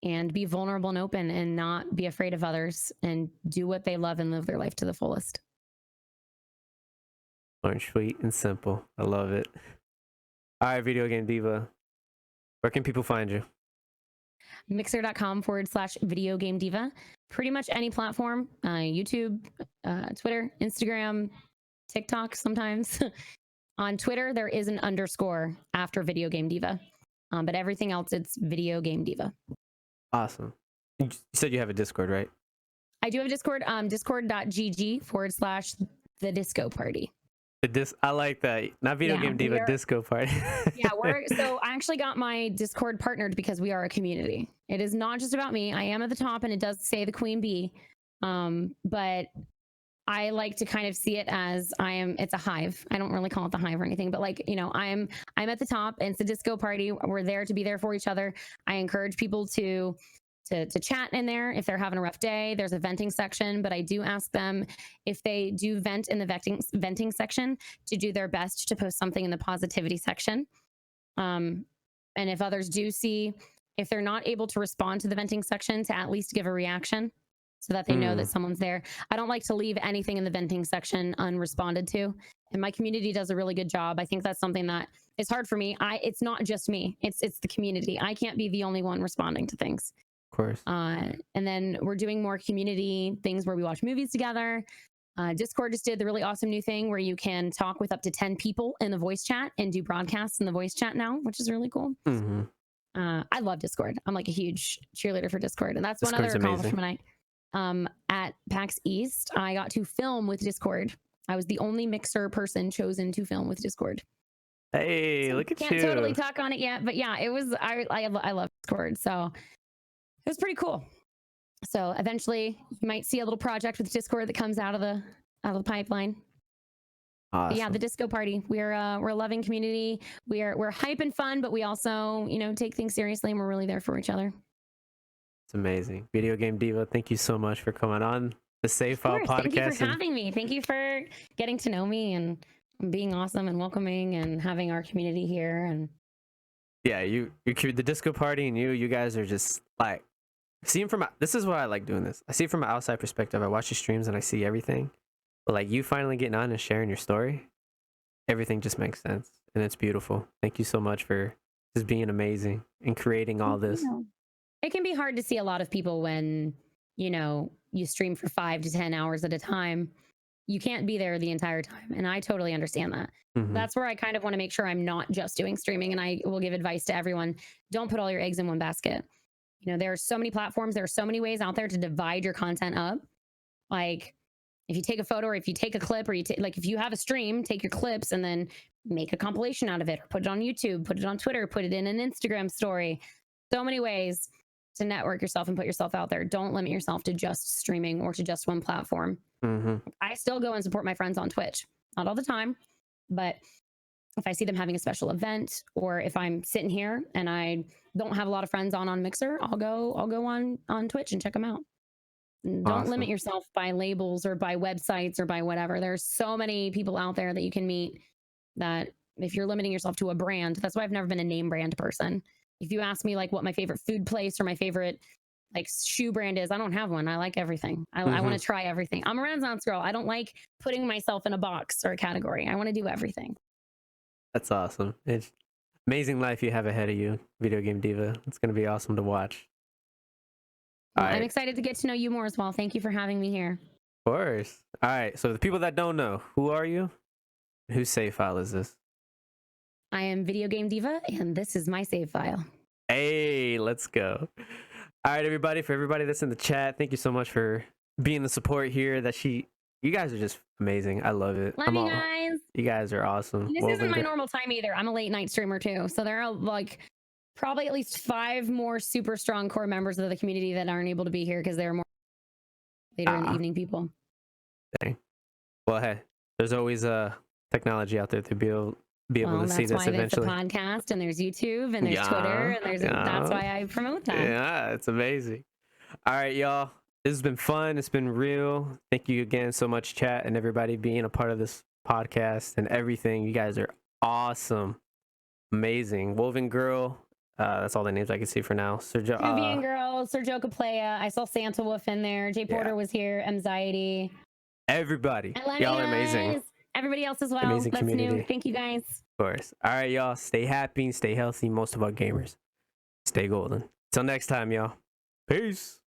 A: and be vulnerable and open and not be afraid of others and do what they love and live their life to the fullest.
B: Short, sweet, and simple. I love it. All right, Video Game Diva. Where can people find you?
A: Mixer.com/video game diva. Pretty much any platform, YouTube, Twitter, Instagram, TikTok sometimes. On Twitter, there is an underscore after Video Game Diva. But everything else, it's Video Game Diva.
B: Awesome. You said you have a Discord, right?
A: I do have a Discord, discord.gg/the disco party.
B: I like that. Not Video
A: Yeah,
B: Game Diva, Disco Party.
A: yeah, so I actually got my Discord partnered because we are a community. It is not just about me. I am at the top and it does say the queen bee. But I like to kind of see it as it's a hive. I don't really call it the hive or anything, but like, you know, I'm at the top and it's a disco party. We're there to be there for each other. I encourage people to chat in there if they're having a rough day. There's a venting section, but I do ask them if they do vent in the venting section to do their best to post something in the positivity section. And if others do see, if they're not able to respond to the venting section, to at least give a reaction so that they know that someone's there. I don't like to leave anything in the venting section unresponded to. And my community does a really good job. I think that's something that is hard for me. It's not just me. It's the community. I can't be the only one responding to things.
B: Of course.
A: And then we're doing more community things where we watch movies together. Discord just did the really awesome new thing where you can talk with up to 10 people in the voice chat and do broadcasts in the voice chat now, which is really cool.
B: Mm-hmm.
A: I love Discord. I'm like a huge cheerleader for Discord. And that's
B: Discord's
A: one other
B: amazing.
A: accomplishment. At PAX East, I got to film with Discord. I was the only Mixer person chosen to film with Discord.
B: Hey,
A: So
B: look at
A: can't
B: you.
A: totally talk on it yet, but yeah, it was. I love Discord, so it was pretty cool. So eventually, you might see a little project with Discord that comes out of the pipeline.
B: Awesome.
A: But yeah, the disco party. We're a loving community. We're hype and fun, but we also take things seriously, and we're really there for each other.
B: It's amazing. Video Game Diva, thank you so much for coming on the Save File podcast.
A: Thank you for having me. Thank you for getting to know me and being awesome and welcoming and having our community here. And
B: yeah, the disco party and you guys are just like, seeing from this is why I like doing this. I see it from an outside perspective. I watch your streams and I see everything, but like you finally getting on and sharing your story, everything just makes sense and it's beautiful. Thank you so much for just being amazing and creating all this.
A: It can be hard to see a lot of people when you stream for 5 to 10 hours at a time, you can't be there the entire time. And I totally understand that.
B: Mhm.
A: That's where I kind of want to make sure I'm not just doing streaming. And I will give advice to everyone, don't put all your eggs in one basket. You know, there are so many platforms, there are so many ways out there to divide your content up. Like, if you take a photo or if you take a clip or like if you have a stream, take your clips and then make a compilation out of it, or put it on YouTube, put it on Twitter, put it in an Instagram story. So many ways to network yourself and put yourself out there. Don't limit yourself to just streaming or to just one platform.
B: Mhm.
A: I still go and support my friends on Twitch. Not all the time, but if I see them having a special event, or if I'm sitting here and I don't have a lot of friends on Mixer, I'll go on Twitch and check them out. Don't limit
B: Awesome.
A: yourself by labels or by websites or by whatever. There's so many people out there that you can meet that if you're limiting yourself to a brand, that's why I've never been a name brand person. If you ask me like what my favorite food place or my favorite like shoe brand is, I don't have one. I like everything. I want
B: Mhm.
A: to try everything. I'm a Renaissance girl. I don't like putting myself in a box or a category. I want to do everything.
B: That's awesome. It's amazing life you have ahead of you, Video Game Diva. It's gonna be awesome to watch. All
A: Well, I'm
B: right.
A: excited to get to know you more as well. Thank you for having me here.
B: Of course. All right. So the people that don't know, who are you? Whose save file is this?
A: I am Video Game Diva, and this is my save file.
B: Hey, let's go. All right, everybody. For everybody that's in the chat, thank you so much for being the support here. You guys are just amazing. I love it.
A: Love you guys.
B: You guys are awesome.
A: This isn't my normal time either. I'm a late night streamer too. So there are like probably at least 5 more super strong core members of the community that aren't able to be here because they're more later in the evening people.
B: Dang. Well, hey, there's always technology out there to be able to see this eventually.
A: There's a podcast and there's YouTube and there's Twitter and that's why I promote that.
B: Yeah, it's amazing. All right, y'all. This has been fun. It's been real. Thank you again so much, chat, and everybody being a part of this podcast and everything. You guys are awesome. Amazing. Woven Girl. That's all the names I can see for now.
A: Nubian Girl, Sergio Playa. I saw Santa Wolf in there. Jay Porter was here. Anxiety.
B: Everybody. Y'all are amazing.
A: Everybody else as well.
B: Amazing
A: That's
B: community.
A: new. Thank you guys.
B: Of course. All right, y'all. Stay happy, stay healthy. Most of our gamers. Stay golden. Till next time, y'all. Peace.